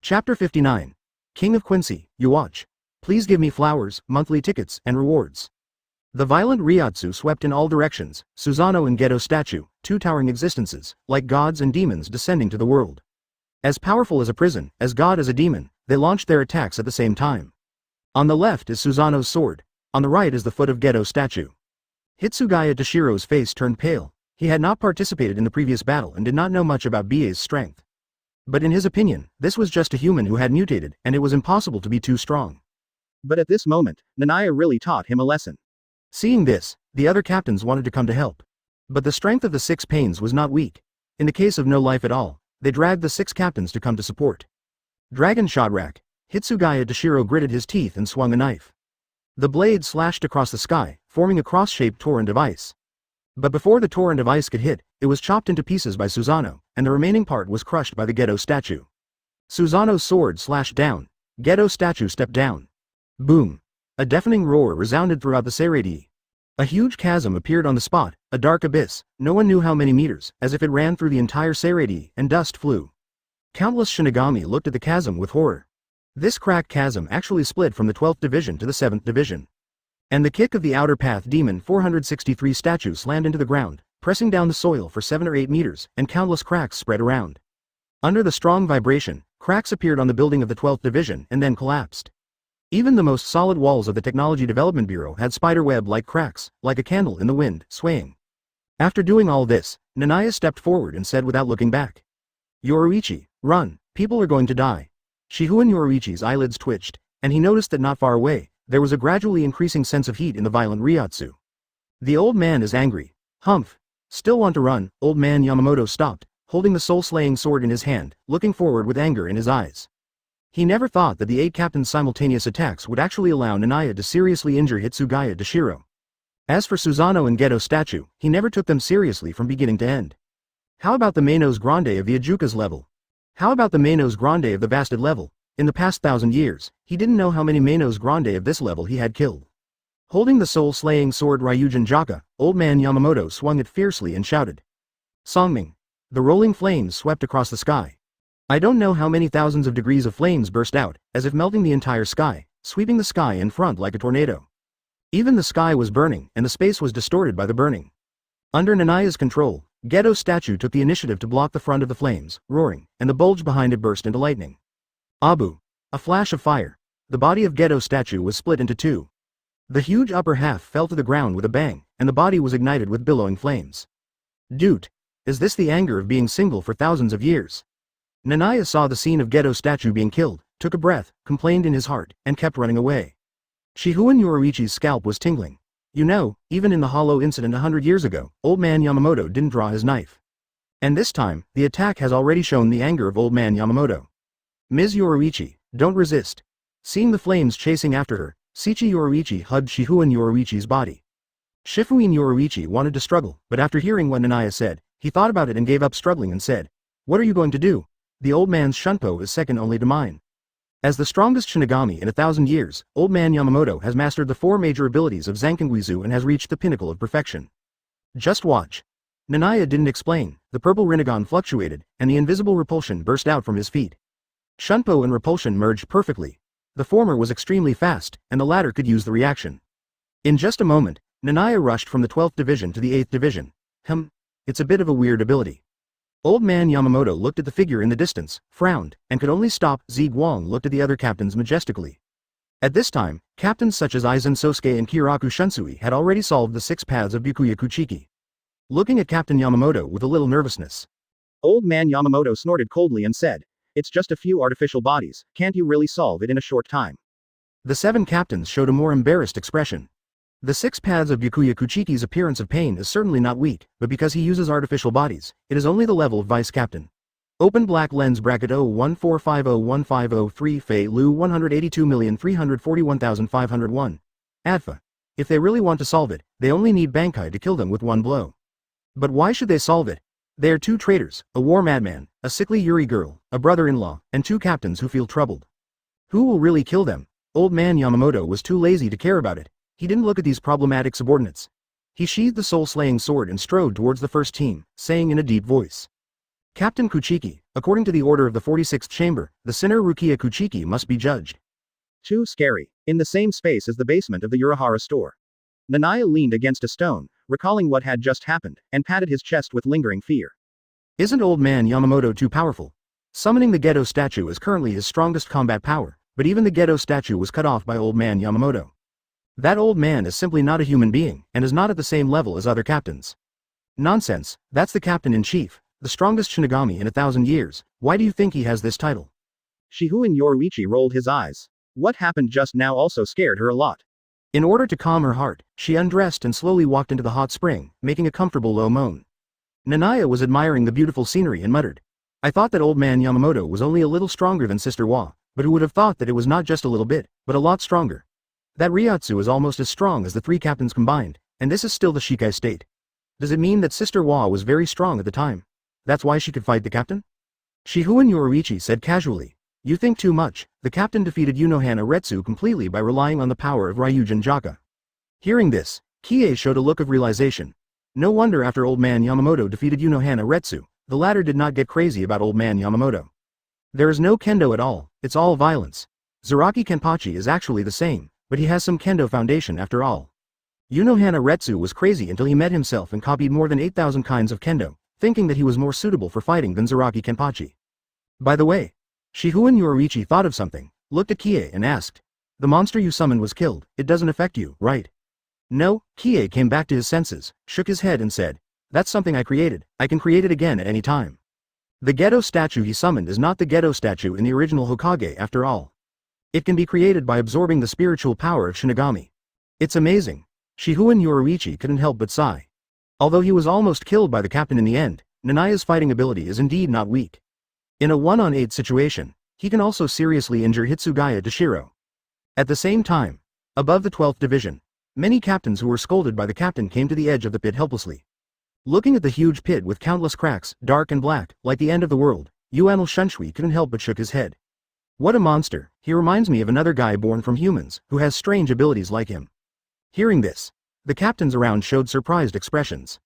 Chapter 59. King of Quincy, you watch. Please give me flowers, monthly tickets, and rewards. The violent Ryatsu swept in all directions, Susanoo and Ghetto statue, 2 towering existences, like gods and demons descending to the world. As powerful as a prison, as god as a demon, they launched their attacks at the same time. On the left is Susanoo's sword, on the right is the foot of Ghetto statue. Hitsugaya Dashiro's face turned pale. He had not participated in the previous battle and did not know much about Baa's strength. But in his opinion, this was just a human who had mutated, and it was impossible to be too strong. But at this moment, Naya really taught him a lesson. Seeing this, the other captains wanted to come to help. But the strength of the 6 pains was not weak. In the case of no life at all, they dragged the 6 captains to come to support. Dragon shot rack. Hitsugaya Dashiro gritted his teeth and swung a knife. The blade slashed across the sky, forming a cross-shaped torrent of ice. But before the torrent of ice could hit, it was chopped into pieces by Susanoo, and the remaining part was crushed by the Ghetto statue. Susanoo's sword slashed down. Ghetto statue stepped down. Boom! A deafening roar resounded throughout the Seirei. A huge chasm appeared on the spot, a dark abyss, no one knew how many meters, as if it ran through the entire Seirei, and dust flew. Countless Shinigami looked at the chasm with horror. This cracked chasm actually split from the 12th division to the 7th division. And the kick of the outer path demon 463 statue slammed into the ground, pressing down the soil for 7 or 8 meters, and countless cracks spread around. Under the strong vibration, cracks appeared on the building of the 12th division and then collapsed. Even the most solid walls of the Technology Development Bureau had spiderweb-like cracks, like a candle in the wind, swaying. After doing all this, Naya stepped forward and said without looking back, "Yoruichi, run, people are going to die." Shihuan Yoruichi's eyelids twitched, and he noticed that not far away, there was a gradually increasing sense of heat in the violent Ryūjin. "The old man is angry. Humph. Still want to run?" Old man Yamamoto stopped, holding the soul-slaying sword in his hand, looking forward with anger in his eyes. He never thought that the 8 captains' simultaneous attacks would actually allow Naya to seriously injure Hitsugaya Dashiro. As for Susanoo and Ghetto statue, he never took them seriously from beginning to end. How about the Manos Grande of the Ajuka's level? How about the Manos Grande of the Bastard level? In the past 1,000 years, he didn't know how many Manos Grande of this level he had killed. Holding the soul-slaying sword Ryūjin Jakka, old man Yamamoto swung it fiercely and shouted, "Songming!" The rolling flames swept across the sky. I don't know how many thousands of degrees of flames burst out, as if melting the entire sky, sweeping the sky in front like a tornado. Even the sky was burning, and the space was distorted by the burning. Under Naya's control, Ghetto statue took the initiative to block the front of the flames, roaring, and the bulge behind it burst into lightning. Abu! A flash of fire. The body of Ghetto statue was split into 2. The huge upper half fell to the ground with a bang, and the body was ignited with billowing flames. Dude! Is this the anger of being single for thousands of years? Naya saw the scene of Ghetto statue being killed, took a breath, complained in his heart, and kept running away. Shihuan Yoruichi's scalp was tingling. You know, even in the hollow incident 100 years ago, old man Yamamoto didn't draw his knife. And this time, the attack has already shown the anger of old man Yamamoto. Ms. Yoruichi, don't resist. Seeing the flames chasing after her, Shichi Yoruichi hugged Shihuan Yoruichi's body. Shifuin Yoruichi wanted to struggle, but after hearing what Naya said, he thought about it and gave up struggling and said, "What are you going to do? The old man's shunpo is second only to mine." As the strongest Shinigami in 1,000 years, old man Yamamoto has mastered the 4 major abilities of Zankenguizu and has reached the pinnacle of perfection. Just watch. Naya didn't explain, the purple Rinnegan fluctuated, and the invisible repulsion burst out from his feet. Shunpo and repulsion merged perfectly. The former was extremely fast, and the latter could use the reaction. In just a moment, Naya rushed from the 12th division to the 8th division. It's a bit of a weird ability. Old man Yamamoto looked at the figure in the distance, frowned, and could only stop. Guang looked at the other captains majestically. At this time, captains such as Aizen Sōsuke and Kyoka Shinsei had already solved the 6 paths of Byakuya Kuchiki. Looking at Captain Yamamoto with a little nervousness. Old man Yamamoto snorted coldly and said, "It's just a few artificial bodies, can't you really solve it in a short time?" The 7 captains showed a more embarrassed expression. The 6 paths of Byakuya Kuchiki's appearance of pain is certainly not weak, but because he uses artificial bodies, it is only the level of vice captain. Open black lens bracket 014501503 Fei Lu 182,341,501. Adfa. If they really want to solve it, they only need Bankai to kill them with 1 blow. But why should they solve it? They are 2 traitors, a war madman, a sickly Yuri girl, a brother-in-law, and 2 captains who feel troubled. Who will really kill them? Old man Yamamoto was too lazy to care about it. He didn't look at these problematic subordinates. He sheathed the soul-slaying sword and strode towards the first team, saying in a deep voice, "Captain Kuchiki, according to the order of the 46th chamber, the sinner Rukia Kuchiki must be judged." Too scary. In the same space as the basement of the Urahara store. Naya leaned against a stone, recalling what had just happened, and patted his chest with lingering fear. Isn't old man Yamamoto too powerful? Summoning the Ghetto statue is currently his strongest combat power, but even the Ghetto statue was cut off by old man Yamamoto. That old man is simply not a human being, and is not at the same level as other captains. Nonsense, that's the captain-in-chief, the strongest Shinigami in 1,000 years, why do you think he has this title? Shihuan Yoruichi rolled his eyes. What happened just now also scared her a lot. In order to calm her heart, she undressed and slowly walked into the hot spring, making a comfortable low moan. Naya was admiring the beautiful scenery and muttered, "I thought that old man Yamamoto was only a little stronger than Sister Wa, but who would have thought that it was not just a little bit, but a lot stronger. That Ryūjin is almost as strong as the 3 captains combined, and this is still the Shikai state. Does it mean that Sister Wa was very strong at the time? That's why she could fight the captain? Shihuan Yoruichi said casually. You think too much. The captain defeated Unohana Retsu completely by relying on the power of Ryūjin Jakka. Hearing this, Kie showed a look of realization. No wonder after old man Yamamoto defeated Unohana Retsu, the latter did not get crazy about old man Yamamoto. There is no kendo at all, it's all violence. Zaraki Kenpachi is actually the same, but he has some kendo foundation after all. Unohana Retsu was crazy until he met himself and copied more than 8,000 kinds of kendo, thinking that he was more suitable for fighting than Zaraki Kenpachi. By the way, Shihuan Yoruichi thought of something, looked at Kie and asked. The monster you summoned was killed, it doesn't affect you, right? No, Kie came back to his senses, shook his head and said, that's something I created, I can create it again at any time. The Ghetto statue he summoned is not the Ghetto statue in the original Hokage after all. It can be created by absorbing the spiritual power of Shinigami. It's amazing. Shihuan Yoruichi couldn't help but sigh. Although he was almost killed by the captain in the end, Nanaya's fighting ability is indeed not weak. In a 1-on-8 situation, he can also seriously injure Hitsugaya Dashiro. At the same time, above the 12th division, many captains who were scolded by the captain came to the edge of the pit helplessly. Looking at the huge pit with countless cracks, dark and black, like the end of the world, Yuanil Shunshui couldn't help but shook his head. What a monster, he reminds me of another guy born from humans, who has strange abilities like him. Hearing this, the captains around showed surprised expressions.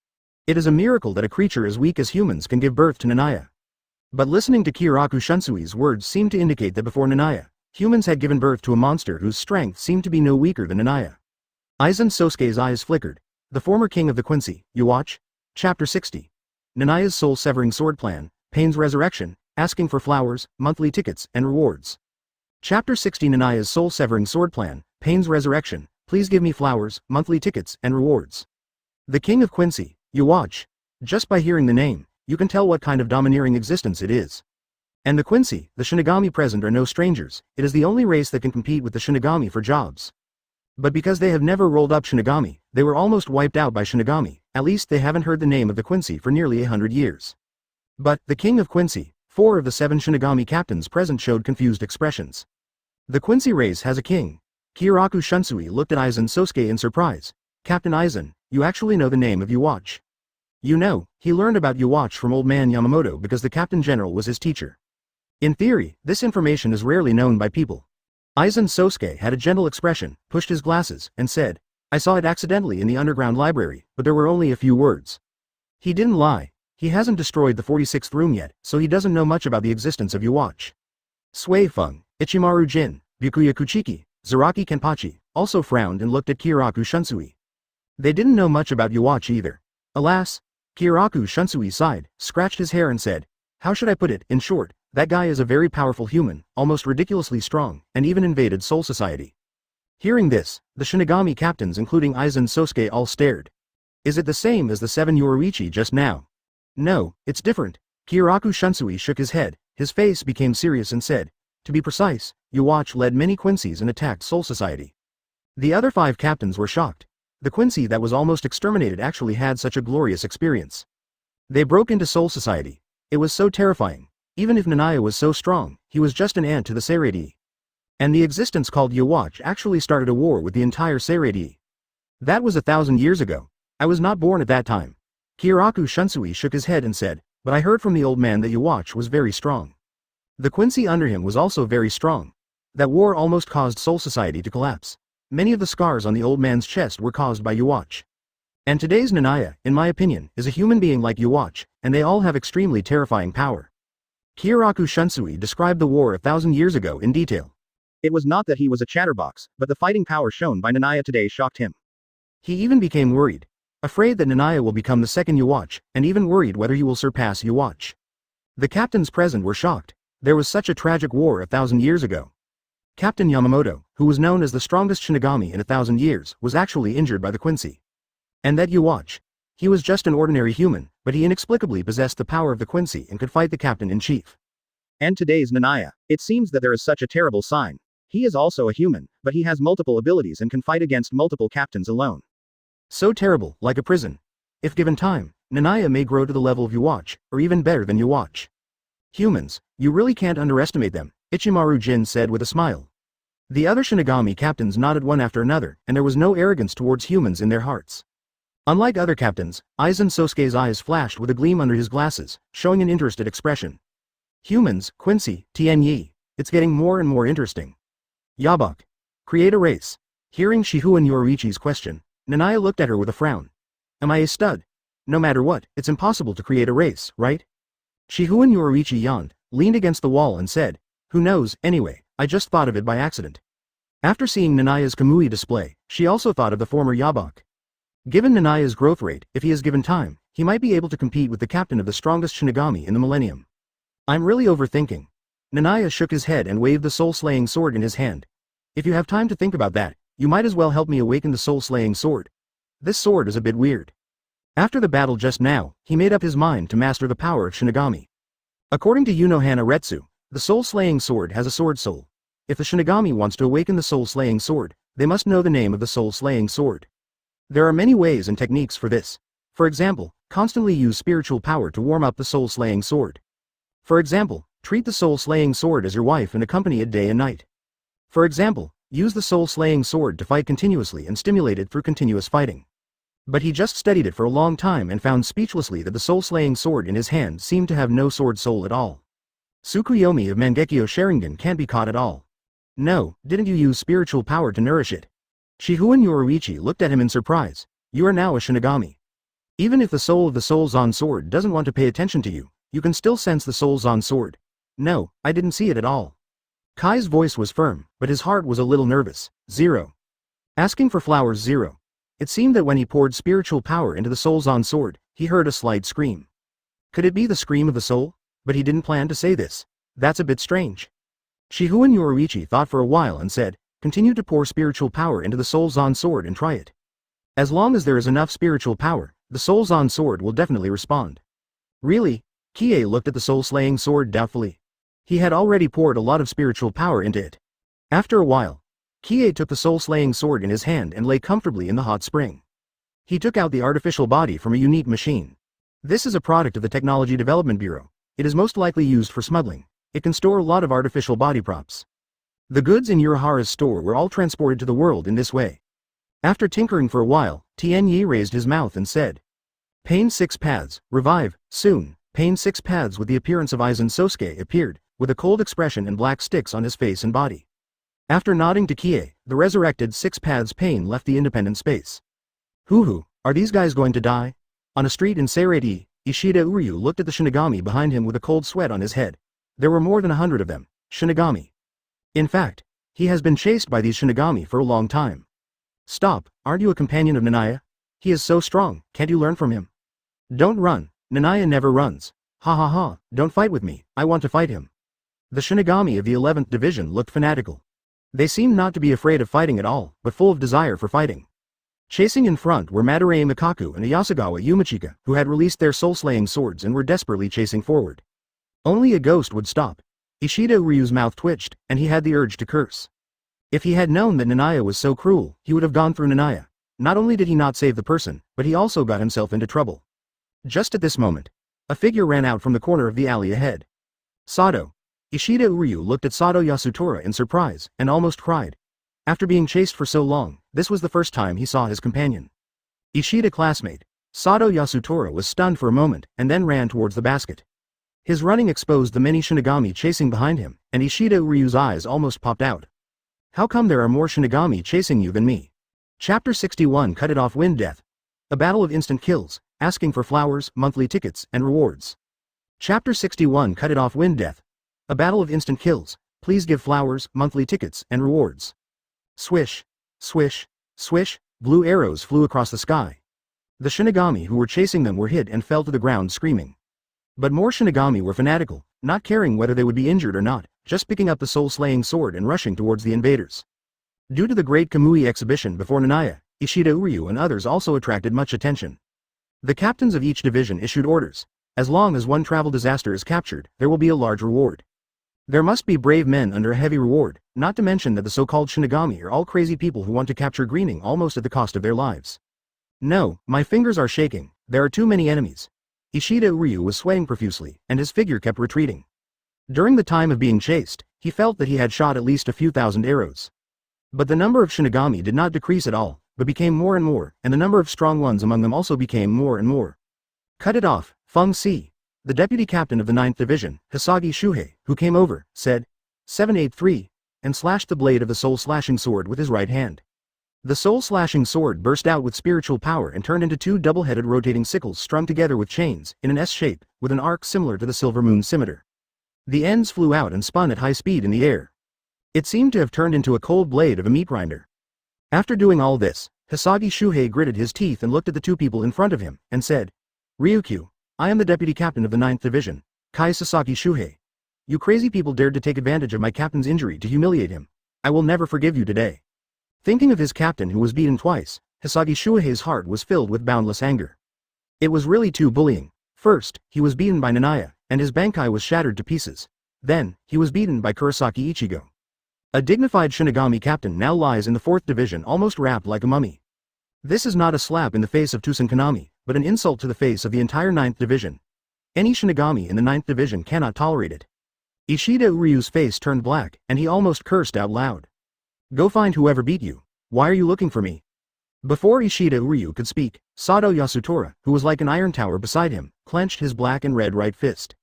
It is a miracle that a creature as weak as humans can give birth to Naya. But listening to Kiraku Shunsui's words seemed to indicate that before Naya, humans had given birth to a monster whose strength seemed to be no weaker than Naya. Aizen Sōsuke's eyes flickered. The former king of the Quincy, you watch? Chapter 60. Nanaya's soul-severing sword plan, Pain's resurrection, asking for flowers, monthly tickets, and rewards. Chapter 60 Nanaya's soul-severing sword plan, Pain's resurrection, please give me flowers, monthly tickets, and rewards. The king of Quincy, you watch. Just by hearing the name, you can tell what kind of domineering existence it is. And the Quincy, the Shinigami present are no strangers, it is the only race that can compete with the Shinigami for jobs. But because they have never rolled up Shinigami, they were almost wiped out by Shinigami, at least they haven't heard the name of the Quincy for nearly 100 years. But, the king of Quincy, 4 of the 7 Shinigami captains present showed confused expressions. The Quincy race has a king. Kiraku Shunsui looked at Aizen Sōsuke in surprise. Captain Aizen, you actually know the name of Yuwatch. You know, he learned about Yuwatch from old man Yamamoto because the captain general was his teacher. In theory, this information is rarely known by people. Aizen Sōsuke had a gentle expression, pushed his glasses, and said, I saw it accidentally in the underground library, but there were only a few words. He didn't lie. He hasn't destroyed the 46th room yet, so he doesn't know much about the existence of Yuwatch. Sui Feng, Ichimaru Jin, Byakuya Kuchiki, Zaraki Kenpachi, also frowned and looked at Kiraku Shunsui. They didn't know much about Yuwatch either. Alas, Kiraku Shunsui sighed, scratched his hair and said, how should I put it, in short, that guy is a very powerful human, almost ridiculously strong, and even invaded Soul Society. Hearing this, the Shinigami captains including Aizen Sōsuke all stared. Is it the same as the 7 yoruichi just now? No, it's different. Kiraku Shunsui shook his head, his face became serious and said, to be precise, Yuwatch led many Quincies and attacked Soul Society. The other 5 captains were shocked. The Quincy that was almost exterminated actually had such a glorious experience. They broke into Soul Society. It was so terrifying. Even if Naya was so strong, he was just an ant to the Seirei. And the existence called Yuwatch actually started a war with the entire Seirei. That was 1,000 years ago. I was not born at that time. Kiraku Shunsui shook his head and said, but I heard from the old man that Yuwatch was very strong. The Quincy under him was also very strong. That war almost caused Soul Society to collapse. Many of the scars on the old man's chest were caused by Yuwatch. And today's Naya, in my opinion, is a human being like Yuwatch, and they all have extremely terrifying power. Kiraku Shunsui described the war 1,000 years ago in detail. It was not that he was a chatterbox, but the fighting power shown by Naya today shocked him. He even became worried. Afraid that Naya will become the second Yuwatch, and even worried whether he will surpass Yuwatch. The captains present were shocked. There was such a tragic war 1,000 years ago. Captain Yamamoto, who was known as the strongest Shinigami in 1,000 years, was actually injured by the Quincy. And that Yuwatch. He was just an ordinary human, but he inexplicably possessed the power of the Quincy and could fight the captain-in-chief. And today's Naya. It seems that there is such a terrible sign. He is also a human, but he has multiple abilities and can fight against multiple captains alone. So terrible, like a prison. If given time, Naya may grow to the level of Yuwatch, or even better than Yuwatch. Humans, you really can't underestimate them, Ichimaru Jin said with a smile. The other Shinigami captains nodded one after another, and there was no arrogance towards humans in their hearts. Unlike other captains, Aizen Sōsuke's eyes flashed with a gleam under his glasses, showing an interested expression. Humans, Quincy, Tianyi. It's getting more and more interesting. Yabak. Create a race. Hearing Shihu and yoruichi's question, Naya looked at her with a frown. Am I a stud? No matter what, it's impossible to create a race, right? Shihu and yoruichi yawned, leaned against the wall and said, who knows, anyway, I just thought of it by accident. After seeing Nanaya's Kamui display, she also thought of the former Yabak. Given Nanaya's growth rate, if he is given time, he might be able to compete with the captain of the strongest Shinigami in the millennium. I'm really overthinking. Naya shook his head and waved the soul-slaying sword in his hand. If you have time to think about that, you might as well help me awaken the soul-slaying sword. This sword is a bit weird. After the battle just now, he made up his mind to master the power of Shinigami. According to Unohana Retsu, the soul-slaying sword has a sword soul. If the Shinigami wants to awaken the soul-slaying sword, they must know the name of the soul-slaying sword. There are many ways and techniques for this. For example, constantly use spiritual power to warm up the soul-slaying sword. For example, treat the soul-slaying sword as your wife and accompany it day and night. For example, use the soul-slaying sword to fight continuously and stimulate it through continuous fighting. But he just studied it for a long time and found speechlessly that the soul-slaying sword in his hand seemed to have no sword soul at all. Tsukuyomi of Mangekyo Sharingan can't be caught at all. No, didn't you use spiritual power to nourish it? Shihu and yoruichi looked at him in surprise. You are now a Shinigami. Even if the soul of the Soul Zon sword doesn't want to pay attention to you, you can still sense the Soul Zon sword. No, I didn't see it at all. Kai's voice was firm, but his heart was a little nervous. 0. Asking for flowers 0. It seemed that when he poured spiritual power into the Soul Zon sword, he heard a slight scream. Could it be the scream of the soul? But he didn't plan to say this. That's a bit strange. Shihu and yoruichi thought for a while and said, continue to pour spiritual power into the Soul Zon sword and try it. As long as there is enough spiritual power, the Soul Zon sword will definitely respond. Really? Kie looked at the soul-slaying sword doubtfully. He had already poured a lot of spiritual power into it. After a while, Kie took the soul-slaying sword in his hand and lay comfortably in the hot spring. He took out the artificial body from a unique machine. This is a product of the Technology Development Bureau. It is most likely used for smuggling. It can store a lot of artificial body props. The goods in Urahara's store were all transported to the world in this way. After tinkering for a while, Tianyi raised his mouth and said, Pain 6 paths, revive, soon. Pain 6 paths with the appearance of Aizen Sōsuke appeared, with a cold expression and black sticks on his face and body. After nodding to Kie, the resurrected 6 paths Pain left the independent space. Hoo, are these guys going to die? On a street in Seirei, Ishida Uryu looked at the Shinigami behind him with a cold sweat on his head. There were more than 100 of them. Shinigami. In fact, he has been chased by these Shinigami for a long time. Stop, aren't you a companion of Naya? He is so strong, can't you learn from him? Don't run, Naya never runs. Ha ha ha, don't fight with me, I want to fight him. The Shinigami of the 11th Division looked fanatical. They seemed not to be afraid of fighting at all, but full of desire for fighting. Chasing in front were Madarei Mikaku and Yasugawa Yumachika, who had released their soul-slaying swords and were desperately chasing forward. Only a ghost would stop. Ishida Uryu's mouth twitched, and he had the urge to curse. If he had known that Naya was so cruel, he would have gone through Naya. Not only did he not save the person, but he also got himself into trouble. Just at this moment, a figure ran out from the corner of the alley ahead. Sato. Ishida Uryu looked at Sato Yasutora in surprise, and almost cried. After being chased for so long, this was the first time he saw his companion. Ishida classmate. Sato Yasutora was stunned for a moment, and then ran towards the basket. His running exposed the many Shinigami chasing behind him, and Ishida Uryu's eyes almost popped out. How come there are more Shinigami chasing you than me? Chapter 61 Cut It Off Win Death. A battle of instant kills, asking for flowers, monthly tickets, and rewards. Chapter 61 Cut It Off Win Death. A battle of instant kills, please give flowers, monthly tickets, and rewards. Swish, swish, swish, blue arrows flew across the sky. The Shinigami who were chasing them were hit and fell to the ground screaming. But more Shinigami were fanatical, not caring whether they would be injured or not, just picking up the soul-slaying sword and rushing towards the invaders. Due to the great Kamui exhibition before Naya, Ishida Uryu and others also attracted much attention. The captains of each division issued orders. As long as one travel disaster is captured, there will be a large reward. There must be brave men under a heavy reward, not to mention that the so-called Shinigami are all crazy people who want to capture Greening almost at the cost of their lives. No, my fingers are shaking, there are too many enemies. Ishida Uryu was sweating profusely, and his figure kept retreating. During the time of being chased, he felt that he had shot at least a few thousand arrows. But the number of Shinigami did not decrease at all, but became more and more, and the number of strong ones among them also became more and more. Cut it off, Feng Si. The deputy captain of the 9th Division, Hisagi Shuhei, who came over, said, 783, and slashed the blade of the soul-slashing sword with his right hand. The soul-slashing sword burst out with spiritual power and turned into two double-headed rotating sickles strung together with chains, in an S shape, with an arc similar to the silver moon scimitar. The ends flew out and spun at high speed in the air. It seemed to have turned into a cold blade of a meat grinder. After doing all this, Hisagi Shuhei gritted his teeth and looked at the two people in front of him, and said, Ryukyu, I am the deputy captain of the 9th Division, Kai Sasaki Shuhei. You crazy people dared to take advantage of my captain's injury to humiliate him. I will never forgive you today. Thinking of his captain who was beaten twice, Hisagi Shuhei's heart was filled with boundless anger. It was really too bullying. First, he was beaten by Naya, and his bankai was shattered to pieces. Then, he was beaten by Kurosaki Ichigo. A dignified Shinigami captain now lies in the 4th Division almost wrapped like a mummy. This is not a slap in the face of Tusen Kanami, but an insult to the face of the entire 9th Division. Any Shinigami in the 9th Division cannot tolerate it. Ishida Uryu's face turned black, and he almost cursed out loud. Go find whoever beat you. Why are you looking for me? Before Ishida Uryu could speak, Sado Yasutora, who was like an iron tower beside him, clenched his black and red right fist.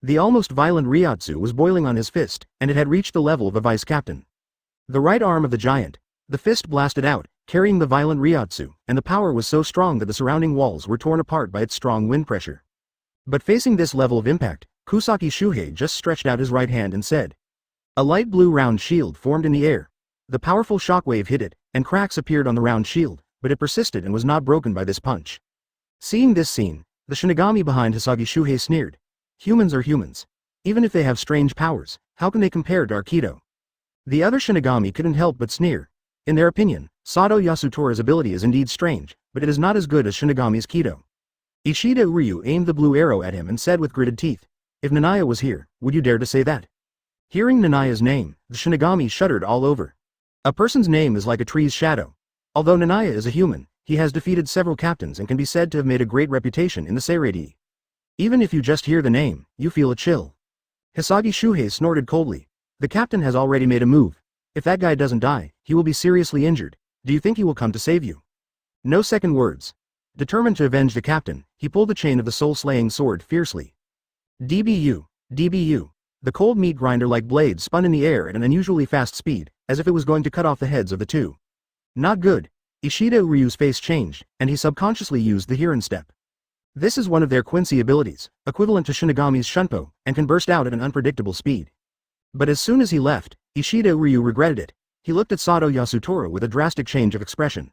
The almost violent Ryatsu was boiling on his fist, and it had reached the level of a vice-captain. The right arm of the giant, the fist blasted out, carrying the violent Ryatsu, and the power was so strong that the surrounding walls were torn apart by its strong wind pressure. But facing this level of impact, Kusaki Shuhei just stretched out his right hand and said. A light blue round shield formed in the air. The powerful shockwave hit it, and cracks appeared on the round shield, but it persisted and was not broken by this punch. Seeing this scene, the Shinigami behind Hisagi Shuhei sneered. Humans are humans. Even if they have strange powers, how can they compare to Aikido? The other Shinigami couldn't help but sneer. In their opinion, Sado Yasutora's ability is indeed strange, but it is not as good as Shinigami's Kido. Ishida Uryu aimed the blue arrow at him and said with gritted teeth, If Naya was here, would you dare to say that? Hearing Nanaya's name, the Shinigami shuddered all over. A person's name is like a tree's shadow. Although Naya is a human, he has defeated several captains and can be said to have made a great reputation in the Seirei. Even if you just hear the name, you feel a chill. Hisagi Shuhei snorted coldly. The captain has already made a move. If that guy doesn't die, he will be seriously injured. Do you think he will come to save you? No second words. Determined to avenge the captain, he pulled the chain of the soul-slaying sword fiercely. DBU, DBU. The cold meat grinder-like blade spun in the air at an unusually fast speed, as if it was going to cut off the heads of the two. Not good. Ishida Uryu's face changed, and he subconsciously used the Hirin step. This is one of their Quincy abilities, equivalent to Shinigami's Shunpo, and can burst out at an unpredictable speed. But as soon as he left, Ishida Uryu regretted it. He looked at Sado Yasutora with a drastic change of expression.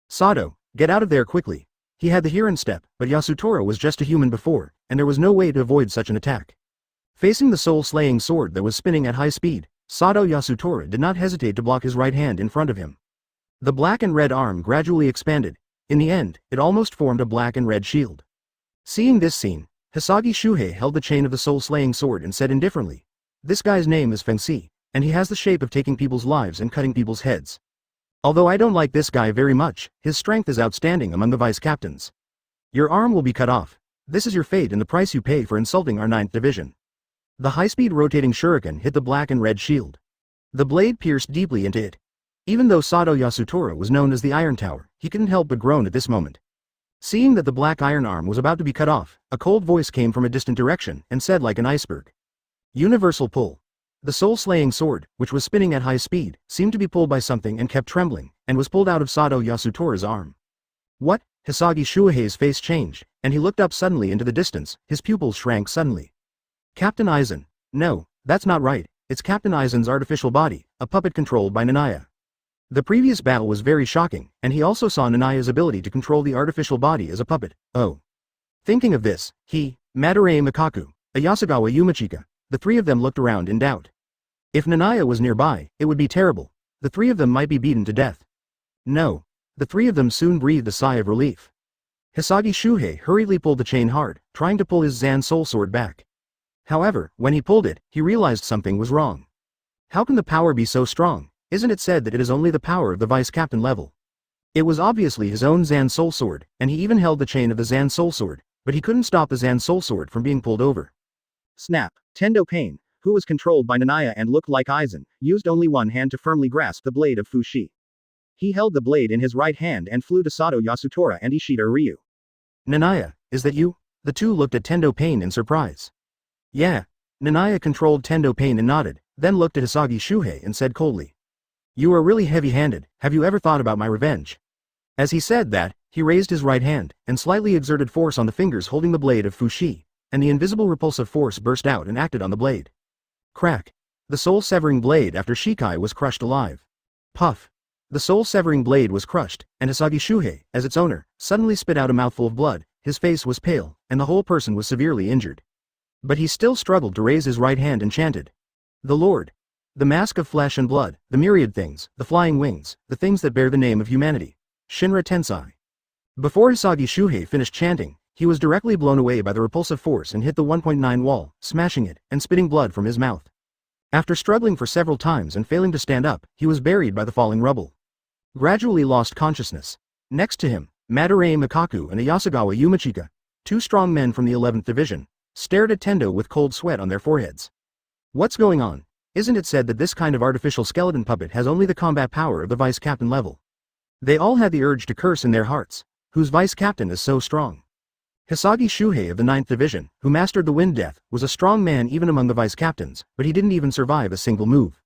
Sado, get out of there quickly. He had the Hirin step, but Yasutora was just a human before, and there was no way to avoid such an attack. Facing the soul-slaying sword that was spinning at high speed, Sado Yasutora did not hesitate to block his right hand in front of him. The black and red arm gradually expanded. In the end, it almost formed a black and red shield. Seeing this scene, Hisagi Shuhei held the chain of the soul-slaying sword and said indifferently, This guy's name is Feng Si, and he has the shape of taking people's lives and cutting people's heads. Although I don't like this guy very much, his strength is outstanding among the vice-captains. Your arm will be cut off. This is your fate and the price you pay for insulting our 9th Division. The high-speed rotating shuriken hit the black and red shield. The blade pierced deeply into it. Even though Sado Yasutora was known as the Iron Tower, he couldn't help but groan at this moment. Seeing that the black iron arm was about to be cut off, a cold voice came from a distant direction and said like an iceberg. Universal pull. The soul-slaying sword, which was spinning at high speed, seemed to be pulled by something and kept trembling, and was pulled out of Sado Yasutora's arm. What? Hisagi Shuhei's face changed, and he looked up suddenly into the distance, his pupils shrank suddenly. Captain Aizen. No, that's not right, it's Captain Aizen's artificial body, a puppet controlled by Naya. The previous battle was very shocking, and he also saw Nanaya's ability to control the artificial body as a puppet. Oh. Thinking of this, Madarei Mikaku, Ayasagawa Yumachika, the three of them looked around in doubt. If Naya was nearby, it would be terrible. The three of them might be beaten to death. No. The three of them soon breathed a sigh of relief. Hisagi Shuhei hurriedly pulled the chain hard, trying to pull his Zan soul sword back. However, when he pulled it, he realized something was wrong. How can the power be so strong? Isn't it said that it is only the power of the vice-captain level? It was obviously his own Zan soul sword, and he even held the chain of the Zan soul sword, but he couldn't stop the Zan soul sword from being pulled over. Snap. Tendo Pain, who was controlled by Naya and looked like Aizen, used only one hand to firmly grasp the blade of Fushi. He held the blade in his right hand and flew to Sato Yasutora and Ishida Ryu. Naya, is that you? The two looked at Tendo Pain in surprise. Yeah. Naya controlled Tendo Pain and nodded, then looked at Hisagi Shuhei and said coldly. You are really heavy-handed, have you ever thought about my revenge? As he said that, he raised his right hand, and slightly exerted force on the fingers holding the blade of Fushi, and the invisible repulsive force burst out and acted on the blade. Crack. The soul-severing blade after Shikai was crushed alive. Puff. The soul-severing blade was crushed, and Hisagi Shuhei, as its owner, suddenly spit out a mouthful of blood, his face was pale, and the whole person was severely injured. But he still struggled to raise his right hand and chanted. The Lord. The mask of flesh and blood, the myriad things, the flying wings, the things that bear the name of humanity. Shinra Tensei. Before Hisagi Shuhei finished chanting, he was directly blown away by the repulsive force and hit the 1.9 wall, smashing it, and spitting blood from his mouth. After struggling for several times and failing to stand up, he was buried by the falling rubble. Gradually lost consciousness. Next to him, Madarame Mikaku and Ayasagawa Yumachika, two strong men from the 11th Division, stared at Tendo with cold sweat on their foreheads. What's going on? Isn't it said that this kind of artificial skeleton puppet has only the combat power of the vice captain level? They all had the urge to curse in their hearts. Whose vice captain is so strong? Hisagi Shuhei of the 9th Division, who mastered the Wind Death, was a strong man even among the vice captains, but he didn't even survive a single move.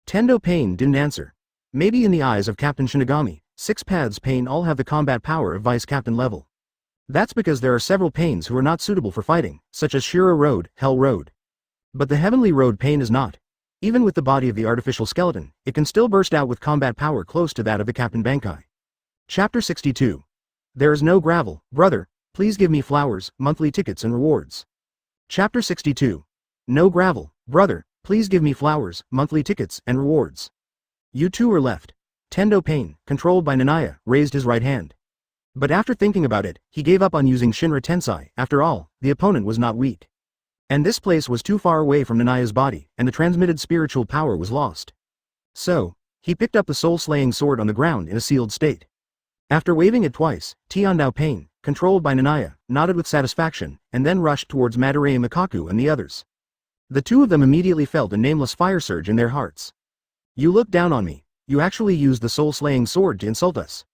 Tendo Pain didn't answer. Maybe in the eyes of Captain Shinigami, 6 Paths Pain all have the combat power of vice captain level. That's because there are several Pains who are not suitable for fighting, such as Shira Road, Hell Road. But the Heavenly Road Pain is not. Even with the body of the artificial skeleton, it can still burst out with combat power close to that of the Captain Bankai. Chapter 62. There is no gravel, brother, please give me flowers, monthly tickets and rewards. Chapter 62. No gravel, brother, please give me flowers, monthly tickets and rewards. You two are left. Tendo Pain, controlled by Naya, raised his right hand. But after thinking about it, he gave up on using Shinra Tensei. After all, the opponent was not weak. And this place was too far away from Nanaya's body, and the transmitted spiritual power was lost. So, he picked up the soul-slaying sword on the ground in a sealed state. After waving it twice, Tiandao Pain, controlled by Naya, nodded with satisfaction, and then rushed towards Madarame Mikaku and the others. The two of them immediately felt a nameless fire surge in their hearts. You look down on me. You actually used the soul-slaying sword to insult us.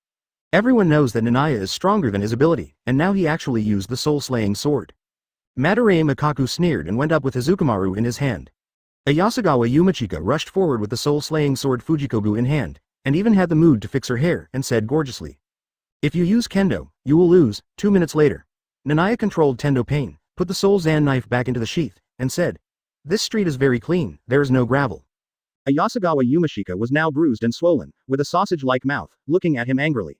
Everyone knows that Naya is stronger than his ability, and now he actually used the soul-slaying sword. Madarame Mikaku sneered and went up with Izukumaru in his hand. Ayasagawa Yumachika rushed forward with the soul-slaying sword Fujikobu in hand, and even had the mood to fix her hair, and said gorgeously. If you use Kendo, you will lose. 2 minutes later. Naya controlled Tendo Pain, put the soul Zan knife back into the sheath, and said. This street is very clean, there is no gravel. Ayasagawa Yumachika was now bruised and swollen, with a sausage-like mouth, looking at him angrily.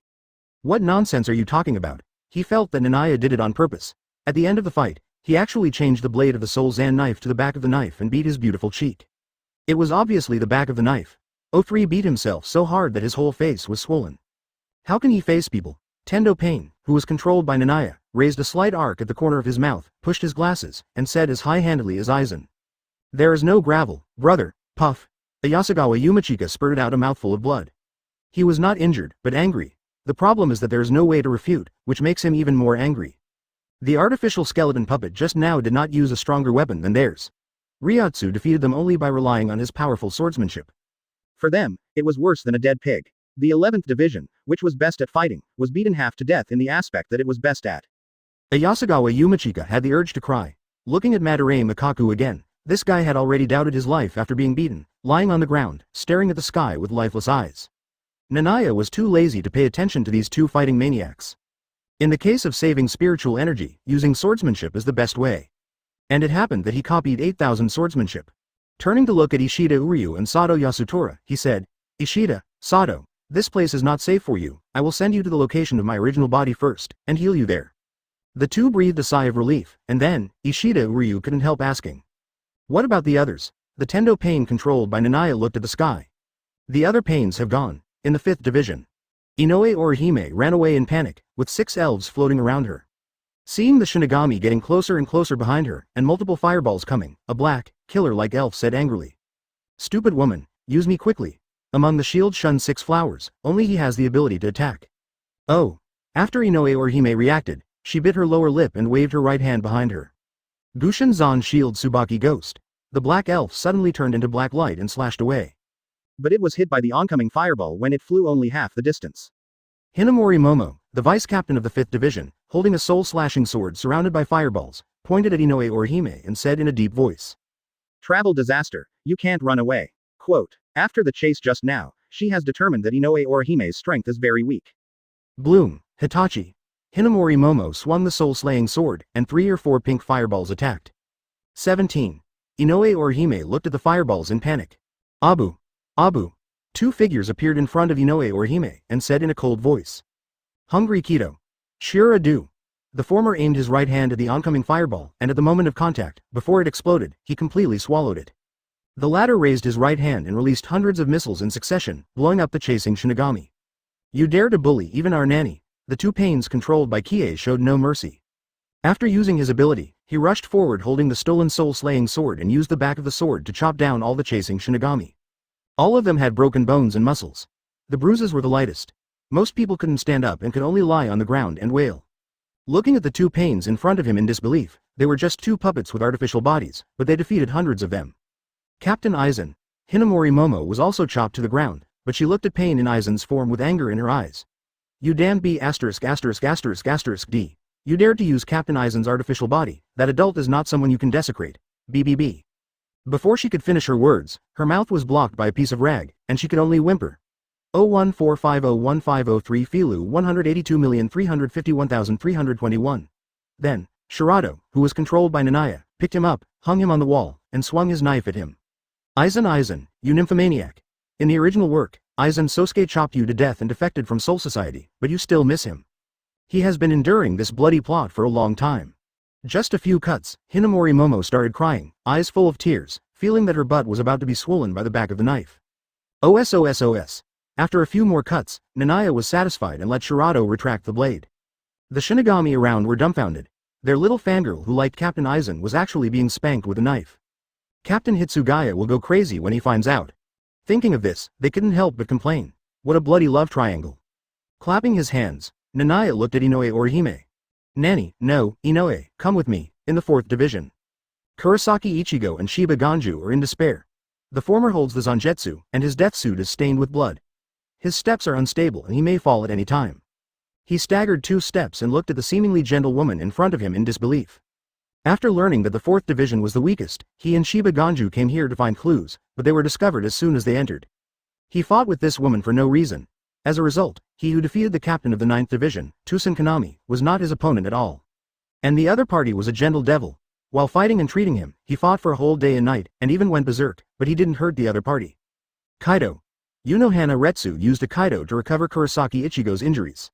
What nonsense are you talking about? He felt that Naya did it on purpose. At the end of the fight, he actually changed the blade of the soul Zan knife to the back of the knife and beat his beautiful cheek. It was obviously the back of the knife. O3 beat himself so hard that his whole face was swollen. How can he face people? Tendo Pain, who was controlled by Naya, raised a slight arc at the corner of his mouth, pushed his glasses, and said as high-handedly as Aizen. There is no gravel, brother, puff. Ayasagawa Yumachika spurted out a mouthful of blood. He was not injured, but angry. The problem is that there is no way to refute, which makes him even more angry. The artificial skeleton puppet just now did not use a stronger weapon than theirs. Ryūjin defeated them only by relying on his powerful swordsmanship. For them, it was worse than a dead pig. The 11th Division, which was best at fighting, was beaten half to death in the aspect that it was best at. Ayasagawa Yumachika had the urge to cry. Looking at Madarame Mikaku again, this guy had already doubted his life after being beaten, lying on the ground, staring at the sky with lifeless eyes. Naya was too lazy to pay attention to these two fighting maniacs. In the case of saving spiritual energy, using swordsmanship is the best way. And it happened that he copied 8,000 swordsmanship. Turning to look at Ishida Uryu and Sato Yasutora, he said, Ishida, Sato, this place is not safe for you. I will send you to the location of my original body first, and heal you there. The two breathed a sigh of relief, and then, Ishida Uryu couldn't help asking. What about the others? The Tendo Pain controlled by Naya looked at the sky. The other Pains have gone. In the 5th Division. Inoue Orihime ran away in panic, with 6 elves floating around her. Seeing the Shinigami getting closer and closer behind her, and multiple fireballs coming, a black, killer-like elf said angrily. Stupid woman, use me quickly. Among the shield shunned 6 flowers, only he has the ability to attack. Oh. After Inoue Orihime reacted, she bit her lower lip and waved her right hand behind her. Gushin Zan shield Tsubaki ghost. The black elf suddenly turned into black light and slashed away. but it was hit by the oncoming fireball when it flew only half the distance. Hinamori Momo, the vice captain of the 5th Division, holding a soul-slashing sword surrounded by fireballs, pointed at Inoue Orihime and said in a deep voice. Travel disaster, you can't run away. Quote. After the chase just now, she has determined that Inoue Orihime's strength is very weak. Bloom, Hitachi. Hinamori Momo swung the soul-slaying sword, and 3 or 4 pink fireballs attacked. 17. Inoue Orihime looked at the fireballs in panic. Abu. Abu. 2 figures appeared in front of Inoue Orihime, and said in a cold voice. Hungry Kido. Sure ado. The former aimed his right hand at the oncoming fireball, and at the moment of contact, before it exploded, he completely swallowed it. The latter raised his right hand and released hundreds of missiles in succession, blowing up the chasing Shinigami. You dare to bully even our nanny? The 2 pains controlled by Kie showed no mercy. After using his ability, he rushed forward holding the stolen soul-slaying sword and used the back of the sword to chop down all the chasing Shinigami. All of them had broken bones and muscles. The bruises were the lightest. Most people couldn't stand up and could only lie on the ground and wail. Looking at the 2 pains in front of him in disbelief, they were just 2 puppets with artificial bodies, but they defeated hundreds of them. Captain Aizen, Hinamori Momo was also chopped to the ground, but she looked at pain in Aizen's form with anger in her eyes. You damned B***************. You dared to use Captain Aizen's artificial body. That adult is not someone you can desecrate. BBB. Before she could finish her words, her mouth was blocked by a piece of rag, and she could only whimper. 014501503 Filu 182,351,321. Then, Shirado, who was controlled by Naya, picked him up, hung him on the wall, and swung his knife at him. Aizen, you nymphomaniac. In the original work, Aizen Sōsuke chopped you to death and defected from Soul Society, but you still miss him. He has been enduring this bloody plot for a long time. Just a few cuts, Hinamori Momo started crying, eyes full of tears, feeling that her butt was about to be swollen by the back of the knife. OSOSOS. After a few more cuts, Naya was satisfied and let Shirado retract the blade. The Shinigami around were dumbfounded. Their little fangirl who liked Captain Aizen was actually being spanked with a knife. Captain Hitsugaya will go crazy when he finds out. Thinking of this, they couldn't help but complain. What a bloody love triangle. Clapping his hands, Naya looked at Inoue Orihime. Nanny, no, Inoue, come with me, in the 4th Division. Kurosaki Ichigo and Shiba Ganju are in despair. The former holds the Zangetsu, and his death suit is stained with blood. His steps are unstable and he may fall at any time. He staggered 2 steps and looked at the seemingly gentle woman in front of him in disbelief. After learning that the 4th Division was the weakest, he and Shiba Ganju came here to find clues, but they were discovered as soon as they entered. He fought with this woman for no reason. As a result, he who defeated the captain of the 9th Division, Tusen Kanami, was not his opponent at all. And the other party was a gentle devil. While fighting and treating him, he fought for a whole day and night, and even went berserk, but he didn't hurt the other party. Kaido. Unohana Retsu used a Kaido to recover Kurosaki Ichigo's injuries.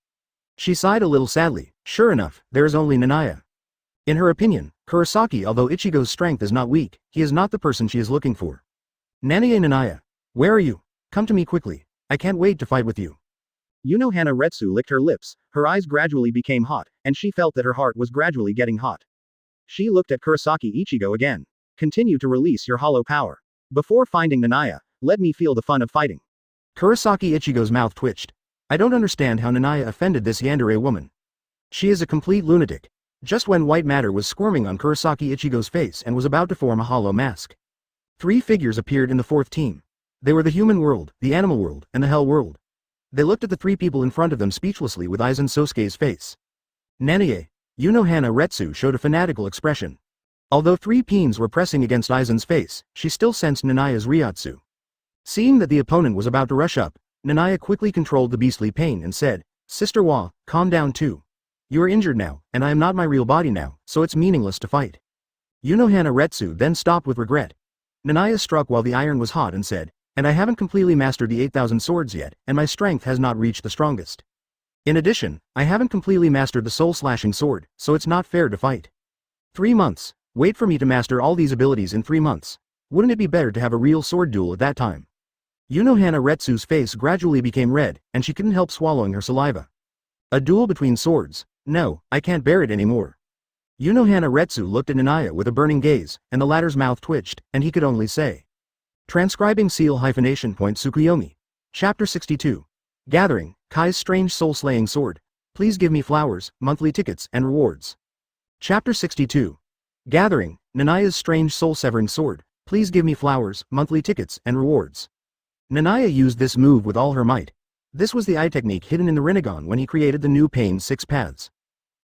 She sighed a little sadly. Sure enough, there is only Naya. In her opinion, Kurosaki, although Ichigo's strength is not weak, he is not the person she is looking for. Naya, where are you? Come to me quickly. I can't wait to fight with you. Unohana Retsu licked her lips, her eyes gradually became hot, and she felt that her heart was gradually getting hot. She looked at Kurosaki Ichigo again. Continue to release your hollow power. Before finding Naya, let me feel the fun of fighting. Kurosaki Ichigo's mouth twitched. I don't understand how Naya offended this yandere woman. She is a complete lunatic. Just when white matter was squirming on Kurosaki Ichigo's face and was about to form a hollow mask. 3 figures appeared in the 4th team. They were the human world, the animal world, and the hell world. They looked at the 3 people in front of them speechlessly with Aizen Sōsuke's face. Nanae, Unohana Retsu showed a fanatical expression. Although 3 peens were pressing against Aizen's face, she still sensed Nanaya's Ryūjin. Seeing that the opponent was about to rush up, Naya quickly controlled the beastly pain and said, Sister Wa, calm down too. You are injured now, and I am not my real body now, so it's meaningless to fight. Unohana Retsu then stopped with regret. Naya struck while the iron was hot and said, and I haven't completely mastered the 8,000 swords yet, and my strength has not reached the strongest. In addition, I haven't completely mastered the soul-slashing sword, so it's not fair to fight. 3 months. Wait for me to master all these abilities in 3 months. Wouldn't it be better to have a real sword duel at that time? Unohana Retsu's face gradually became red, and she couldn't help swallowing her saliva. A duel between swords? No, I can't bear it anymore. Unohana Retsu looked at Naya with a burning gaze, and the latter's mouth twitched, and he could only say. Transcribing seal hyphenation point Tsukuyomi. Chapter 62. Gathering, Kai's strange soul-slaying sword. Please give me flowers, monthly tickets, and rewards. Chapter 62. Gathering, Nanaya's strange soul-severing sword. Please give me flowers, monthly tickets, and rewards. Naya used this move with all her might. This was the eye technique hidden in the Rinnegan when he created the new Pain 6 paths.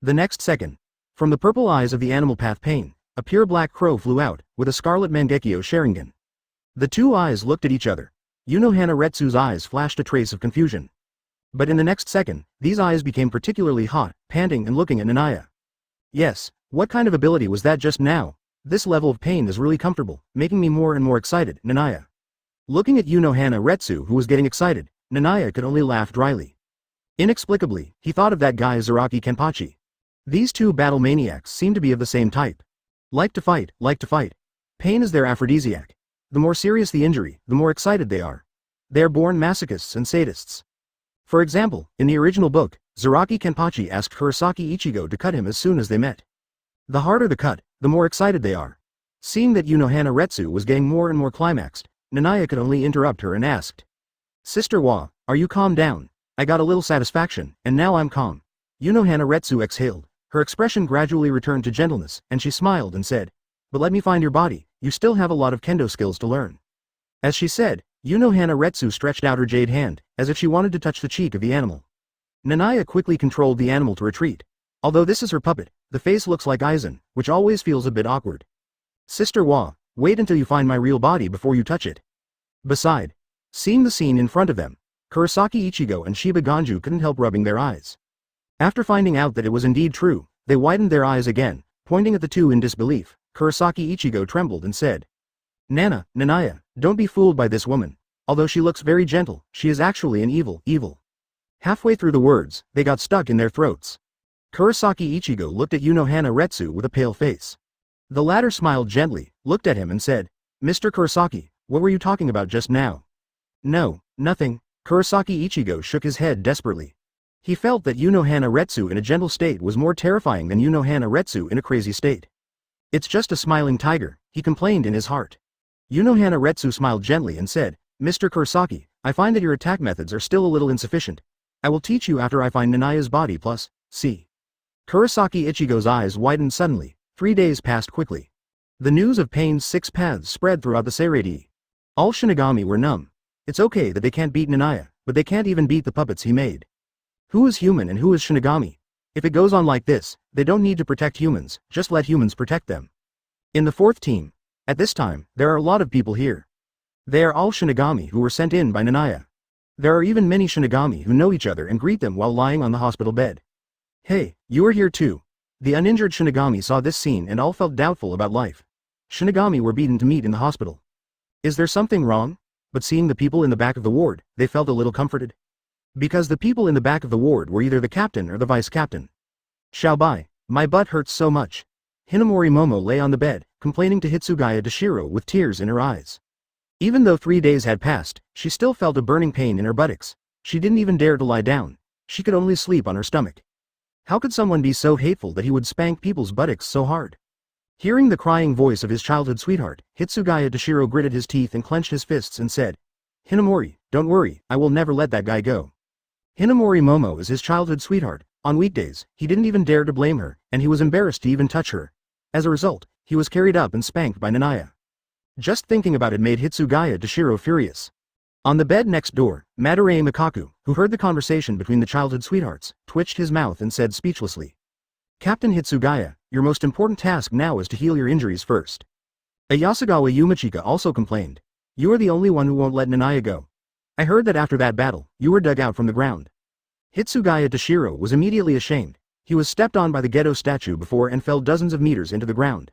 The next second, from the purple eyes of the animal path Pain, a pure black crow flew out, with a scarlet Mangekyo Sharingan. The two eyes looked at each other. Unohana Retsu's eyes flashed a trace of confusion. But in the next second, these eyes became particularly hot, panting and looking at Naya. Yes, what kind of ability was that just now? This level of pain is really comfortable, making me more and more excited, Naya. Looking at Unohana Retsu who was getting excited, Naya could only laugh dryly. Inexplicably, he thought of that guy Zaraki Kenpachi. These two battle maniacs seem to be of the same type. Like to fight. Pain is their aphrodisiac. The more serious the injury, the more excited they are. They are born masochists and sadists. For example, in the original book, Zaraki Kenpachi asked Kurosaki Ichigo to cut him as soon as they met. The harder the cut, the more excited they are. Seeing that Unohana Retsu was getting more and more climaxed, Naya could only interrupt her and asked, "Sister Wa, are you calm down? I got a little satisfaction, and now I'm calm." Unohana Retsu exhaled. Her expression gradually returned to gentleness, and she smiled and said, "But let me find your body, you still have a lot of kendo skills to learn." As she said, Unohana Retsu stretched out her jade hand, as if she wanted to touch the cheek of the animal. Naya quickly controlled the animal to retreat. Although this is her puppet, the face looks like Aizen, which always feels a bit awkward. "Sister Wa, wait until you find my real body before you touch it." Beside, seeing the scene in front of them, Kurosaki Ichigo and Shiba Ganju couldn't help rubbing their eyes. After finding out that it was indeed true, they widened their eyes again, pointing at the two in disbelief. Kurosaki Ichigo trembled and said, Naya, don't be fooled by this woman. Although she looks very gentle, she is actually an evil. Halfway through the words, they got stuck in their throats. Kurosaki Ichigo looked at Unohana Retsu with a pale face. The latter smiled gently, looked at him and said, "Mr. Kurosaki, what were you talking about just now?" "No, nothing." Kurosaki Ichigo shook his head desperately. He felt that Unohana Retsu in a gentle state was more terrifying than Unohana Retsu in a crazy state. "It's just a smiling tiger," he complained in his heart. Unohana Retsu smiled gently and said, "Mr. Kurosaki, I find that your attack methods are still a little insufficient. I will teach you after I find Nanaya's body plus, see." Kurosaki Ichigo's eyes widened suddenly. 3 days passed quickly. The news of Pain's 6 paths spread throughout the Seirei. All Shinigami were numb. It's okay that they can't beat Naya, but they can't even beat the puppets he made. Who is human and who is Shinigami? If it goes on like this, they don't need to protect humans, just let humans protect them. In the 4th team, at this time, there are a lot of people here. They are all Shinigami who were sent in by Naya. There are even many Shinigami who know each other and greet them while lying on the hospital bed. "Hey, you are here too." The uninjured Shinigami saw this scene and all felt doubtful about life. Shinigami were beaten to meet in the hospital. Is there something wrong? But seeing the people in the back of the ward, they felt a little comforted. Because the people in the back of the ward were either the captain or the vice captain. "Xiaobai, my butt hurts so much." Hinamori Momo lay on the bed, complaining to Hitsugaya Dashiro with tears in her eyes. Even though 3 days had passed, she still felt a burning pain in her buttocks. She didn't even dare to lie down. She could only sleep on her stomach. How could someone be so hateful that he would spank people's buttocks so hard? Hearing the crying voice of his childhood sweetheart, Hitsugaya Dashiro gritted his teeth and clenched his fists and said, "Hinamori, don't worry, I will never let that guy go." Hinamori Momo is his childhood sweetheart. On weekdays, he didn't even dare to blame her, and he was embarrassed to even touch her. As a result, he was carried up and spanked by Naya. Just thinking about it made Hitsugaya Dashiro furious. On the bed next door, Madarei Mikaku, who heard the conversation between the childhood sweethearts, twitched his mouth and said speechlessly, "Captain Hitsugaya, your most important task now is to heal your injuries first." Ayasagawa Yumachika also complained. "You are the only one who won't let Naya go. I heard that after that battle, you were dug out from the ground." Hitsugaya Dashiro was immediately ashamed. He was stepped on by the Ghetto statue before and fell dozens of meters into the ground.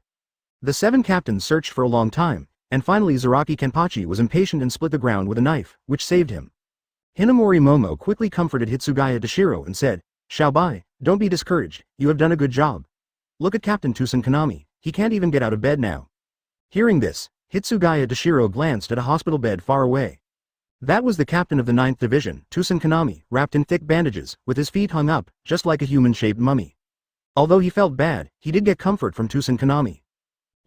The 7 captains searched for a long time, and finally Zaraki Kenpachi was impatient and split the ground with a knife, which saved him. Hinamori Momo quickly comforted Hitsugaya Dashiro and said, "Xiaobai, don't be discouraged, you have done a good job. Look at Captain Tusen Kanami, he can't even get out of bed now." Hearing this, Hitsugaya Dashiro glanced at a hospital bed far away. That was the captain of the 9th Division, Tusen Kanami, wrapped in thick bandages, with his feet hung up, just like a human-shaped mummy. Although he felt bad, he did get comfort from Tusen Kanami.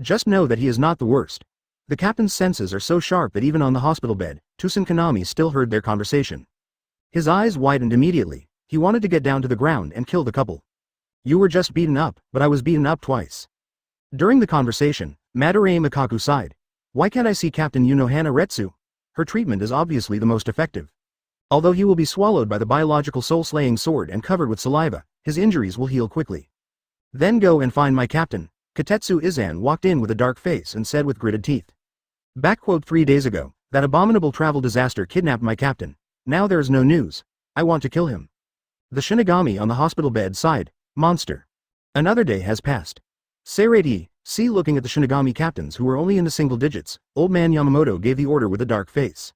Just know that he is not the worst. The captain's senses are so sharp that even on the hospital bed, Tusen Kanami still heard their conversation. His eyes widened immediately. He wanted to get down to the ground and kill the couple. "You were just beaten up, but I was beaten up twice." During the conversation, Madarei Mikaku sighed. "Why can't I see Captain Unohana Retsu? her treatment is obviously the most effective. Although he will be swallowed by the biological soul-slaying sword and covered with saliva, his injuries will heal quickly. Then go and find my captain. Katetsu Izan walked in with a dark face and said with gritted teeth. 3 days ago, that abominable travel disaster kidnapped my captain. Now there is no news. I want to kill him. The Shinigami on the hospital bed sighed. Monster. Another day has passed. Seirei, see, looking at the Shinigami captains who were only in the single digits, old man Yamamoto gave the order with a dark face.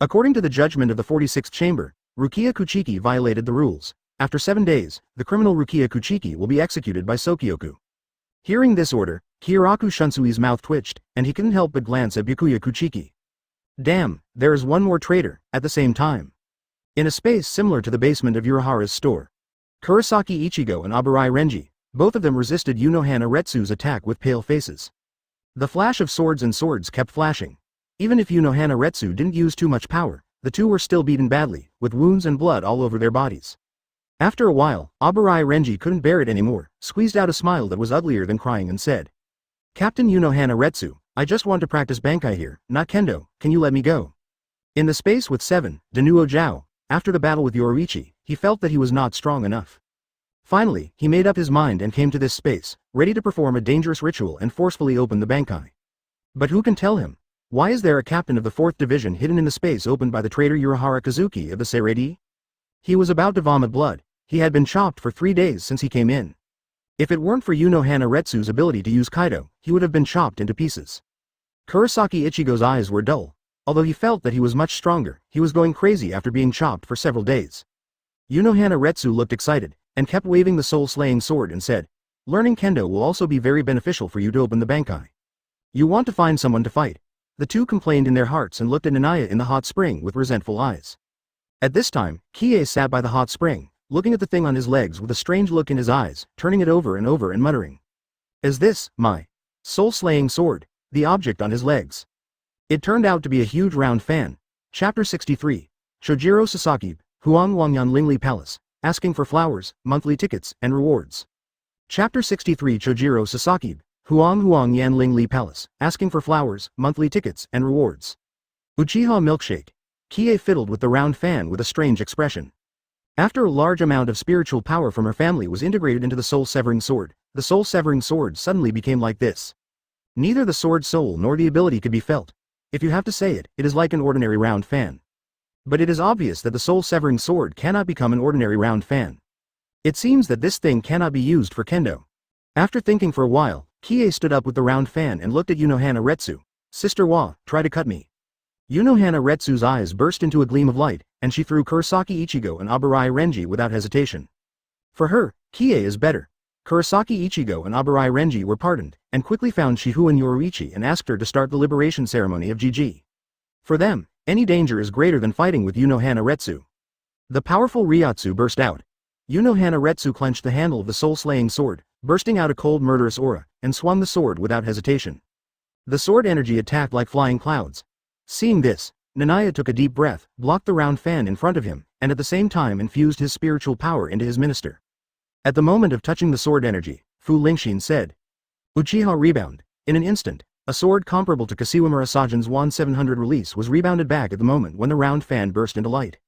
According to the judgment of the 46th chamber, Rukia Kuchiki violated the rules. After 7 days, the criminal Rukia Kuchiki will be executed by Sokyoku. Hearing this order, Kyoraku Shunsui's mouth twitched, and he couldn't help but glance at Byakuya Kuchiki. Damn, there is one more traitor, at the same time. In a space similar to the basement of Urahara's store, Kurosaki Ichigo and Aburai Renji, both of them resisted Yunohana Retsu's attack with pale faces. The flash of swords and swords kept flashing. Even if Yunohana Retsu didn't use too much power, the two were still beaten badly, with wounds and blood all over their bodies. After a while, Aburai Renji couldn't bear it anymore, squeezed out a smile that was uglier than crying and said, Captain Yunohana Retsu, I just want to practice Bankai here, not Kendo, can you let me go? In the space with 7, Denuo Zhao, after the battle with yoruichi, he felt that he was not strong enough. Finally, he made up his mind and came to this space, ready to perform a dangerous ritual and forcefully open the Bankai. But who can tell him? Why is there a captain of the 4th division hidden in the space opened by the traitor Urahara Kazuki of the Seirei? He was about to vomit blood. He had been chopped for 3 days since he came in. If it weren't for Yunohana Retsu's ability to use Kaido, he would have been chopped into pieces. Kurosaki Ichigo's eyes were dull. Although he felt that he was much stronger, he was going crazy after being chopped for several days. Yunohana Retsu looked excited, and kept waving the soul-slaying sword and said, Learning Kendo will also be very beneficial for you to open the Bankai. You want to find someone to fight. The two complained in their hearts and looked at Naya in the hot spring with resentful eyes. At this time, Kie sat by the hot spring, looking at the thing on his legs with a strange look in his eyes, turning it over and muttering. Is this, my soul-slaying sword, the object on his legs? It turned out to be a huge round fan. Chapter 63. Chojiro Sasaki, Huang Wangyan Lingli Palace, asking for flowers, monthly tickets, and rewards. Chapter 63. Chojiro Sasaki, Huang Yan Lingli Palace, asking for flowers, monthly tickets, and rewards. Uchiha milkshake. Kie fiddled with the round fan with a strange expression. After a large amount of spiritual power from her family was integrated into the soul-severing sword, the soul-severing sword suddenly became like this. Neither the sword's soul nor the ability could be felt. If you have to say it, it is like an ordinary round fan. But it is obvious that the soul-severing sword cannot become an ordinary round fan. It seems that this thing cannot be used for Kendo. After thinking for a while, Kie stood up with the round fan and looked at Yunohana Retsu. Sister Wa, try to cut me. Yunohana Retsu's eyes burst into a gleam of light, and she threw Kurosaki Ichigo and Aburai Renji without hesitation. For her, Kie is better. Kurosaki Ichigo and Aburai Renji were pardoned, and quickly found Shihu and yoruichi and asked her to start the liberation ceremony of Gigi. For them, any danger is greater than fighting with Yunohana Retsu. The powerful Ryatsu burst out. Yunohana Retsu clenched the handle of the soul-slaying sword, bursting out a cold murderous aura, and swung the sword without hesitation. The sword energy attacked like flying clouds. Seeing this, Naya took a deep breath, blocked the round fan in front of him, and at the same time infused his spiritual power into his minister. At the moment of touching the sword energy, Fu Lingxin said, Uchiha rebound. In an instant, a sword comparable to Kashiwa Murasajin's 1700 release was rebounded back at the moment when the round fan burst into light.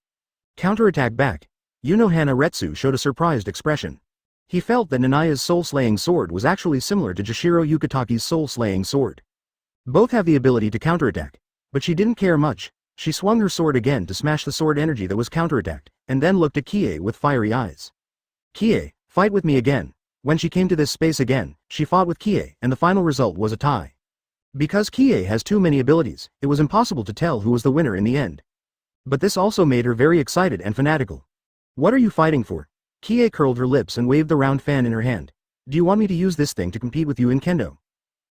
Counterattack back. Yunohana Retsu showed a surprised expression. He felt that Nanaya's soul-slaying sword was actually similar to Jashiro Yukitaki's soul-slaying sword. Both have the ability to counterattack. But she didn't care much. She swung her sword again to smash the sword energy that was counterattacked, and then looked at Kie with fiery eyes. Kie, fight with me again. When she came to this space again, she fought with Kie, and the final result was a tie. Because Kie has too many abilities, it was impossible to tell who was the winner in the end. But this also made her very excited and fanatical. What are you fighting for? Kie curled her lips and waved the round fan in her hand. Do you want me to use this thing to compete with you in Kendo?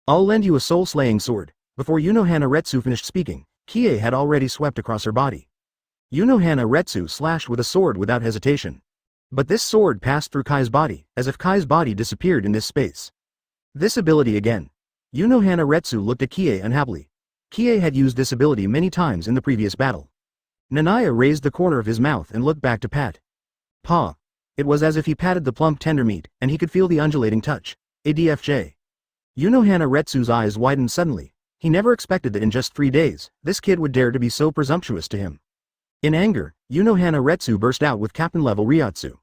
I'll lend you a soul-slaying sword. Before Yunohana Retsu finished speaking, Kie had already swept across her body. Yunohana Retsu slashed with a sword without hesitation. But this sword passed through Kai's body, as if Kai's body disappeared in this space. This ability again. Yunohana Retsu looked at Kie unhappily. Kie had used this ability many times in the previous battle. Naya raised the corner of his mouth and looked back to pat. Pa. It was as if he patted the plump tender meat, and he could feel the undulating touch. ADFJ. Yunohana Retsu's eyes widened suddenly. He never expected that in just 3 days, this kid would dare to be so presumptuous to him. In anger, Unohana Retsu burst out with captain-level Ryūjin.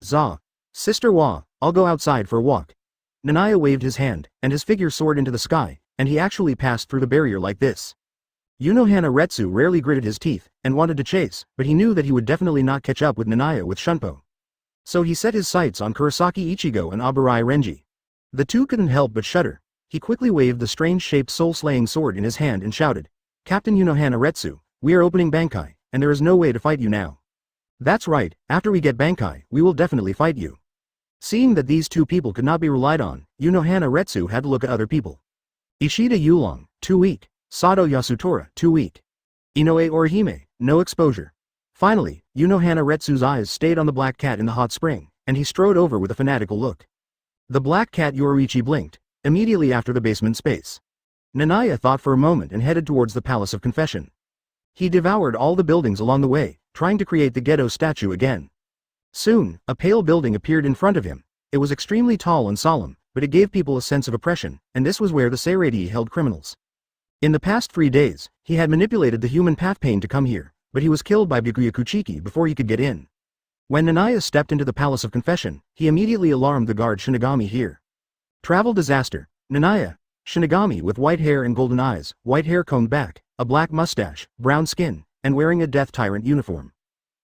Za. Sister Wa, I'll go outside for a walk. Naya waved his hand, and his figure soared into the sky, and he actually passed through the barrier like this. Unohana Retsu rarely gritted his teeth, and wanted to chase, but he knew that he would definitely not catch up with Naya with Shunpo. So he set his sights on Kurosaki Ichigo and Aburai Renji. The two couldn't help but shudder. He quickly waved the strange-shaped soul-slaying sword in his hand and shouted, "Captain Unohana Retsu, we are opening Bankai, and there is no way to fight you now." "That's right, after we get Bankai, we will definitely fight you." Seeing that these two people could not be relied on, Unohana Retsu had to look at other people. Ishida Yulong, too weak. Sato Yasutora, too weak. Inoue Orihime, no exposure. Finally, Unohana Retsu's eyes stayed on the black cat in the hot spring, and he strode over with a fanatical look. The black cat yoruichi blinked, immediately after the basement space. Naya thought for a moment and headed towards the Palace of Confession. He devoured all the buildings along the way, trying to create the Ghetto statue again. Soon, a pale building appeared in front of him. It was extremely tall and solemn, but it gave people a sense of oppression, and this was where the Seirei held criminals. In the past 3 days, he had manipulated the human path pain to come here, but he was killed by Byakuya Kuchiki before he could get in. When Naya stepped into the Palace of Confession, he immediately alarmed the guard Shinigami here. Travel disaster. Naya, Shinigami with white hair and golden eyes, white hair combed back, a black mustache, brown skin, and wearing a Death Tyrant uniform.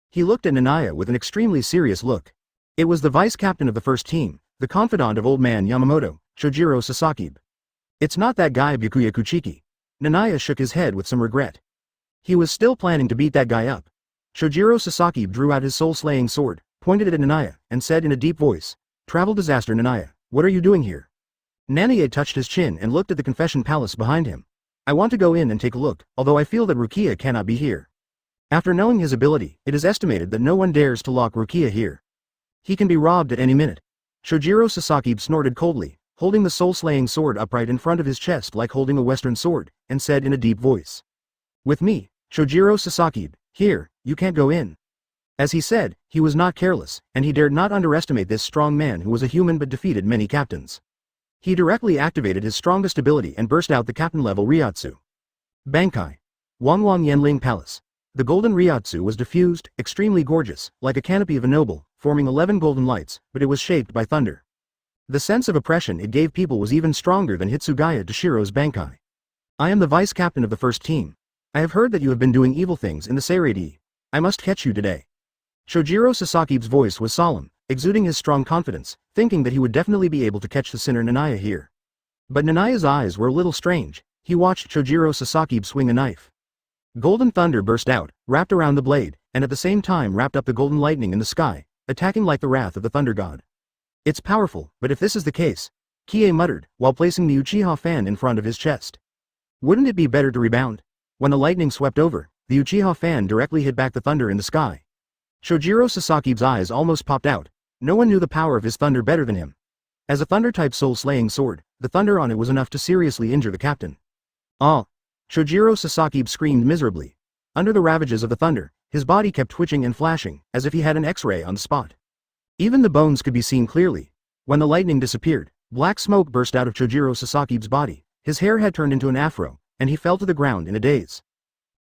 He looked at Naya with an extremely serious look. It was the vice-captain of the first team, the confidant of old man Yamamoto, Shojiro Sasaki. "It's not that guy Byakuya Kuchiki." Naya shook his head with some regret. He was still planning to beat that guy up. Shojiro Sasaki drew out his soul-slaying sword, pointed it at Naya, and said in a deep voice, "Travel disaster Naya, what are you doing here?" Naya touched his chin and looked at the confession palace behind him. "I want to go in and take a look, although I feel that Rukia cannot be here." After knowing his ability, it is estimated that no one dares to lock Rukia here. He can be robbed at any minute. Shojiro Sasaki snorted coldly, holding the soul-slaying sword upright in front of his chest like holding a western sword, and said in a deep voice, "With me, Shojiro Sasaki, here, you can't go in." As he said, he was not careless, and he dared not underestimate this strong man who was a human but defeated many captains. He directly activated his strongest ability and burst out the captain-level Ryūjin. Bankai. Wangwang Yanling Palace. The golden Ryūjin was diffused, extremely gorgeous, like a canopy of a noble, forming 11 golden lights, but it was shaped by thunder. The sense of oppression it gave people was even stronger than Hitsugaya Dashiro's Bankai. "I am the vice-captain of the first team. I have heard that you have been doing evil things in the Seirei. I must catch you today." Shojiro Sasaki's voice was solemn, exuding his strong confidence, thinking that he would definitely be able to catch the sinner Naya here. But Naya's eyes were a little strange. He watched Shojiro Sasaki swing a knife. Golden thunder burst out, wrapped around the blade, and at the same time wrapped up the golden lightning in the sky, attacking like the wrath of the thunder god. "It's powerful, but if this is the case," Kie muttered, while placing the Uchiha fan in front of his chest. "Wouldn't it be better to rebound?" When the lightning swept over, the Uchiha fan directly hit back the thunder in the sky. Shojiro Sasaki's eyes almost popped out. No one knew the power of his thunder better than him. As a thunder-type soul-slaying sword, the thunder on it was enough to seriously injure the captain. "Ah!" Shojiro Sasaki screamed miserably. Under the ravages of the thunder, his body kept twitching and flashing, as if he had an X-ray on the spot. Even the bones could be seen clearly. When the lightning disappeared, black smoke burst out of Shojiro Sasaki's body. His hair had turned into an afro, and he fell to the ground in a daze.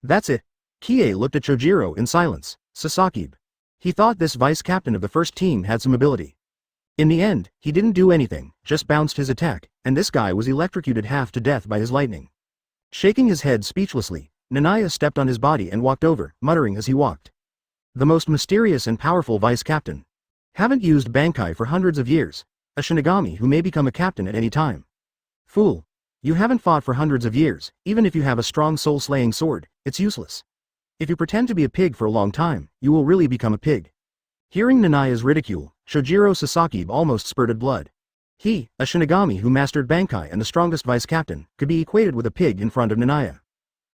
"That's it." Kie looked at Shojiro in silence. Sasaki. He thought this vice-captain of the first team had some ability. In the end, he didn't do anything, just bounced his attack, and this guy was electrocuted half to death by his lightning. Shaking his head speechlessly, Naya stepped on his body and walked over, muttering as he walked. "The most mysterious and powerful vice-captain. Haven't used Bankai for hundreds of years. A Shinigami who may become a captain at any time. Fool. You haven't fought for hundreds of years, even if you have a strong soul-slaying sword, it's useless. If you pretend to be a pig for a long time, you will really become a pig." Hearing Naya's ridicule, Shojiro Sasaki almost spurted blood. He, a Shinigami who mastered Bankai and the strongest vice-captain, could be equated with a pig in front of Naya.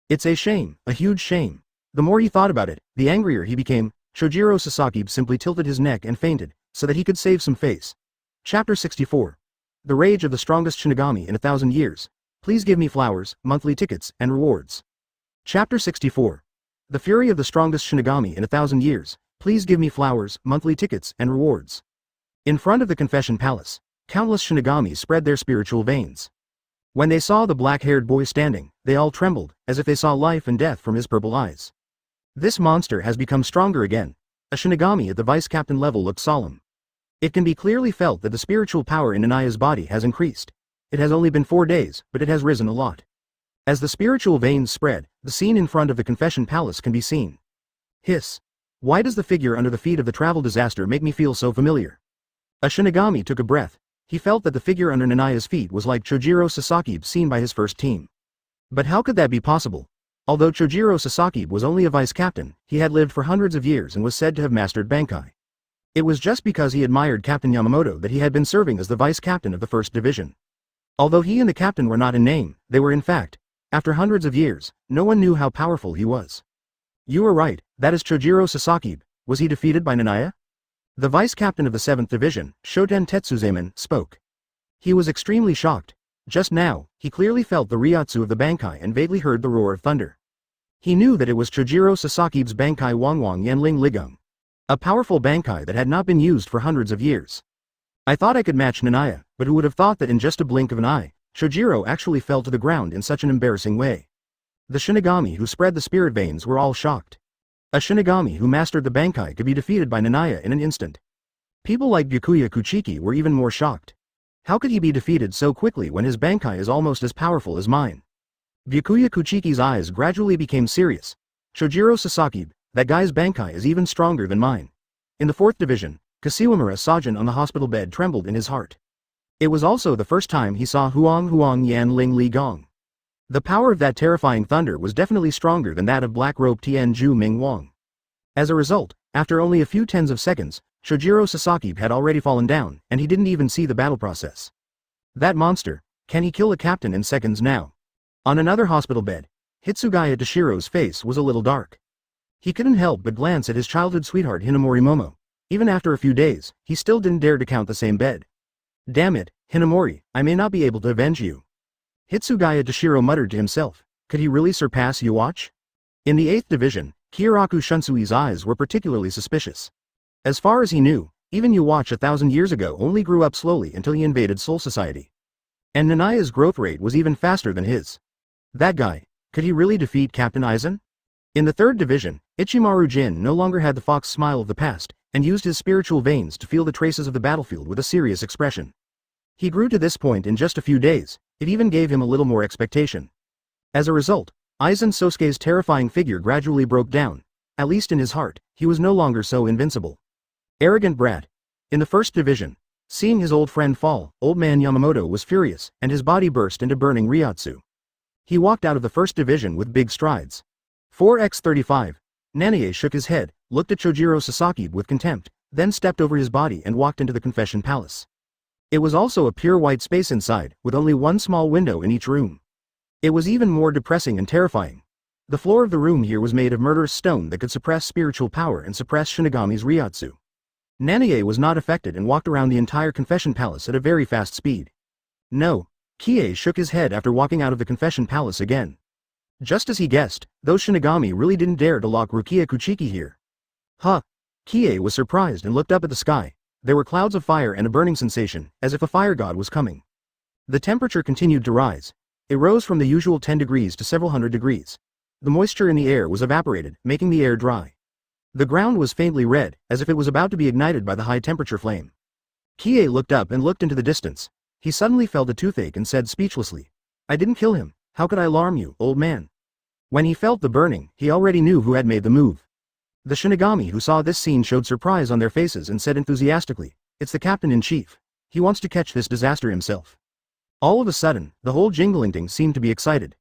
It's a shame, a huge shame. The more he thought about it, the angrier he became. Shojiro Sasaki simply tilted his neck and fainted, so that he could save some face. Chapter 64. The Rage of the Strongest Shinigami in 1,000 Years. Please give me flowers, monthly tickets, and rewards. Chapter 64. The Fury of the Strongest Shinigami in 1,000 Years. Please give me flowers, monthly tickets, and rewards. In front of the Confession Palace, countless Shinigami spread their spiritual veins. When they saw the black-haired boy standing, they all trembled, as if they saw life and death from his purple eyes. This monster has become stronger again. A Shinigami at the vice-captain level looked solemn. It can be clearly felt that the spiritual power in Naya's body has increased. It has only been 4 days, but it has risen a lot. As the spiritual veins spread, the scene in front of the confession palace can be seen. Hiss. Why does the figure under the feet of the travel disaster make me feel so familiar? A Shinigami took a breath. He felt that the figure under Nanaya's feet was like Chojiro Sasaki seen by his first team. But how could that be possible? Although Chojiro Sasaki was only a vice-captain, he had lived for hundreds of years and was said to have mastered Bankai. It was just because he admired Captain Yamamoto that he had been serving as the vice-captain of the 1st Division. Although he and the captain were not in name, they were in fact. After hundreds of years, no one knew how powerful he was. You were right, that is Chojiro Sasaki. Was he defeated by Naya? The vice-captain of the 7th Division, Shoten Tetsuzaemon, spoke. He was extremely shocked. Just now, he clearly felt the ryūjin of the Bankai and vaguely heard the roar of thunder. He knew that it was Chojiro Sasaki's Bankai Wangwang Yanling Ligung. A powerful Bankai that had not been used for hundreds of years. I thought I could match Naya, but who would have thought that in just a blink of an eye, Chojiro actually fell to the ground in such an embarrassing way. The Shinigami who spread the spirit veins were all shocked. A Shinigami who mastered the Bankai could be defeated by Naya in an instant. People like Byakuya Kuchiki were even more shocked. How could he be defeated so quickly when his Bankai is almost as powerful as mine? Byakuya Kuchiki's eyes gradually became serious. Chojiro Sasaki, that guy's Bankai is even stronger than mine. In the 4th Division, Kashiwamura Sajin on the hospital bed trembled in his heart. It was also the first time he saw Huang Huang Yan Ling Li Gong. The power of that terrifying thunder was definitely stronger than that of Black Rope Tian Ju Ming Wang. As a result, after only a few tens of seconds, Chojiro Sasaki had already fallen down, and he didn't even see the battle process. That monster, can he kill a captain in seconds now? On another hospital bed, Hitsugaya Dashiro's face was a little dark. He couldn't help but glance at his childhood sweetheart Hinamori Momo. Even after a few days, he still didn't dare to count the same bed. Damn it, Hinamori, I may not be able to avenge you. Hitsugaya Dashiro muttered to himself. Could he really surpass Yuwatch? In the 8th Division, Kyoraku Shunsui's eyes were particularly suspicious. As far as he knew, even Yuwatch 1,000 years ago only grew up slowly until he invaded Soul Society. And Nanaya's growth rate was even faster than his. That guy, could he really defeat Captain Aizen? In the 3rd Division, Ichimaru Jin no longer had the fox smile of the past, and used his spiritual veins to feel the traces of the battlefield with a serious expression. He grew to this point in just a few days. It even gave him a little more expectation. As a result, Aizen Sōsuke's terrifying figure gradually broke down. At least in his heart, he was no longer so invincible. Arrogant brat. In the 1st Division, seeing his old friend fall, old man Yamamoto was furious, and his body burst into burning ryūjin. He walked out of the 1st Division with big strides. 4x35. Nanae shook his head, looked at Chojiro Sasaki with contempt, then stepped over his body and walked into the confession palace. It was also a pure white space inside, with only one small window in each room. It was even more depressing and terrifying. The floor of the room here was made of murderous stone that could suppress spiritual power and suppress Shinigami's ryūjin. Nanae was not affected and walked around the entire confession palace at a very fast speed. No. Kie shook his head after walking out of the confession palace again. Just as he guessed, those Shinigami really didn't dare to lock Rukia Kuchiki here. Huh. Kie was surprised and looked up at the sky. There were clouds of fire and a burning sensation, as if a fire god was coming. The temperature continued to rise. It rose from the usual 10 degrees to several hundred degrees. The moisture in the air was evaporated, making the air dry. The ground was faintly red, as if it was about to be ignited by the high-temperature flame. Kie looked up and looked into the distance. He suddenly felt a toothache and said speechlessly, "I didn't kill him. How could I alarm you, old man?" When he felt the burning, he already knew who had made the move. The Shinigami who saw this scene showed surprise on their faces and said enthusiastically, "It's the captain-in-chief. He wants to catch this disaster himself." All of a sudden, the whole Jinglingting seemed to be excited.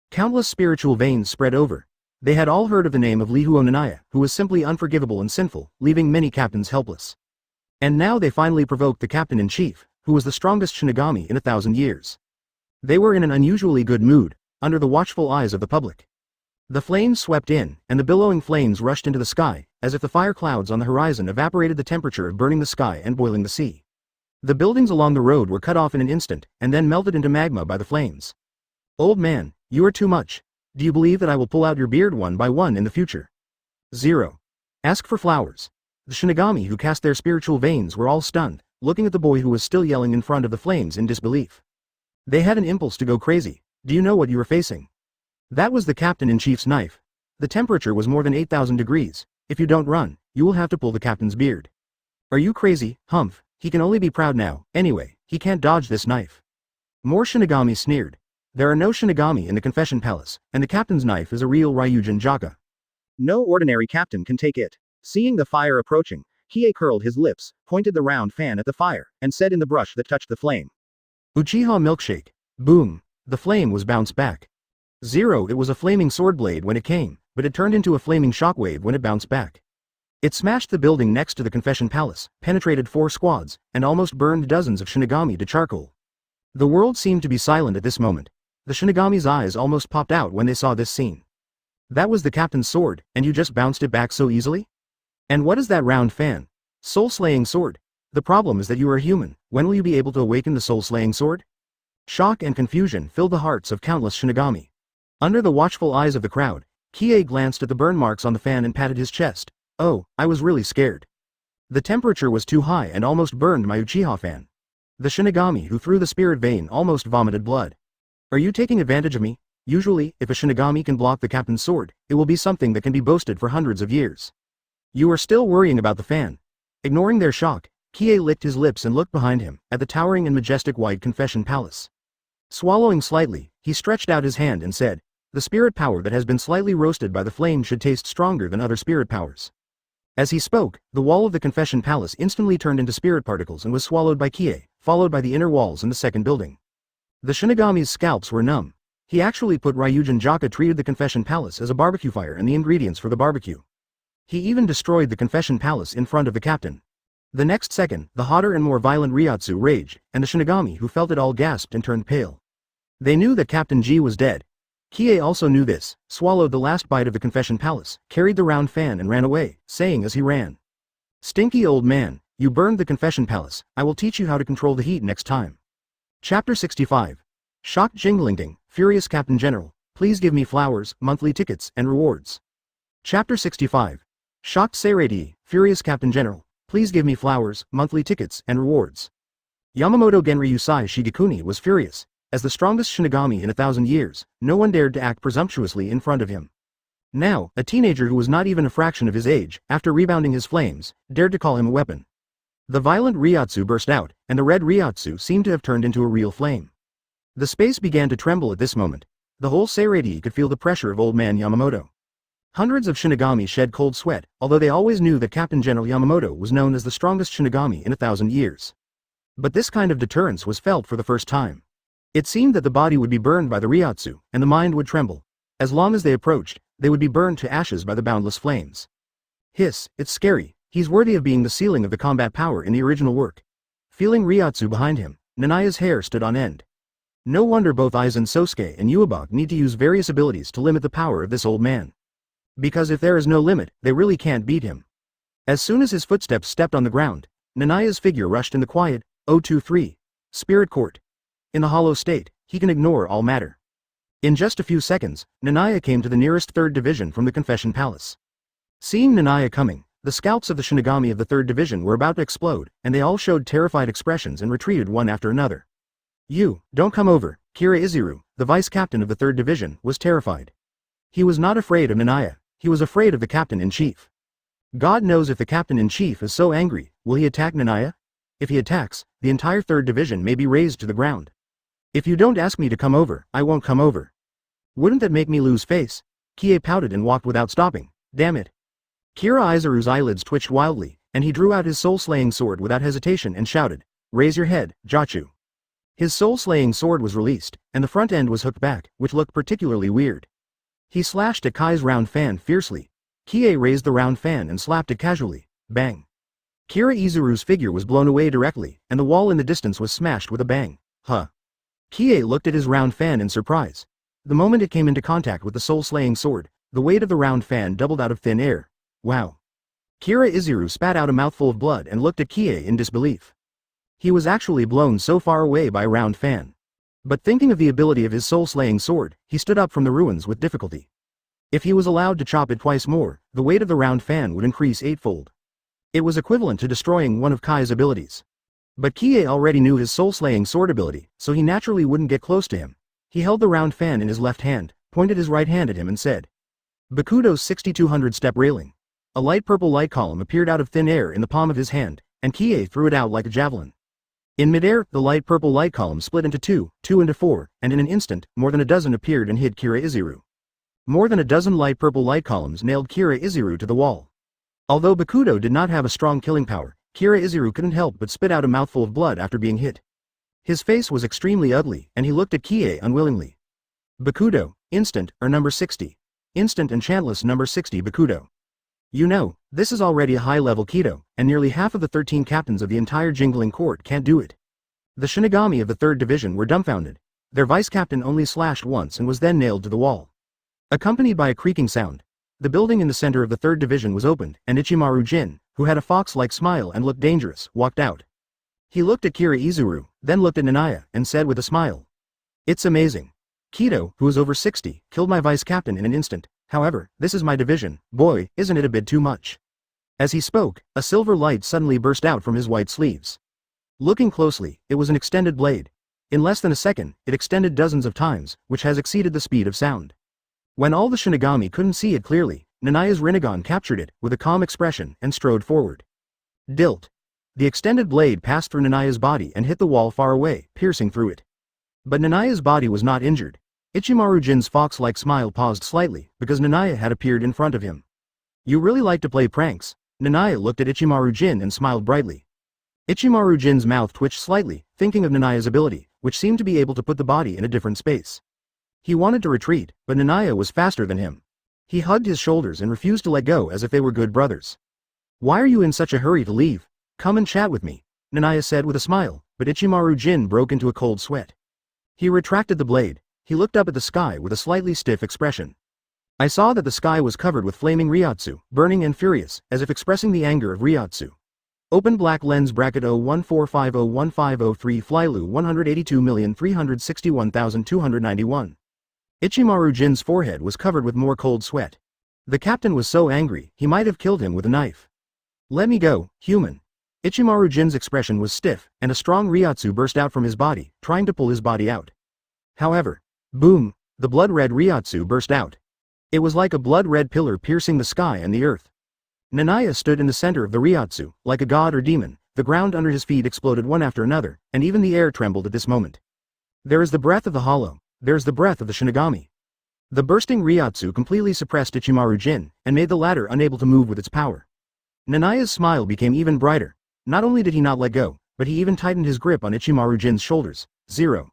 Countless spiritual veins spread over. They had all heard of the name of Lihuo Naya, who was simply unforgivable and sinful, leaving many captains helpless. And now they finally provoked the captain-in-chief, who was the strongest Shinigami in 1,000 years. They were in an unusually good mood, under the watchful eyes of the public. The flames swept in, and the billowing flames rushed into the sky, as if the fire clouds on the horizon evaporated the temperature of burning the sky and boiling the sea. The buildings along the road were cut off in an instant, and then melted into magma by the flames. "Old man, you are too much. Do you believe that I will pull out your beard one by one in the future?" 0. Ask for flowers. The Shinigami who cast their spiritual veins were all stunned, looking at the boy who was still yelling in front of the flames in disbelief. They had an impulse to go crazy. Do you know what you were facing? That was the captain-in-chief's knife. The temperature was more than 8,000 degrees. If you don't run, you will have to pull the captain's beard. Are you crazy, Humph? He can only be proud now. Anyway, he can't dodge this knife. More Shinigami sneered. There are no Shinigami in the confession palace, and the captain's knife is a real Ryūjin Jakka. No ordinary captain can take it. Seeing the fire approaching, Kie curled his lips, pointed the round fan at the fire, and said in the brush that touched the flame. Uchiha milkshake. Boom. The flame was bounced back. Zero. It was a flaming sword blade when it came, but it turned into a flaming shockwave when it bounced back. It smashed the building next to the confession palace, penetrated 4 squads, and almost burned dozens of Shinigami to charcoal. The world seemed to be silent at this moment. The Shinigami's eyes almost popped out when they saw this scene. That was the captain's sword, and you just bounced it back so easily? And what is that round fan? Soul-slaying sword. The problem is that you are a human. When will you be able to awaken the soul-slaying sword? Shock and confusion filled the hearts of countless Shinigami. Under the watchful eyes of the crowd, Kie glanced at the burn marks on the fan and patted his chest. Oh, I was really scared. The temperature was too high and almost burned my Uchiha fan. The Shinigami who threw the spirit vein almost vomited blood. Are you taking advantage of me? Usually, if a Shinigami can block the captain's sword, it will be something that can be boasted for hundreds of years. You are still worrying about the fan. Ignoring their shock, Kie licked his lips and looked behind him, at the towering and majestic white confession palace. Swallowing slightly, he stretched out his hand and said, "The spirit power that has been slightly roasted by the flame should taste stronger than other spirit powers." As he spoke, the wall of the confession palace instantly turned into spirit particles and was swallowed by Kie, followed by the inner walls in the second building. The Shinigami's scalps were numb. He actually put Ryūjin Jakka treated the confession palace as a barbecue fire and the ingredients for the barbecue. He even destroyed the confession palace in front of the captain. The next second, the hotter and more violent Ryatsu raged, and the Shinigami who felt it all gasped and turned pale. They knew that Captain G was dead. Kie also knew this, swallowed the last bite of the confession palace, carried the round fan and ran away, saying as he ran, "Stinky old man, you burned the confession palace. I will teach you how to control the heat next time." Chapter 65. Shocked Jinglingding, Furious Captain General, please give me flowers, monthly tickets, and rewards. Chapter 65. Shocked Seirei, Furious Captain General, please give me flowers, monthly tickets, and rewards. Yamamoto Genryusai Shigekuni was furious. As the strongest Shinigami in 1,000 years, no one dared to act presumptuously in front of him. Now, a teenager who was not even a fraction of his age, after rebounding his flames, dared to call him a weapon. The violent Ryatsu burst out, and the red Ryatsu seemed to have turned into a real flame. The space began to tremble at this moment. The whole Seirei could feel the pressure of old man Yamamoto. Hundreds of Shinigami shed cold sweat, although they always knew that Captain General Yamamoto was known as the strongest Shinigami in 1,000 years. But this kind of deterrence was felt for the first time. It seemed that the body would be burned by the Ryatsu, and the mind would tremble. As long as they approached, they would be burned to ashes by the boundless flames. Hiss, it's scary. He's worthy of being the ceiling of the combat power in the original work. Feeling Ryatsu behind him, Nanaya's hair stood on end. No wonder both Aizen Sōsuke and Uebach need to use various abilities to limit the power of this old man. Because if there is no limit, they really can't beat him. As soon as his footsteps stepped on the ground, Nanaya's figure rushed in the quiet, 023. Spirit Court. In the hollow state, he can ignore all matter. In just a few seconds, Naya came to the nearest 3rd Division from the Confession Palace. Seeing Naya coming, the scalps of the Shinigami of the 3rd Division were about to explode, and they all showed terrified expressions and retreated one after another. You, don't come over. Kira Izuru, the vice captain of the 3rd Division, was terrified. He was not afraid of Naya, he was afraid of the captain-in-chief. God knows if the captain-in-chief is so angry, will he attack Naya? If he attacks, the entire 3rd Division may be razed to the ground. If you don't ask me to come over, I won't come over. Wouldn't that make me lose face? Kie pouted and walked without stopping. Damn it. Kira Izuru's eyelids twitched wildly, and he drew out his soul-slaying sword without hesitation and shouted, "Raise your head, Jachu." His soul-slaying sword was released, and the front end was hooked back, which looked particularly weird. He slashed at Kai's round fan fiercely. Kie raised the round fan and slapped it casually. Bang. Kira Izuru's figure was blown away directly, and the wall in the distance was smashed with a bang. Huh. Kie looked at his round fan in surprise. The moment it came into contact with the soul-slaying sword, the weight of the round fan doubled out of thin air. Wow. Kira Izuru spat out a mouthful of blood and looked at Kie in disbelief. He was actually blown so far away by a round fan. But thinking of the ability of his soul-slaying sword, he stood up from the ruins with difficulty. If he was allowed to chop it twice more, the weight of the round fan would increase 8-fold. It was equivalent to destroying one of Kai's abilities. But Kie already knew his soul-slaying sword ability, so he naturally wouldn't get close to him. He held the round fan in his left hand, pointed his right hand at him and said, Bakudo's 6200-step railing. A light purple light column appeared out of thin air in the palm of his hand, and Kie threw it out like a javelin. In midair, the light purple light column split into two into four, and in an instant, more than a dozen appeared and hit Kira Izuru. More than a dozen light purple light columns nailed Kira Izuru to the wall. Although Bakudo did not have a strong killing power, Kira Izuru couldn't help but spit out a mouthful of blood after being hit. His face was extremely ugly, and he looked at Kie unwillingly. Bakudo, instant, or number 60. Instant enchantless number 60 Bakudo. You know, this is already a high-level Kido, and nearly half of the 13 captains of the entire Jingling Court can't do it. The Shinigami of the 3rd Division were dumbfounded. Their vice-captain only slashed once and was then nailed to the wall. Accompanied by a creaking sound, the building in the center of the 3rd Division was opened, and Ichimaru Jin, who had a fox-like smile and looked dangerous, walked out. He looked at Kira Izuru, then looked at Naya, and said with a smile, It's amazing. Kido, who is over 60, killed my vice-captain in an instant. However, this is my division. Boy, isn't it a bit too much? As he spoke, a silver light suddenly burst out from his white sleeves. Looking closely, it was an extended blade. In less than a second, it extended dozens of times, which has exceeded the speed of sound. When all the Shinigami couldn't see it clearly, Nanaya's Rinnegan captured it, with a calm expression, and strode forward. Dilt. The extended blade passed through Nanaya's body and hit the wall far away, piercing through it. But Nanaya's body was not injured. Ichimaru Jin's fox-like smile paused slightly, because Naya had appeared in front of him. You really like to play pranks. Naya looked at Ichimaru Jin and smiled brightly. Ichimaru Jin's mouth twitched slightly, thinking of Naya's ability, which seemed to be able to put the body in a different space. He wanted to retreat, but Naya was faster than him. He hugged his shoulders and refused to let go as if they were good brothers. Why are you in such a hurry to leave? Come and chat with me, Naya said with a smile, but Ichimaru Jin broke into a cold sweat. He retracted the blade. He looked up at the sky with a slightly stiff expression. I saw that the sky was covered with flaming Ryūjin, burning and furious, as if expressing the anger of Ryūjin. Open black lens bracket 014501503 Flylu 182,361,291. Ichimaru Jin's forehead was covered with more cold sweat. The captain was so angry, he might have killed him with a knife. Let me go, human. Ichimaru Jin's expression was stiff, and a strong Ryūjin burst out from his body, trying to pull his body out. However, boom, the blood-red Ryūjin burst out. It was like a blood-red pillar piercing the sky and the earth. Naya stood in the center of the Ryūjin, like a god or demon. The ground under his feet exploded one after another, and even the air trembled at this moment. There is the breath of the hollow, there is the breath of the Shinigami. The bursting Ryūjin completely suppressed Ichimaru Jin, and made the latter unable to move with its power. Naya's smile became even brighter. Not only did he not let go, but he even tightened his grip on Ichimaru Jin's shoulders. 0.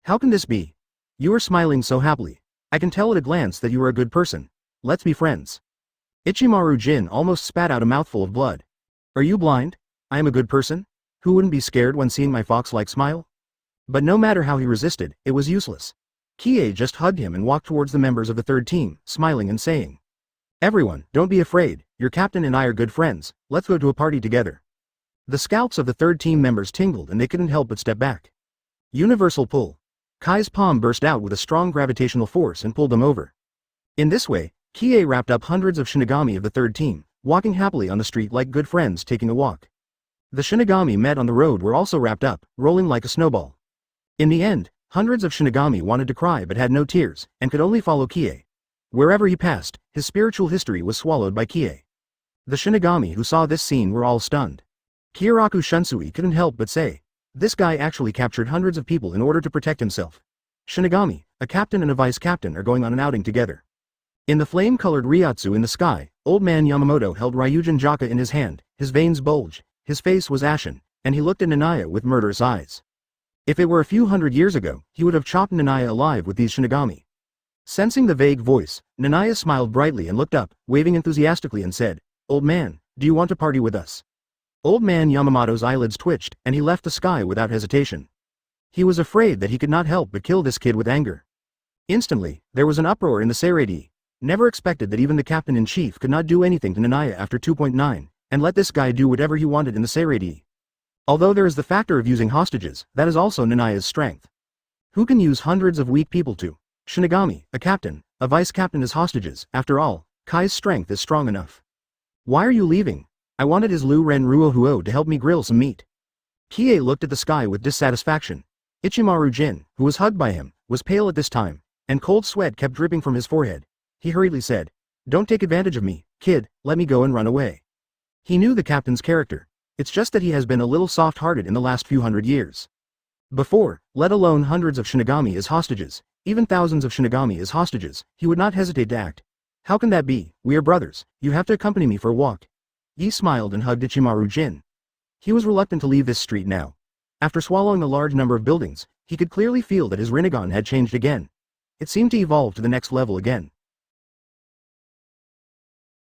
How can this be? You are smiling so happily. I can tell at a glance that you are a good person. Let's be friends. Ichimaru Jin almost spat out a mouthful of blood. Are you blind? I am a good person? Who wouldn't be scared when seeing my fox-like smile? But no matter how he resisted, it was useless. Kie just hugged him and walked towards the members of the 3rd team, smiling and saying, Everyone, don't be afraid, your captain and I are good friends, let's go to a party together. The scalps of the 3rd team members tingled and they couldn't help but step back. Universal pull. Kai's palm burst out with a strong gravitational force and pulled them over. In this way, Kie wrapped up hundreds of Shinigami of the 3rd team, walking happily on the street like good friends taking a walk. The Shinigami met on the road were also wrapped up, rolling like a snowball. In the end, hundreds of Shinigami wanted to cry but had no tears, and could only follow Kie. Wherever he passed, his spiritual history was swallowed by Kie. The Shinigami who saw this scene were all stunned. Kyoraku Shunsui couldn't help but say, this guy actually captured hundreds of people in order to protect himself. Shinigami, a captain and a vice-captain are going on an outing together. In the flame-colored Ryūjin in the sky, old man Yamamoto held Ryūjin Jakka in his hand, his veins bulged, his face was ashen, and he looked at Naya with murderous eyes. If it were a few hundred years ago, he would have chopped Naya alive with these Shinigami. Sensing the vague voice, Naya smiled brightly and looked up, waving enthusiastically and said, Old man, do you want to party with us? Old man Yamamoto's eyelids twitched, and he left the sky without hesitation. He was afraid that he could not help but kill this kid with anger. Instantly, there was an uproar in the Seirei. Never expected that even the captain-in-chief could not do anything to Naya after 2.9, and let this guy do whatever he wanted in the Seirei. Although there is the factor of using hostages, that is also Naya's strength. Who can use hundreds of weak people to? Shinigami, a captain, a vice-captain as hostages. After all, Kai's strength is strong enough. Why are you leaving? I wanted his Lu Ren Ruohuo to help me grill some meat. Kie looked at the sky with dissatisfaction. Ichimaru Jin, who was hugged by him, was pale at this time, and cold sweat kept dripping from his forehead. He hurriedly said, "Don't take advantage of me, kid, let me go and run away." He knew the captain's character. It's just that he has been a little soft-hearted in the last few hundred years. Before, let alone hundreds of Shinigami as hostages, even thousands of Shinigami as hostages, he would not hesitate to act. "How can that be? We are brothers, you have to accompany me for a walk." Yi smiled and hugged Ichimaru Jin. He was reluctant to leave this street now. After swallowing a large number of buildings, he could clearly feel that his Rinnegan had changed again. It seemed to evolve to the next level again.